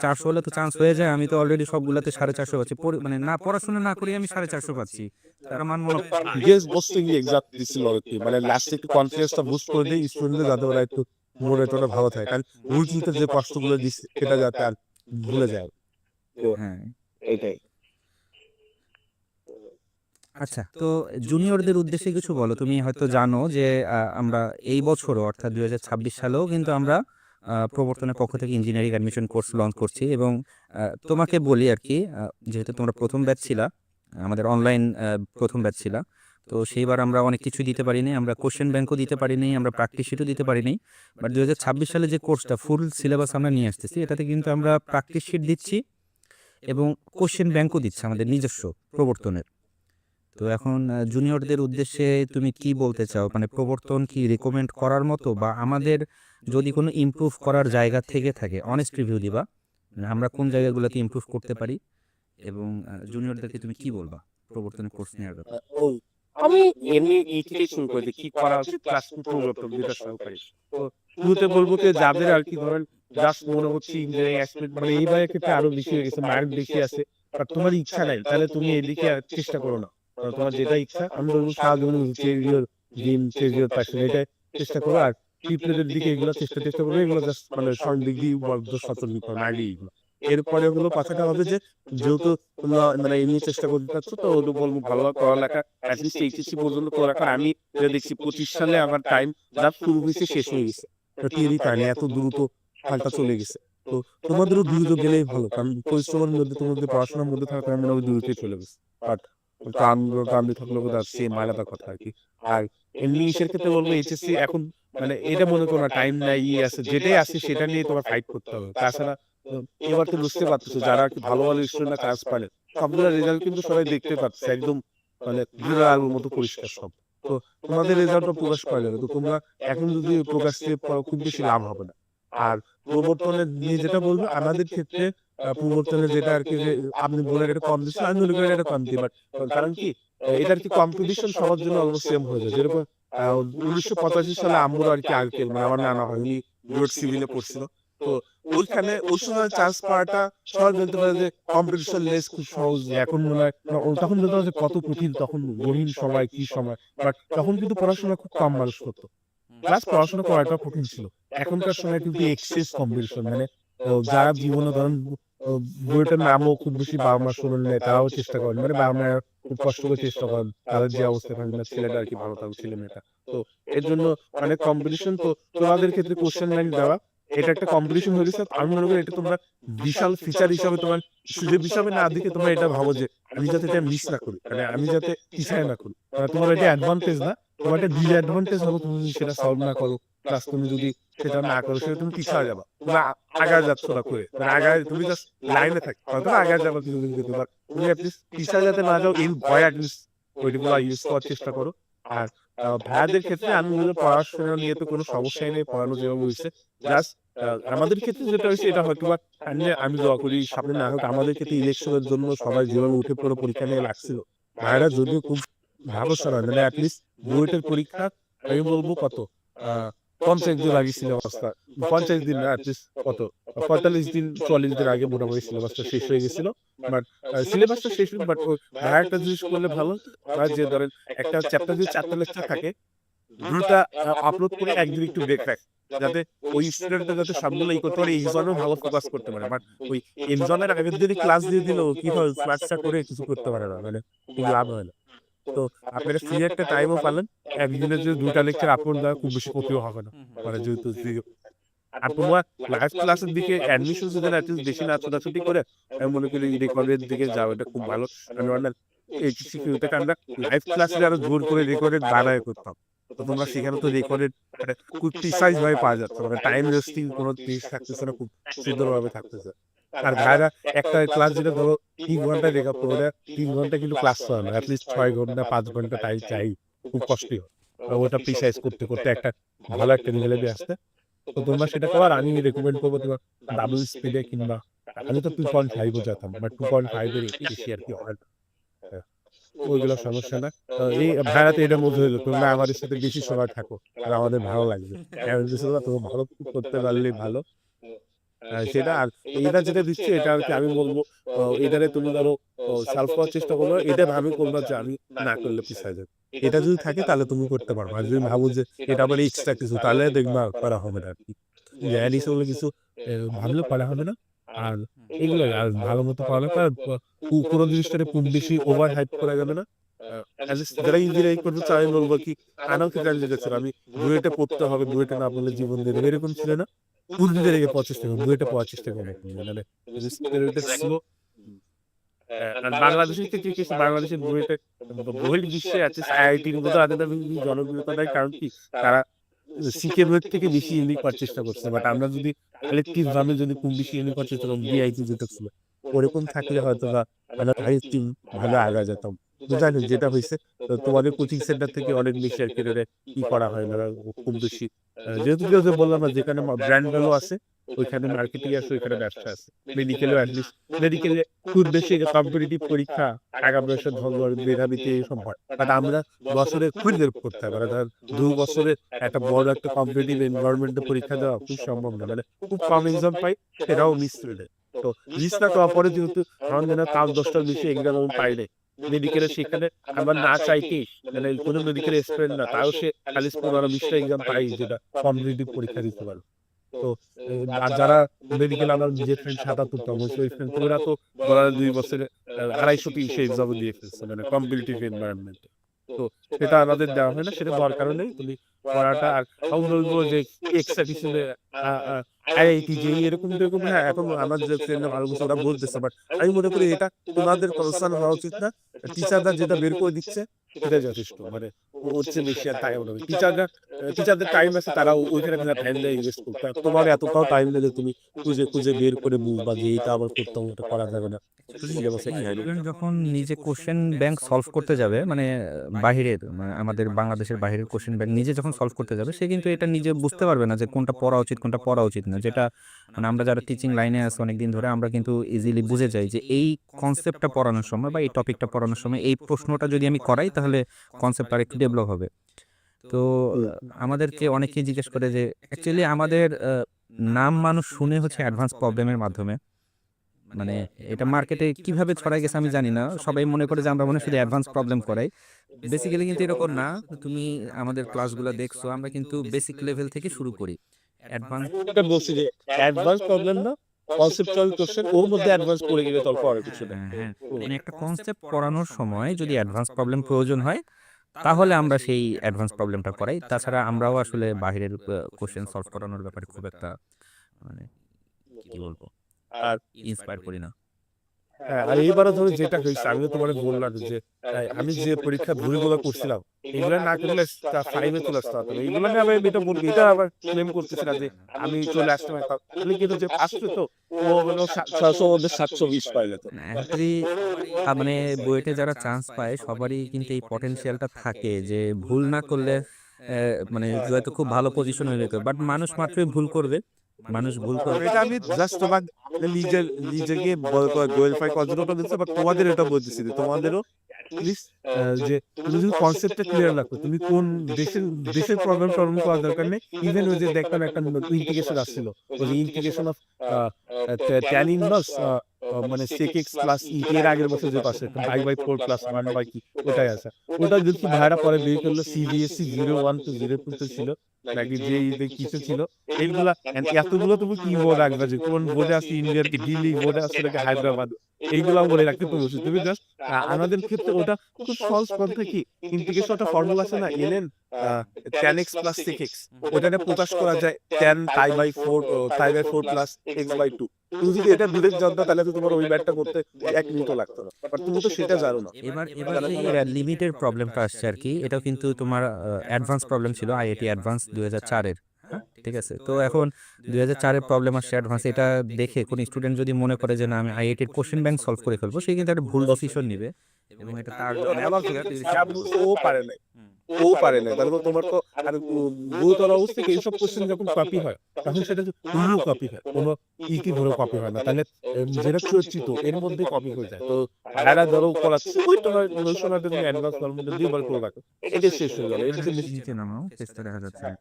400 হলে তো চান্স হয়ে যায়, আমি তো অলরেডি সবগুলাতে 450 পাচ্ছি, মানে না পড়াশোনা না করি আমি 450 পাচ্ছি, তারা মান মনে গেস বস্টিং এক্সাক্ট দিছিল আর কি, মানে লাস্টে একটু কনফিডেন্সটা বুস্ট করে দেয় স্টুডেন্টদের, যাতে ওরা একটু মনে টোনে ভালো থাকে, কারণ উল্টিতে যে কষ্টগুলো দিচ্ছে সেটা যাতে আর ভুলে যায়। তো হ্যাঁ। এটাই। আচ্ছা, তো জুনিয়রদের উদ্দেশ্যে কিছু বলো। তুমি হয়তো জানো যে আমরা এই বছরও অর্থাৎ 2026 সালেও কিন্তু আমরা প্রবর্তনের পক্ষ থেকে ইঞ্জিনিয়ারিং অ্যাডমিশন কোর্স লঞ্চ করছি, এবং তোমাকে বলি আর কি, যেহেতু তোমরা প্রথম ব্যাচ ছিলা, আমাদের অনলাইন প্রথম ব্যাচ ছিলা, তো সেইবার আমরা অনেক কিছু দিতে পারিনি, আমরা কোশ্চেন ব্যাংকও দিতে পারিনি, আমরা প্র্যাকটিস শিটও দিতে পারিনি। বাট 2026 সালে যে কোর্সটা ফুল সিলেবাস আমরা নিয়ে আসতেছি, এটাতে কিন্তু আমরা প্র্যাকটিস শিট দিচ্ছি এবং কোশ্চেন ব্যাংকও দিচ্ছি আমাদের নিজস্ব প্রবর্তনের। তো এখন জুনিয়রদের উদ্দেশ্যে তুমি কি বলতে চাও, মানে প্রবর্তন কি রেকমেন্ড করার মতো, বা আমাদের যদি কোনো ইমপ্রুভ করার জায়গা থেকে থাকে অনেস্ট রিভিউ দিবা, মানে আমরা কোন জায়গাগুলোতে ইমপ্রুভ করতে পারি, এবং জুনিয়রদেরকে তুমি কি বলবা প্রবর্তনের কোর্স নেওয়ার ব্যাপারে? আমি এমনি এই থেকেই শুরু করি যে কি করা উচিত ক্লাস প্রবর্তন যেটা সহকারী। তো শুরুতে বলবো যে যাদের আর কি ধরেন জাস্ট মনে হচ্ছে ইঞ্জিনিয়ারিং অ্যাসপিরেন্ট, মানে এই ভাইয়ের ক্ষেত্রে আরো বেশি হয়ে গেছে, মার্ক বেশি আছে, বাট তোমার ইচ্ছা নাই, তাহলে তুমি এদিকে আর চেষ্টা করো না। তোমার যেটা ইচ্ছা, আমি বলবো সাহায্য জিম চেজিওর প্যাশন, এটাই চেষ্টা করো। আর ট্রিপলেটের দিকে এগুলো চেষ্টা করবে, এগুলো জাস্ট মানে শর্ট ডিগ্রি বদ্ধ সচল আগে এগুলো। এরপরে হলো কথাটা হবে যে যেহেতু তোমরা মানে এই নিয়ে চেষ্টা করতে চাচ্ছ, তো ওগুলো বলবো ভালোভাবে পড়ালেখা অ্যাটলিস্ট এইচএসসি পর্যন্ত পড়ালেখা। আমি যেটা দেখছি 25 সালে আমার টাইম যা শুরু হয়েছে শেষ হয়ে গেছে, টেরই পাইনি, এত দ্রুত হালটা চলে গেছে। তো তোমাদেরও দ্রুত গেলেই ভালো, কারণ পরিশ্রমের মধ্যে তোমাদের পড়াশোনার মধ্যে থাকা আমি ওই দ্রুতই চলে গেছে। বাট কান্দি থাকলে বোধ হয় সেম আলাদা কথা আর কি। আর এমনি ইসের ক্ষেত্রে বলবো এইচএসসি এখন মানে এটা মনে করো না টাইম নাই আছে, যেটাই আছে সেটা নিয়ে তোমার ফাইট করতে হবে। তাছাড়া এবার তো বুঝতে পারতেছো যারা আর কি ভালো ভালো স্টুডেন্টরা কাজ পারে সবগুলোর রেজাল্ট কিন্তু সবাই দেখতে পাচ্ছে একদম, মানে ঘুরে আলোর মতো পরিষ্কার সব। তো তোমাদের রেজাল্টটা প্রকাশ করা যাবে, তো তোমরা এখন যদি প্রকাশ দিয়ে পড়ো খুব বেশি লাভ হবে না। আর প্রবর্তনের নিয়ে যেটা বলবো আমাদের ক্ষেত্রে প্রবর্তনের যেটা আর কি যে আপনি বলেন এটা কম দিচ্ছেন, আমি মনে করি এটা কম দিই, বাট কারণ কি এটা আর কি কম্পিটিশন সবার জন্য অলমোস্ট সেম হয়ে যায়। যেরকম 1985 সালে আম্মুর আর কি আঙ্কেল মানে আমার নানা হয়, উনি রোড সিভিলে পড়ছিল। তো ওইখানে ওই সময় চান্স পাওয়াটা সবাই বলতে পারে যে কম্পিটিশন লেস, খুব সহজ। এখন মনে হয় তখন বলতে পারে যে কত কঠিন, তখন গহীন সময় কি সময়, বাট তখন কিন্তু পড়াশোনা খুব কম মানুষ করতো, প্লাস পড়াশোনা করাটা কঠিন ছিল। এখনকার সময় কিন্তু এক্সেস কম্পিটিশন, মানে যারা জীবনে ধরেন বইটার নামও খুব বেশি বাবা মা শুনেন নেয়, তারাও চেষ্টা করেন, মানে বাবা মা খুব কষ্ট করে চেষ্টা করেন তাদের যে অবস্থা থাকবে না ছেলেটা আর কি ভালো থাকুক, ছেলে মেয়েটা। তো এর জন্য অনেক কম্পিটিশন। তো তোমাদের ক্ষেত্রে কোশ্চেন ব্যাংক দেওয়া এটা একটা কম্পিটিশন হয়ে গেছে। আমি মনে করি এটা তোমরা বিশাল ফিচার হিসাবে তোমার সুযোগ হিসাবে না দেখে তোমরা এটা ভাবো যে আমি যাতে এটা মিস না করি, মানে আমি যাতে পিছায় না করি। তোমার এটা অ্যাডভান্টেজ না, তোমার একটা ডিসঅ্যাডভান্টেজ হবে তুমি যদি সেটা সলভ না করো, প্লাস তুমি যদি সেটা না করো সেটা তুমি পিছায় যাবা, তোমরা আগায় যাচ্ছ না করে, মানে আগায় তুমি জাস্ট লাইনে থাকো, হয়তো আগায় যাবা কিছু দিন কিন্তু তুমি অ্যাটলিস্ট পিছায় যাতে না যাও এই ভয় অ্যাটলিস্ট ওইগুলো ইউজ করার চেষ্টা করো। আর ভাইয়াদের ক্ষেত্রে আমি বলবো পড়াশোনা নিয়ে তো কোনো সমস্যাই নেই, পড়ানো যেভাবে হয়েছে জাস্ট আমাদের ক্ষেত্রে যেটা হয়েছে এটা হয়তো বা আমি দোয়া করি সামনে না হোক। আমাদের ক্ষেত্রে ইলেকশনের জন্য সবাই যেভাবে উঠে পড়ে পরীক্ষা নিয়ে লাগছিল, ভাইয়ারা যদিও খুব ভালো সময় মানে অ্যাটলিস্ট বুয়েটের পরীক্ষা আমি বলবো কত 50 দিন আগে ছিল অবস্থা, 50 দিন না অ্যাটলিস্ট কত 45 দিন 44 দিন আগে মোটামুটি সিলেবাসটা শেষ হয়ে গেছিল। বাট সিলেবাসটা শেষ হয়ে বাট ভাইয়া একটা জিনিস করলে ভালো, যে ধরেন একটা চ্যাপ্টার যদি 4টা লেকচার থাকে, দুটা আপলোড করে একদিন একটু ব্রেক রাখে, যাতে ওই স্টুডেন্টটা যাতে সবগুলো করতে পারে, এক্সামেও ভালো ফোকাস করতে পারে। বাট ওই এক্সামের আগের দিনই ক্লাস দিয়ে দিল কি হয়, ক্লাসটা করে কিছু করতে পারে না, মানে খুব লাভ হয় না। তো আপনারা ফ্রি একটা টাইমও পালেন, একদিনে যদি 2টা লেকচার আপলোড দেওয়া খুব বেশি ক্ষতিও হবে না, মানে যেহেতু আর তোমার লাইভ ক্লাসের দিকে অ্যাডমিশন যদি অ্যাটলিস্ট বেশি না ছোটাছুটি করে, আমি মনে করি রেকর্ডের দিকে যাও, এটা খুব ভালো। আমি এইচএসসি থেকে আমরা লাইভ ক্লাসে আরো জোর করে রেকর্ডেড বানায় করতাম, তো তোমরা সেখানে তো রেকর্ডেড মানে খুব প্রিসাইজ ভাবে পাওয়া যাচ্ছে, মানে টাইম ওয়েস্টিং কোনো জিনিস থাকতেছে না, খুব সুন্দরভাবে থাকতেছে। আর ভাইরা একটা ক্লাস যেটা ধরো 3 ঘন্টায় রেকর্ড করো, ওটা 3 ঘন্টা কিন্তু ক্লাস হয় না, অ্যাটলিস্ট 6 ঘন্টা 5 ঘন্টা টাইম চাই, খুব কষ্টই হয় ওটা প্রিসাইজ করতে করতে একটা ভালো একটা লেভেলে আসতে। তো তোমরা সেটা করো। আর আমি রেকমেন্ড করবো তোমার ডাবল স্পিডে, কিংবা আমি তো 2.5 যেতাম, বাট 2.5 এর একটু বেশি আর কি হয় না। ওইগুলো সমস্যা না। এই ভাড়াতে এটার মধ্যে হইলো তোমরা আমাদের সাথে বেশি সময় থাকো আর আমাদের ভালো লাগবে। এমন কিছু না, তোমরা ভালো করতে পারলেই ভালো। সেটা আর এটা যেটা দিচ্ছে এটা আর কি আমি বলবো এটারে তুমি ধরো সলভ করার চেষ্টা করবে, এটা আমি করবো যে আমি না করলে পিছায় যাবে। এটা যদি থাকে তাহলে তুমি করতে পারবে, আর যদি ভাবো যে এটা আবার এক্সট্রা কিছু তাহলে দেখবা করা হবে না আর কি। জ্ঞানিস হলে কিছু ভাবলে করা হবে না। আর এগুলো আর ভালো মতো পড়ালেখা আর কোনো জিনিসটারে খুব বেশি ওভার হাইপ করা যাবে না। যারা ইঞ্জিনিয়ারিং করতে চায় আমি বলবো কি আনাও ক্ষেত্রে আমি যেটা ছিল আমি বুয়েটে পড়তে হবে, বুয়েটে না পড়লে জীবন দিয়ে দেবে এরকম ছিল না। পূর্বে লেগে পড়ার চেষ্টা করবো, বুয়েটে পড়ার চেষ্টা করবো মানে slow, আর বাংলাদেশের ক্ষেত্রে কি হচ্ছে, বাংলাদেশের বুয়েটে বহির্বিশ্বে আছে আইআইটির মতো তাদের জনপ্রিয়তা দেয়, কারণ কি তারা সিকে বুয়েট থেকে বেশি ইউনিক করার চেষ্টা করছে। বাট আমরা যদি কালেকটিভ ভাবে যদি খুব বেশি ইউনিক করার চেষ্টা করতাম, বিআইটি যেটা ছিল ওরকম থাকলে হয়তো বা হাই টিম ভালো আগা যেতাম। তো যাই হোক, যেটা হয়েছে তোমাদের কোচিং সেন্টার থেকে অনেক বেশি আর কি কি করা হয় না খুব বেশি। যেহেতু যে বললাম না, যেখানে ব্র্যান্ড ভ্যালু আছে ওইখানে মার্কেটিং আছে, ওইখানে ব্যবসা আছে। মেডিকেলেও অ্যাটলিস্ট মেডিকেলে খুব বেশি কম্পিটিটিভ পরীক্ষা টাকা পয়সা মেধাবীতে এইসব হয়। বাট আমরা বছরে খুব হেল্প করতে হবে, মানে ধর 2 বছরে একটা বড় একটা কম্পিটিটিভ এনভায়রনমেন্টে পরীক্ষা দেওয়া খুব সম্ভব না, মানে খুব কম এক্সাম পাই, সেটাও মিস করে দেয়। তো মিস না করার পরে যেহেতু আমার যেন 5-10টার বেশি এক্সাম আমি পাই নাই মেডিকেলের, সেখানে আমার না চাইতেই মানে কোনো মেডিকেল স্টুডেন্ট না, তাও সে খালি 15-20টা এক্সাম পাই যেটা কম্পিটিটিভ পরীক্ষা দিতে পারে। তো আর যারা মেডিকেল আমার নিজের ফ্রেন্ড 77তম ওই ফ্রেন্ড ওরা তো বলা 2 বছরে 250-300 এক্সাম দিয়ে ফেলছে মানে কম্পিটিটিভ এনভায়রনমেন্টে। তো সেটা আমাদের দেওয়া হয় না, সেটা দরকার নেই। তুমি পড়াটা আর বলবো যে এক্সট্রা কিছু আইআইটি যে এরকম এরকম, হ্যাঁ এখন আমার যে ফ্রেন্ডরা ভালো কিছু ওরা বলতেছে, বাট আমি মনে করি এটা তোমাদের কনসার্ন হওয়া উচিত না। টিচাররা যেটা বের করে দিচ্ছে সেটাই যথেষ্ট, মানে হচ্ছে বেশি আর তাই হবে। টিচারদের টাইম আছে, তারা ওইখানে টাইম দিয়ে ইনভেস্ট করতে, তোমার এতটাও টাইম নেই যে তুমি খুঁজে খুঁজে বের করে বুঝবা যে এটা আবার করতে হবে, এটা করা যাবে না। স্টুডেন্ট যখন নিজে কোশ্চেন ব্যাংক সলভ করতে যাবে, মানে বাহিরের মানে আমাদের বাংলাদেশের বাহিরের কোশ্চেন ব্যাংক নিজে যখন সলভ করতে যাবে, সে কিন্তু এটা নিজে বুঝতে পারবে না যে কোনটা পড়া উচিত কোনটা পড়া উচিত না। যেটা মানে আমরা যারা টিচিং লাইনে আছি অনেকদিন ধরে আমরা কিন্তু ইজিলি বুঝে যাই যে এই কনসেপ্টটা পড়ানোর সময় বা এই টপিকটা পড়ানোর সময় এই প্রশ্নটা যদি আমি করাই তাহলে কনসেপ্ট আর একটু ডেভেলপ হবে। তো আমাদেরকে অনেকেই জিজ্ঞেস করে যে অ্যাকচুয়ালি আমাদের নাম মানুষ শুনে হচ্ছে অ্যাডভান্স প্রবলেমের মাধ্যমে, মানে এটা মার্কেটে কিভাবে ছড়াই গেছে আমি জানি না, সবাই মনে করে যে আমরা মনে হয় শুধু অ্যাডভান্স প্রবলেম করাই। বেসিক্যালি কিন্তু এরকম না। তুমি আমাদের ক্লাসগুলো দেখছো, আমরা কিন্তু বেসিক লেভেল থেকে শুরু করি। অ্যাডভান্স এটা বলছি যে অ্যাডভান্স প্রবলেম না, কনসেপচুয়াল কোশ্চেন, ওর মধ্যে অ্যাডভান্স পড়ে গেলে তারপর আর কিছু না। হ্যাঁ, মানে একটা কনসেপ্ট পড়ানোর সময় যদি অ্যাডভান্স প্রবলেম প্রয়োজন হয় তাহলে আমরা সেই অ্যাডভান্স প্রবলেমটা করাই। তাছাড়া আমরাও আসলে বাইরের কোশ্চেন সলভ করানোর ব্যাপারে খুব একটা মানে কি বলবো আর ইন্সপায়ার করি না। হ্যাঁ, আর এইবারও ধরো যেটা হয়েছে আমি তো তোমার বললাম যে আমি যে পরীক্ষা ভুলগুলো করছিলাম এগুলো না করলে 5-এ চলে আসতে পারতাম। এইগুলো নিয়ে আমি এটা বলবো, এটা আবার ক্লেম করতেছি না যে আমি চলে আসতে পারতাম, কিন্তু যে আসছে তো ও হলো 600 মধ্যে 720 পাই যেত। অ্যাকচুয়ালি মানে বুয়েটে যারা চান্স পায় সবারই কিন্তু এই পটেনশিয়ালটা থাকে যে ভুল না করলে মানে হয়তো খুব ভালো পজিশন হয়ে যেত, বাট মানুষ মাত্রই ভুল করবে, মানুষ ভুল করবে। এটা আমি জাস্ট তোমার নিজেকে গোয়েলফাই করার জন্য ওটা দিচ্ছি, বাট তোমাদের এটা বলতেছি যে তোমাদেরও প্লিজ যে তুমি যদি কনসেপ্টটা ক্লিয়ার রাখো, তুমি কোন দেশের প্রবলেম সলভ করার দরকার নেই। ইভেন ওই যে দেখলাম একটা ইন্টিগ্রেশন আসছিল, ওই যে ইন্টিগ্রেশন অফ ট্যান ইনভার্স মানে sec x প্লাস এর আগের বছর যে পাশে pi/4 প্লাস 1 কি ওটাই আছে। ওটা যদি ভাইরা পরে বের করলো সিবিএসসি 01 to 02 ছিল নাকি যে কিছু ছিল এইগুলা, and এতগুলো তুমি কি মনে রাখবে যে কোন বোর্ডে আছে, ইন্ডিয়ার কি দিল্লি বোর্ডে আছে নাকি হায়দ্রাবাদ, এইগুলা মনে রাখতে তো বসে তুমি জাস্ট আমাদের ক্ষেত্রে ওটা খুব সহজ পদ্ধতি কি ইন্টিগ্রেশন একটা ফর্মুলা আছে না ln tan x plus sec x, ওটাকে প্রকাশ করা যায় tan pi/4 প্লাস x/2। তুমি যদি এটা ডিরেক্ট জানতো তাহলে তো তোমার ওই ব্যাটটা করতে 1 মিনিটও লাগতো না, বাট তুমি তো সেটা জানো না। এবার যে লিমিটের প্রবলেমটা আসছে আর কি, এটাও কিন্তু তোমার অ্যাডভান্স প্রবলেম ছিল আইআইটি অ্যাডভান্স 2004-এর। ঠিক আছে, তো এখন 2004-এর প্রবলেম আসছে অ্যাডভান্স, এটা দেখে কোন স্টুডেন্ট যদি মনে করে যে না আমি আইআইটির কোশ্চেন ব্যাংক সলভ করে ফেলবো, সে কিন্তু একটা ভুল ডিসিশন নিবে এবং এটা তার জন্য ও পারে নাই, ও ও পারে না, তারপর তোমার তো আর গুরুতর অবস্থায় এইসব কোশ্চেন যখন কপি হয় তখন সেটা পুরো কপি হয়, কোনো ইতি ধরে কপি হয় না, তাহলে যেটা চর্চিত এর মধ্যে কপি হয়ে যায়। তো ভাইরা ধরো করাচ্ছে ওইটা ওই সময়টা তুমি অ্যাডভান্স করার মধ্যে 2 বার করে রাখো, এটা শেষ হয়ে গেল, এটা তুমি নিচে নামাও, চেষ্টা দেখা যাচ্ছে না।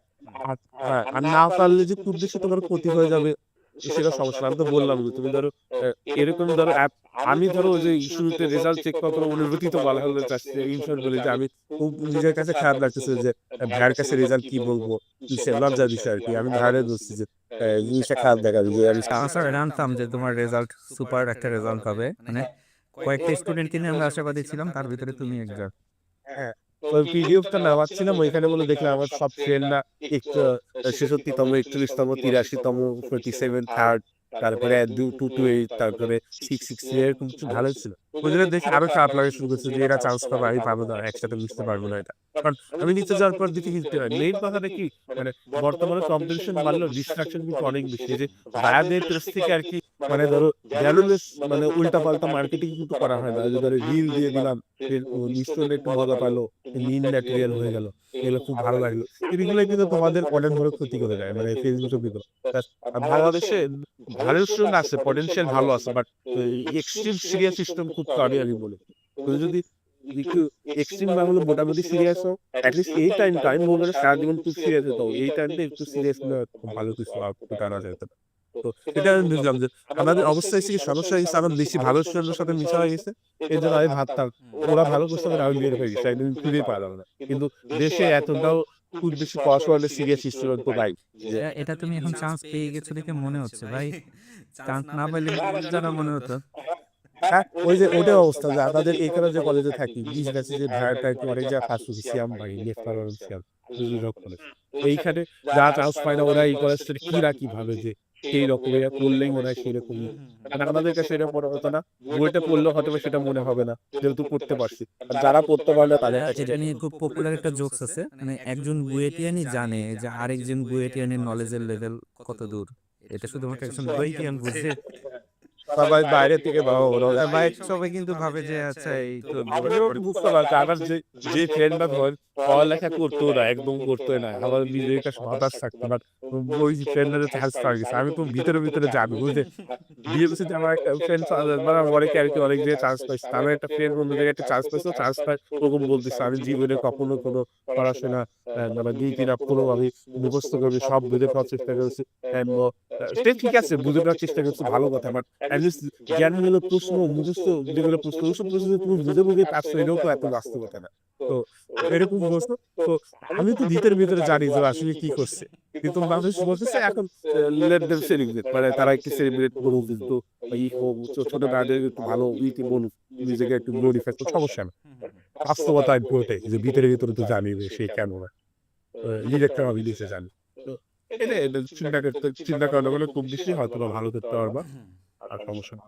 আর হ্যাঁ, আর না পারলে যে খুব বেশি তোমার ক্ষতি হয়ে যাবে সেটা সমস্যা না। আমি তো বললাম যে তুমি ধরো এরকম ধরো আমি ধরো ওই যে শুরুতে রেজাল্ট চেক করার কোনো অনুভূতি তো বলা হলো চাচ্ছে ইনশর্ট বলি যে আমি খুব নিজের কাছে খারাপ লাগতেছে যে ভাইয়ের কাছে রেজাল্ট কি বলবো, সে লজ্জা দিচ্ছে আর কি। আমি ভাইরে বলছি যে জিনিসটা খারাপ দেখা যায় যে আমি স্যার জানতাম যে তোমার রেজাল্ট সুপার একটা রেজাল্ট হবে, মানে কয়েকটা স্টুডেন্টকে নিয়ে আমরা আশাবাদী ছিলাম, তার ভিতরে তুমি একজন। হ্যাঁ, ওই পিডিএফটা নামাচ্ছিলাম ওইখানে বলে দেখলাম আমার সব ফ্রেন্ডরা একটু 66তম, 41তম, 83তম, 47 থার্ড, তারপরে 228, তারপরে 660 এরকম কিছু ভালো ছিল। ওই জন্য দেখে আরো খারাপ লাগে শুরু করছে যে এরা চান্স পাবে, আমি পাবো না, একসাথে বুঝতে পারবো না এটা। কারণ আমি নিচে যাওয়ার পর দিকে হিলতে হয়। মেইন কথাটা কি, মানে বর্তমানে কম্পিটিশন বাড়লেও ডিস্ট্রাকশন কিন্তু অনেক বেশি। এই যে ভাইয়াদের কাছ থেকে আর কি, মানে ধরো ভ্যালুলেস মানে উল্টা পাল্টা মার্কেটিং কিন্তু করা হয় না। যে ধরো রিল দিয়ে দিলাম, নিশ্চয় একটু মজা পাইলো, লিন ম্যাটেরিয়াল হয়ে গেল, এগুলো খুব ভালো লাগলো। এগুলো কিন্তু তোমাদের অনেক বড় ক্ষতি করে যায়, মানে ফেসবুক ভিতরে। বাংলাদেশে ভালো স্টুডেন্ট আছে, পটেনশিয়াল ভালো আছে, বাট এক্সট্রিম সিরিয়াস সিস্টেম খুব কমই আমি বলি। তুমি যদি একটু এক্সট্রিম না হলে মোটামুটি সিরিয়াস হও, অ্যাটলিস্ট এই টাইম বলবো না সারা জীবন খুব সিরিয়াস হতো, এই টাইমটা একটু সিরিয়াস হলে খুব ভালো কিছু আউটপুট আনা যেত। তো এটা আমি বুঝলাম যে আমাদের অবস্থা হচ্ছে কি, সমস্যা হচ্ছে আমার বেশি ভালো স্টুডেন্টের সাথে মিশা হয়ে গেছে। এর জন্য আমি ভাবতাম ওরা ভালো করছে, আমি বের হয়ে গেছি, একদিন খুঁজে পারলাম না। কিন্তু দেশে এতটাও খুব বেশি পড়াশোনা সিরিয়াস স্টুডেন্ট তো নাই। যে এটা তুমি এখন চান্স পেয়ে গেছো দেখে মনে হচ্ছে ভাই, চান্স না পাইলে জানা মনে হতো। হ্যাঁ, ওই যে ওটার অবস্থা যে আমাদের এখানে যে কলেজে থাকি বিজনেস যে ভাড়াটা একটু অনেক জায়গায় ফার্স্ট হচ্ছে সিয়াম ভাই লেফট সিয়াম কলেজ, এইখানে যা চান্স পায় না ওরা এই কলেজটা কি না কি ভাবে যে সেই রকম এরা করলেই মনে হয় সেরকমই। মানে আমাদের কাছে এটা মনে হতো না, বইটা পড়লে হয়তো বা সেটা মনে হবে না যেহেতু পড়তে পারছি, আর যারা পড়তে পারে না তাদের কাছে এটা নিয়ে খুব পপুলার একটা জোকস আছে, মানে একজন বুয়েটিয়ানই জানে যে আরেকজন বুয়েটিয়ানের নলেজের লেভেল কত দূর। এটা শুধুমাত্র একজন বুয়েটিয়ান বুঝে। সবাই বাইরে থেকে বাবা ওরা ভাই সবাই কিন্তু ভাবে যে আচ্ছা এই তো আমিও বুঝতে পারছি। আমার যে ফ্রেন্ডরা ধর পড়ালেখা করতো না, একদম করতো না, আমার নিজের কাছে হতাশ থাকতো, বাট ওই ফ্রেন্ডরা চান্স পাওয়া গেছে, আমি তো ভিতরে ভিতরে যাবো বুঝলে। বিএমসিতে আমার একটা ফ্রেন্ড মানে অনেকে আর কি অনেক জায়গায় চান্স পাইছে, আমার একটা ফ্রেন্ড অন্য জায়গায় একটা চান্স পাইছে, চান্স পাই ওরকম বলতেছে আমি জীবনে কখনো কোনো পড়াশোনা মানে 2-3 কোনো আমি মুখস্থ করবি সব বুঝে পাওয়ার চেষ্টা করেছি। সে ঠিক আছে, বুঝে পাওয়ার চেষ্টা করছি, ভালো কথা, বাট জ্ঞান হলো প্রশ্ন মুখস্থ যেগুলো প্রশ্ন ওইসব প্রশ্ন তুমি বুঝে বুঝে পারছো, এটাও তো এত বাস্তবতা না। তো এরকম প্রশ্ন, তো আমি তো ভিতরে ভিতরে জানি যে আসলে কি করছে, কিন্তু মানুষ বলতেছে এখন লেট দেম সেলিব্রেট, মানে তারা একটু সেলিব্রেট করুক, কিন্তু এই হোক ছোট ভাইদের একটু ভালো ইতি বলুক, নিজেকে একটু গ্লোরিফাই করতে সমস্যা না। বাস্তবতা আমি বলতে যে ভিতরে ভিতরে তো জানি যে সে কেন না ডিরেক্টর আমি দিতে জানি। তো এটা চিন্তা করানো গেলে খুব বেশি হয়তো বা ভালো করতে পারবা, আর সমস্যা না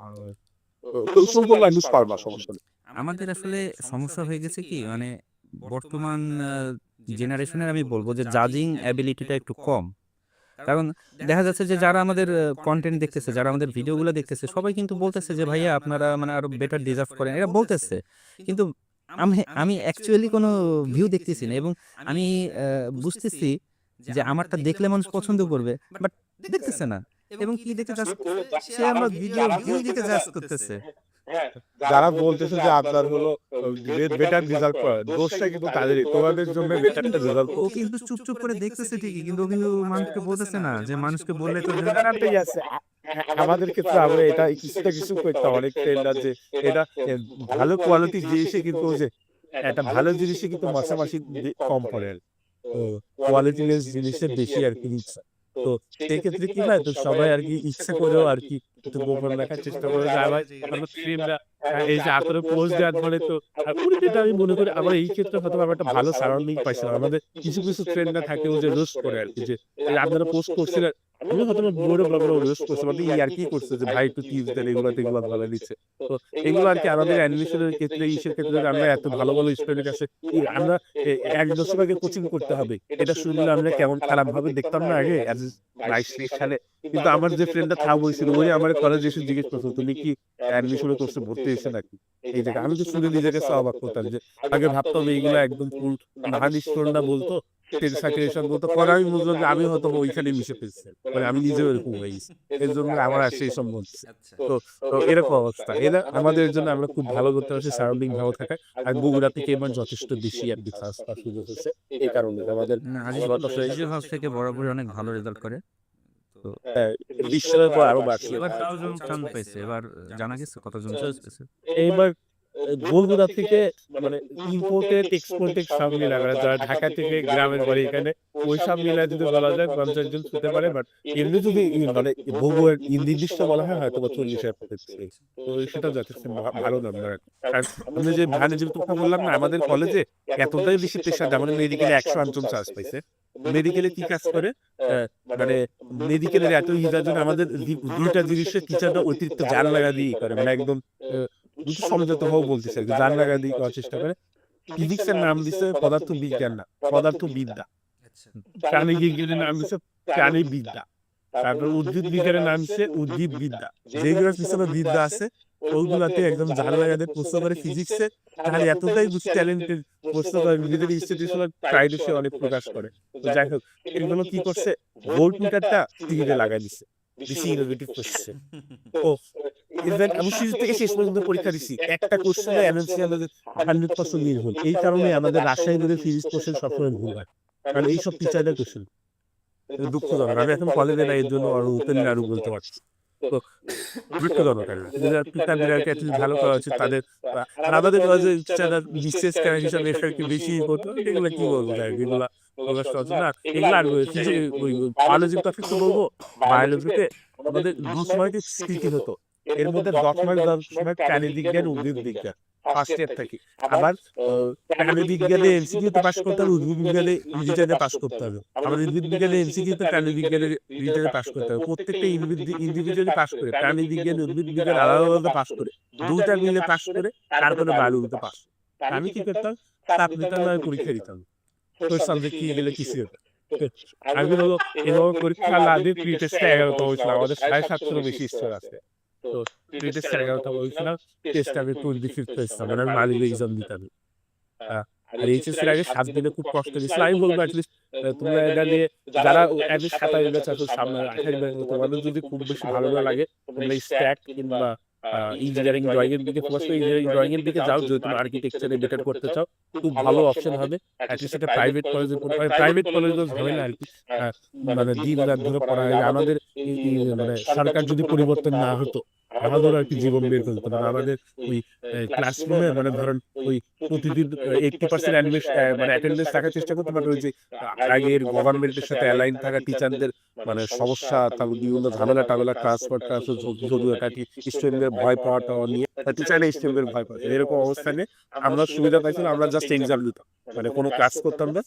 সুন্দর ল্যাঙ্গুয়েজ পারবা, সমস্যা নেই। আমাদের আসলে সমস্যা হয়ে গেছে কি, মানে বর্তমান জেনারেশনের আমি বলবো যে জাজিং অ্যাবিলিটিটা একটু কম। কারণ দেখা যাচ্ছে যে যারা আমাদের কন্টেন্ট দেখতেছে, যারা আমাদের ভিডিওগুলো দেখতেছে, সবাই কিন্তু বলতেছে যে ভাইয়া আপনারা মানে আরো বেটার ডিজার্ভ করেন, এরা বলতেছে। কিন্তু আমি আমি অ্যাকচুয়ালি কোনো ভিউ দেখতেছি না, এবং আমি বুঝতেছি যে আমারটা দেখলে মানুষ পছন্দ করবে, বাট দেখতেছে না। এবং কি দেখতে জাজ সে আমার ভিডিও ভিউ দিতে জাজ করতেছে। যারা বলতেছে যে আপনার হলো বেটার রেজাল্ট করা, দোষটা কিন্তু তাদেরই, তোমাদের জন্য বেটারটা রেজাল্ট ও কিন্তু চুপ চুপ করে দেখতেছে ঠিকই, কিন্তু ও কিন্তু মানুষকে বলতেছে না, যে মানুষকে বললে তো জানাতেই আছে। আমাদের ক্ষেত্রে আমরা এটা কিছুটা কিছু করতাম, অনেক ট্রেন্ড আছে এটা ভালো কোয়ালিটি জিনিসে কিন্তু ওই যে একটা ভালো জিনিসে কিন্তু মাসামাসি কম পড়ে আর কি। তো কোয়ালিটিলেস জিনিসের বেশি আর কি ইচ্ছা। তো সেই ক্ষেত্রে কি হয়, তো সবাই আর কি ইচ্ছা করেও আর কি একটু গোপন রাখার চেষ্টা করে যে ভাই আমরা স্ট্রিমরা এই যে আপনারা পোস্ট দেওয়ার ফলে তো যেটা আমি মনে করি আমরা এই ক্ষেত্রে হয়তো আমরা একটা ভালো সারাউন্ডিং পাইছিলাম। আমাদের কিছু কিছু ট্রেন্ডরা থাকে যে রোস্ট করে আর কি, যে আপনারা পোস্ট করছিলেন, আমি হয়তো বড় ব্লগের রোস্ট করছে, মানে এই আর কি করছে যে ভাই একটু টিপস দেন, এগুলো টেগুলো ভালো দিচ্ছে। তো এগুলো আর কি আমাদের অ্যানিমেশনের ক্ষেত্রে ইসের ক্ষেত্রে আমরা এত ভালো ভালো স্টুডেন্টের কাছে আমরা 1 বছর আগে কোচিং করতে হবে, এটা শুনলে আমরা কেমন খারাপ ভাবে দেখতাম না আগে 22 সালে। কিন্তু আমার যে ফ্রেন্ডটা থাম হয়েছিল ওই আমার কলেজে এসে জিজ্ঞেস করছো তুমি কি অ্যাডমিশনে করছো, ভর্তি হয়েছে নাকি, এই জায়গায় আমি তো শুনে নিজেকে অবাক করতাম যে আগে ভাবতাম এইগুলো একদম ফুল নাহানিষ্করণা বলতো, টেনসাক্রিয়েশন বলতো, পরে আমি বুঝলাম যে আমি হয়তো ওইখানে মিশে ফেলছি, মানে আমি নিজেও এরকম হয়ে গেছি, এর জন্য আমার আর সেই সব বলছে। তো তো এরকম অবস্থা, এরা আমাদের জন্য আমরা খুব ভালো করতে পারছি সারাউন্ডিং ভালো থাকায়। আর বগুড়া থেকে এবার যথেষ্ট বেশি আর ডিফারেন্স পাওয়ার সুযোগ হচ্ছে এই কারণে আমাদের আজিজ হাউস থেকে বরাবরই অনেক ভালো রেজাল্ট করে। তো বিশ্বের পর আরো বাড়ছে। এবার কতজন চান্স পেয়েছে, এবার জানা গেছে কতজন চান্স পেয়েছে? এইবার বগুড়া থেকে মানে ইম্পোর্টেড এক্সপোর্টেড সব মিলা করে, যারা ঢাকা থেকে গ্রামের বাড়ি এখানে, ওই সব মিলা যদি বলা যায় 50 জন হতে পারে। বাট এমনি যদি মানে বগুড়ার নির্দিষ্ট বলা হয় হয়তো 40,000 পেয়েছে, তো সেটা যথেষ্ট ভালো নাম্বার। আর আমি যে ভানে যে কথা বললাম না, আমাদের কলেজে এতটাই বেশি প্রেশার, যেমন মেডিকেলে 108 জন চান্স পাইছে। মেডিকেলে কি কাজ করে, মানে মেডিকেলের এত ইজার জন্য আমাদের দুইটা জিনিসের টিচাররা অতিরিক্ত জান লাগা দিয়ে করে, মানে একদম দুটো সমঝোত হও বলতেছে, জান লাগা দিয়ে করার চেষ্টা করে। ফিজিক্সের নাম দিচ্ছে পদার্থ বিজ্ঞান না, পদার্থবিদ্যা। প্রাণী বিজ্ঞানের নাম দিচ্ছে প্রাণীবিদ্যা। তারপর উদ্ভিদ বিজ্ঞানের নাম দিচ্ছে উদ্ভিদ বিদ্যা। যেগুলোর পিছনে বিদ্যা আছে ওইগুলাতে একদম জান লাগাতে প্রশ্ন করে ফিজিক্সে, তাহলে এতটাই ট্যালেন্টেড প্রশ্ন করে, নিজেদের ইনস্টিটিউশনাল প্রাইডে অনেক প্রকাশ করে। তো যাই হোক, এগুলো কি করছে, ভোল্ট মিটারটা টিভিতে লাগাই দিচ্ছে, বেশি ইনোভেটিভ করছে। ও ইভেন আমি শুরু থেকে শেষ পর্যন্ত পরীক্ষা দিচ্ছি, একটা কোশ্চেনে এনএলসি আমাদের 100% নির্ভুল। এই কারণে আমাদের রাজশাহী বোর্ডের ফিজিক্স কোশ্চেন সবসময় ভুল হয়, কারণ এইসব টিচারদের কোশ্চেন দুঃখজনক। আমি এখন কলেজে না, এর জন্য আরো ওপেন আরো বলতে পারছি। তো দুঃখজনক আর পিতাদেরকে ভালো করা উচিত তাদের। আর আমাদের কলেজে টিচাররা বিশেষ ক্যারেক্টার হিসাবে এফেক্ট বেশি করতো, এগুলো কি বলবো, এগুলা প্রকাশ করা উচিত না। এগুলো আর বায়োলজির কথা কি বলবো, বায়োলজিতে আমাদের 2 মার্কের স্মৃতি হতো, এর মধ্যে 10 মার্ক 10 মার্ক প্রাণী বিজ্ঞান, উদ্ভিদ বিজ্ঞান ফার্স্ট ইয়ার থেকে। আবার প্রাণী বিজ্ঞানে এমসিকিউ তে পাস করতে হবে, উদ্ভিদ বিজ্ঞানে রিটেনে পাস করতে হবে। আবার উদ্ভিদ বিজ্ঞানে এমসিকিউ তে প্রাণী বিজ্ঞানে রিটেনে পাস করতে হবে। প্রত্যেকটা ইন্ডিভিজুয়ালি পাস করে, প্রাণী বিজ্ঞান উদ্ভিদ বিজ্ঞান আলাদা আলাদা পাস করে, দুইটা মিলে পাস করে তারপরে বায়োলজিতে পাস। আমি কি করতাম, তাপ নিতাম না, পরীক্ষা দিতাম, তোর সাবজেক্ট কি গেলে কিছু হতো। আমি হলো এভাবে পরীক্ষা না দিয়ে প্রি টেস্টে 11তম হয়েছিল, আমাদের 750 বেশি স্কোর আছে। তো প্রি টেস্টে 11তম হয়েছিল, টেস্টে আমি 25th হয়েছিলাম, মানে আমি মালিকে এক্সাম দিতাম। আর এইচএসসির আগে 7 দিনে খুব কষ্ট দিয়েছিল। আমি বলবো অ্যাটলিস্ট তোমরা এটা নিয়ে যারা অ্যাটলিস্ট 27 ব্যাচ আছো, সামনে 28 ব্যাচ, তোমাদের যদি খুব বেশি ভালো না লাগে, তোমরা স্ট্যাট কিংবা ইঞ্জিনিয়ারিং ড্রয়িং এর দিকে ফোকাস করে ইঞ্জিনিয়ারিং ড্রয়িং এর দিকে যাও। যদি তুমি আর্কিটেকচারে বেটার করতে চাও, খুব ভালো অপশন হবে। অ্যাটলিস্ট এটা প্রাইভেট কলেজে পড়তে হয়, প্রাইভেট কলেজে ঝামেলা আর কি, মানে দিন রাত ধরে পড়া হয়। আমাদের মানে সরকার যদি পরিবর্তন না হতো, আমাদের আর কি জীবন বের করতে পারে। আমাদের ওই ক্লাসরুমে মানে ধরেন ওই প্রতিদিন 80% মানে অ্যাটেন্ডেন্স রাখার চেষ্টা করতে পারে। ওই যে আগের গভর্নমেন্টের সাথে অ্যালাইন থাকা টিচারদের মানে সমস্যা, তারপর বিভিন্ন ঝামেলা টামেলা, ট্রান্সফার কাটি স্টুডেন্টদের ভয় পাওয়াটা নিয়ে টিচাররা স্টুডেন্টদের ভয় পাচ্ছে, এরকম অবস্থানে আমরা সুবিধা পাইছিলাম, আমরা জাস্ট এক্সাম দিতাম, মানে কোনো ক্লাস করতাম না।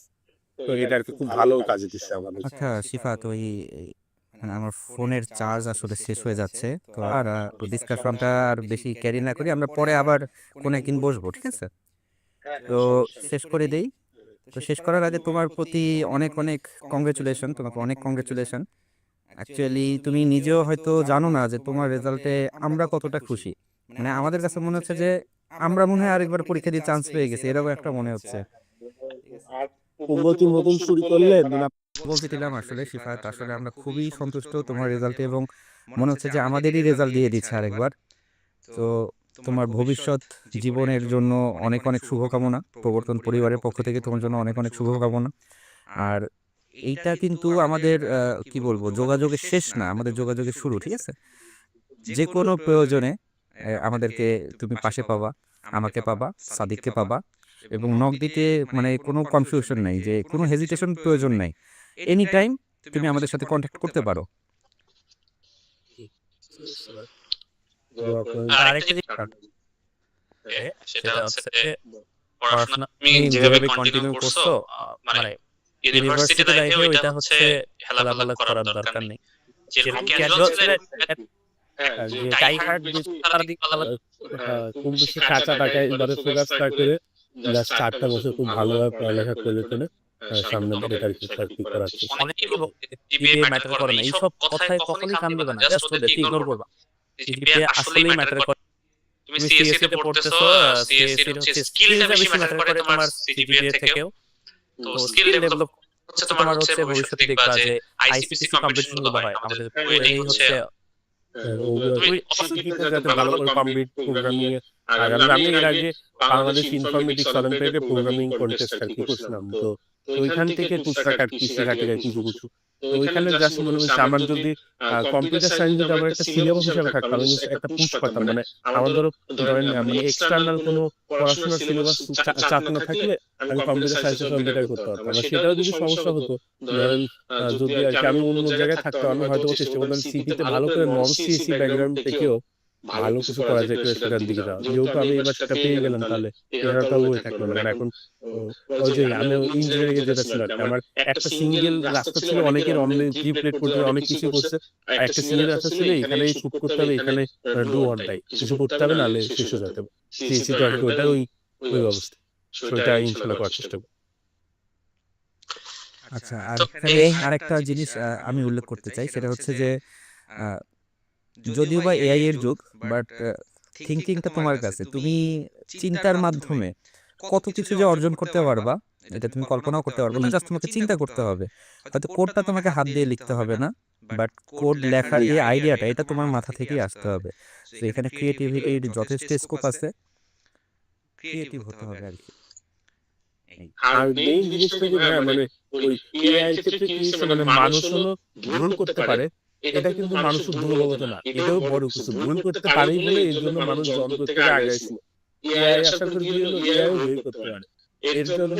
তো এটা আর কি খুব ভালো কাজে দিচ্ছে আমাদের। আচ্ছা শিফাত, ওই মানে আমার ফোনের চার্জ আসলে শেষ হয়ে যাচ্ছে, তো আর ডিসকাশনটা আর বেশি ক্যারি না করি, আমরা পরে আবার কোনো একদিন বসবো, ঠিক আছে? তো শেষ করে দেই। তো শেষ করার আগে তোমার প্রতি অনেক অনেক কংগ্রেচুলেশন, তোমাকে অনেক কংগ্রেচুলেশন। অ্যাকচুয়ালি তুমি নিজেও হয়তো জানো না যে তোমার রেজাল্টে আমরা কতটা খুশি। মানে আমাদের কাছে মনে হচ্ছে যে আমরা মনে হয় আরেকবার পরীক্ষা দিয়ে চান্স পেয়ে গেছি, এরকম একটা মনে হচ্ছে। নতুন নতুন শুরু করলে বলতেছিলাম আসলে শিফাত, আসলে আমরা খুবই সন্তুষ্ট তোমার রেজাল্টে, এবং মনে হচ্ছে যে আমাদেরই রেজাল্ট দিয়ে দিচ্ছে আরেকবার। তো তোমার ভবিষ্যৎ জীবনের জন্য অনেক অনেক শুভকামনা, প্রবর্তন পরিবারের পক্ষ থেকে তোমার জন্য অনেক অনেক শুভকামনা। আর এইটা কিন্তু আমাদের কি বলবো, যোগাযোগের শেষ না, আমাদের যোগাযোগের শুরু, ঠিক আছে? যে কোনো প্রয়োজনে আমাদেরকে তুমি পাশে পাবা, আমাকে পাবা, সাদিককে পাবা, এবং নক দিতে মানে কোনো কনফিউশন নাই, যে কোনো হেজিটেশন প্রয়োজন নাই। এনি টাইম তুমি আমাদের সাথে কন্ট্যাক্ট করতে পারো। আরেকটা জিনিস সেটা হচ্ছে পড়াশোনা তুমি যেভাবে কন্টিনিউ করছো, মানে ইউনিভার্সিটি লাইফে ওইটা হচ্ছে হেলাফেলা করার দরকার নেই। যেরকম ক্যাজুয়াল ছিল টাই হার্ড খুব বেশি কাঁচা টাকায় এবারে ফোকাস না করে লাস্ট 4টা বছর খুব ভালোভাবে পড়ালেখা করে ফেলে সামনে বেটার কিছু করাচ্ছি। অনেকেই জিপিএ ম্যাটার করে না, এইসব কথায় কখনোই কান দেবে না, জাস্ট ওদেরকে ইগনোর করবা। জিপিএ আসলেই ম্যাটার করে। তুমি সিএসসি তে পড়তেছো, সিএসসি এর হচ্ছে স্কিলটা বেশি ম্যাটার করে তোমার সিজিপিএ থেকেও। তো স্কিল ডেভেলপ হচ্ছে তোমার হচ্ছে ভবিষ্যতে দেখবা যে আইসিটিসি কম্পিটিশন গুলো হয় আমাদের এই হচ্ছে তুমি অশিক্ষিত যাতে ভালো করে কমপ্লিট প্রোগ্রামিং আর আমি এর আগে বাংলাদেশ ইনফরমেটিক্স অলিম্পিয়াডে প্রোগ্রামিং কন্টেস্ট আর কি করছিলাম। তো ওইখান থেকে টুকটাক আর কি শেখাতে যায় কিছু কিছু। তো ওইখানে জাস্ট মনে হচ্ছে আমার যদি কম্পিউটার সায়েন্স যদি আমার একটা সিলেবাস হিসাবে থাকতো, আমি just একটা পুশ পাতাম, মানে আমার ধরেন মানে এক্সটার্নাল কোনো পড়াশোনার সিলেবাস চাপ না থাকলে আমি কম্পিউটার সায়েন্সে বেটার করতে পারতাম। আর সেটাও যদি সমস্যা হতো, ধরেন যদি আর কি আমি অন্য জায়গায় থাকতাম, আমি হয়তো চেষ্টা করতাম সিপিতে ভালো করে নন সিএসসি ব্যাকগ্রাউন্ড থেকেও ভালো কিছু করা যায় কিনা সেটার দিকে যাওয়া। যেহেতু আমি এবার সেটা পেয়ে গেলাম, তাহলে এরাটাও হয়ে থাকলো না। মানে এখন ওই যে আমি ইঞ্জিনিয়ারিং এ যেটা ছিল, আমার একটা সিঙ্গেল রাস্তা ছিল, অনেকের অনেক ট্রিপলেট করতে অনেক কিছু করছে, আর একটা সিঙ্গেল রাস্তা ছিল এখানেই শুট করতে হবে, এখানে ডু অর ডাই কিছু করতে হবে, নাহলে শেষ হয়ে যেতে হবে। সিএসসি তো আর কি ওটা ওই ওই অবস্থা, সেটা ইনশাল্লাহ করার চেষ্টা করব। আচ্ছা, আর এখানে আরেকটা জিনিস আমি উল্লেখ করতে চাই, সেটা হচ্ছে যে আহ, যদিও বা এআই এর যুগ, বাট থিঙ্কিংটা তোমার কাছে, তুমি চিন্তার মাধ্যমে কত কিছু যে অর্জন করতে পারবা এটা তুমি কল্পনাও করতে পারবে না। জাস্ট তোমাকে চিন্তা করতে হবে, হয়তো কোডটা তোমাকে হাত দিয়ে লিখতে হবে না, বাট কোড লেখার এই আইডিয়াটা এটা তোমার মাথা থেকেই আসতে হবে। তো এখানে ক্রিয়েটিভিটির যথেষ্ট স্কোপ আছে, ক্রিয়েটিভ হতে হবে আর কি। আর মেইন জিনিসটা কি ভাই, মানে ওই এআই এর ক্ষেত্রে কি হচ্ছে, মানে মানুষ হলো ভুল করতে পারে, এটা কিন্তু মানুষের দুর্বলতা না, এটাও বড় কিছু। ভুল করতে পারেই বলে এর জন্য মানুষ যন্ত্র থেকে আগাইছিল। এআই আসার পর কি হলো, এআইও ভুল করতে পারে। এর জন্য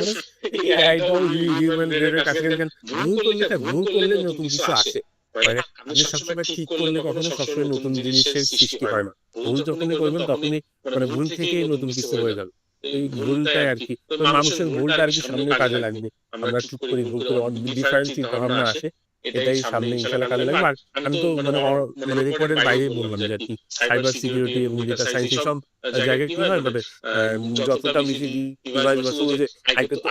এআইটাও হিউম্যান ব্রেনের কাছে ভুল করলে ভুল করলে নতুন কিছু আসে। মানে আপনি সবসময় ঠিক করলে কখনো সবসময় নতুন জিনিসের সৃষ্টি হয় না। ভুল যখনই করবেন তখনই মানে ভুল থেকেই নতুন কিছু হয়ে যাবে। এই ভুলটাই আর কি, তো মানুষের ভুলটা আর কি সামনে কাজে লাগবে। আমরা চুপ করি, ভুল করে ডিফারেন্ট চিন্তা ভাবনা আসে, এটাই সামনে ইনশাল্লাহ কাজে লাগবে। আর আমি তো মানে রেকর্ডের বাইরে বললাম যে আর কি সাইবার সিকিউরিটি এবং ডেটা সায়েন্স সব জায়গায় কি হয়, মানে যতটা বেশি ডিভাইস বা যে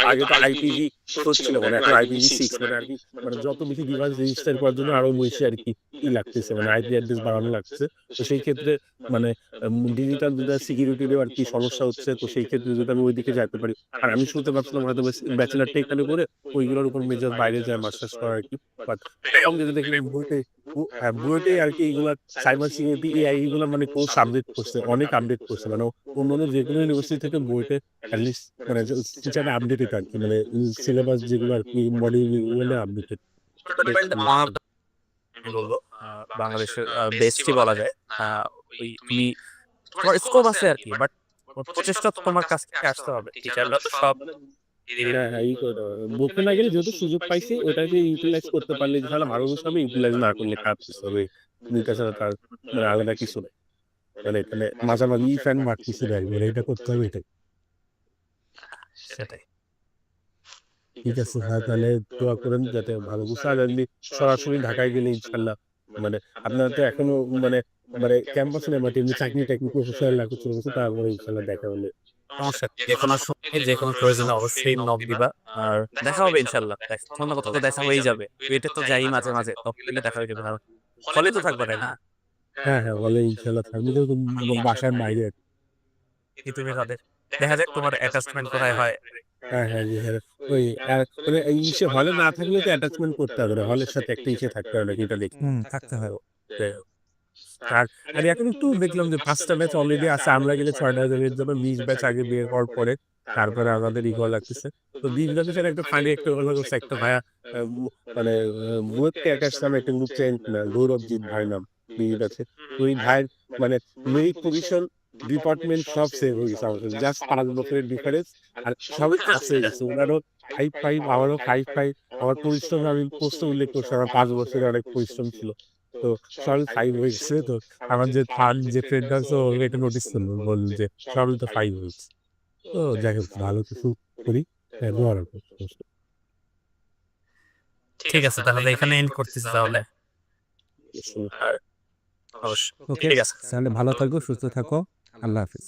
আগে তো আইপিভি 4 ছিল, মানে এখন আইপিভি 6, মানে আর কি মানে যত বেশি ডিভাইস রেজিস্টার করার জন্য আরো বেশি আর কি লাগতেছে, মানে আইপি অ্যাড্রেস বাড়ানো লাগছে। তো সেই ক্ষেত্রে মানে ডিজিটাল যেটা সিকিউরিটির আর কি সমস্যা হচ্ছে, তো সেই ক্ষেত্রে যদি আমি ওইদিকে যাইতে পারি। আর আমি শুনতে পাচ্ছিলাম হয়তো ব্যাচেলারটা এখানে করে ওইগুলোর উপর মেজর বাইরে যায় মাস্টার্স করা আর কি। বাট আমি যদি দেখি বুয়েটে আর কি এগুলা সাইবার সিকিউরিটি এআই এগুলো মানে কোর্স আপডেট করছে, অনেক আপডেট করছে, মানে অন্যান্য যে কোনো ইউনিভার্সিটি থেকে বুয়েটে অ্যাটলিস্ট মানে টিচার আপডেটেড আর কি, মানে সিলেবাস যেগুলো আর কি মডিউল আপডেটেড। বলবো বাংলাদেশের বেস্টই বলা যায়। ওই তুমি তোমার স্কোপ আছে আর কি, বাট প্রচেষ্টা তো তোমার কাছ থেকে আসতে হবে। টিচাররা তো সব হ্যাঁ, এই করে বলতে না গেলে যেহেতু সুযোগ পাইছি ওটাকে ইউটিলাইজ করতে পারলে তাহলে ভালো কিছু হবে, ইউটিলাইজ না করলে খারাপ কিছু হবে। দুইটা ছাড়া তার মানে আলাদা কিছু নেই, মানে এখানে মাঝামাঝি ফ্যান মার কিছু নেই, মানে এটা করতে হবে এটাই। সেটাই। ঠিক আছে ভাই, তাহলে দোয়া করেন যাতে ভালো কিছু। আর এমনি সরাসরি ঢাকায় গেলে ইনশাল্লাহ মানে আপনারা তো এখনো মানে মানে ক্যাম্পাসে নেই, মানে এমনি চাকরি টাকরি প্রফেসর লাগু চলছে, তারপরে ইনশাল্লাহ দেখা হলে সমস্যা নেই। যে কোনো সময় যে কোনো প্রয়োজনে অবশ্যই নক দিবা, আর দেখা হবে ইনশাল্লাহ। কোনো না কোথাও তো দেখা হয়েই যাবে, এটা তো যাই মাঝে মাঝে, তখন দেখা হয়ে যাবে। ফলে তো থাকবে না হ্যাঁ হ্যাঁ বলে ইনশাল্লাহ থাকবে, যেহেতু বাসার বাইরে আর কি। কি তুমি তাদের দেখা যাক তোমার অ্যাটাচমেন্ট কোথায় হয়। হ্যাঁ হ্যাঁ হ্যাঁ, ওই মানে এই ইসে হলে না থাকলে তো অ্যাটাচমেন্ট করতে হবে না, হলের সাথে একটা ইসে থাকতে হবে নাকি, এটা দেখি। থাকতে হয়। আর আর এখন একটু দেখলাম যে 5টা ম্যাচ অলরেডি আছে, আমরা গেলে 6টা এর জন্য 20 ব্যাচ আগে বের হওয়ার পরে তারপরে আমাদের ইকুয়াল লাগতেছে। তো 20 ব্যাচের একটা ফাইনাল একটা হলো একটা ভাইয়া মানে মুহূর্তে একার সামনে একটা গ্রুপ চেঞ্জ না, গৌরবজিৎ ভাই নাম 20 ব্যাচে। ওই ভাইয়ের মানে মেরিট পজিশন ডিপার্টমেন্ট সব সেভ হয়ে গেছে আমাদের, জাস্ট 5 বছরের ডিফারেন্স। আর সবই কাজ হয়ে গেছে, ওনারও 5-5 আমারও 5-5। আমার পরিশ্রম আমি পোস্টে উল্লেখ করছি, আমার 5 বছরের অনেক পরিশ্রম ছিল। তো সরল 5 হয়ে গেছে। তো আমার যে থার্ড যে ফ্রেন্ড আছে ও এটা নোটিস করলো, বলল যে সরল তো 5 হয়েছে। তো যাই হোক ভালো কিছু করি, দোয়া রাখবো। ঠিক আছে, তাহলে এখানে এন্ড করতেছি তাহলে। অবশ্যই। ওকে, ঠিক আছে। তাহলে ভালো থাকো, সুস্থ থাকো, আল্লাহ হাফিজ।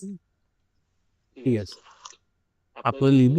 ঠিক আছে, আপনার লিভ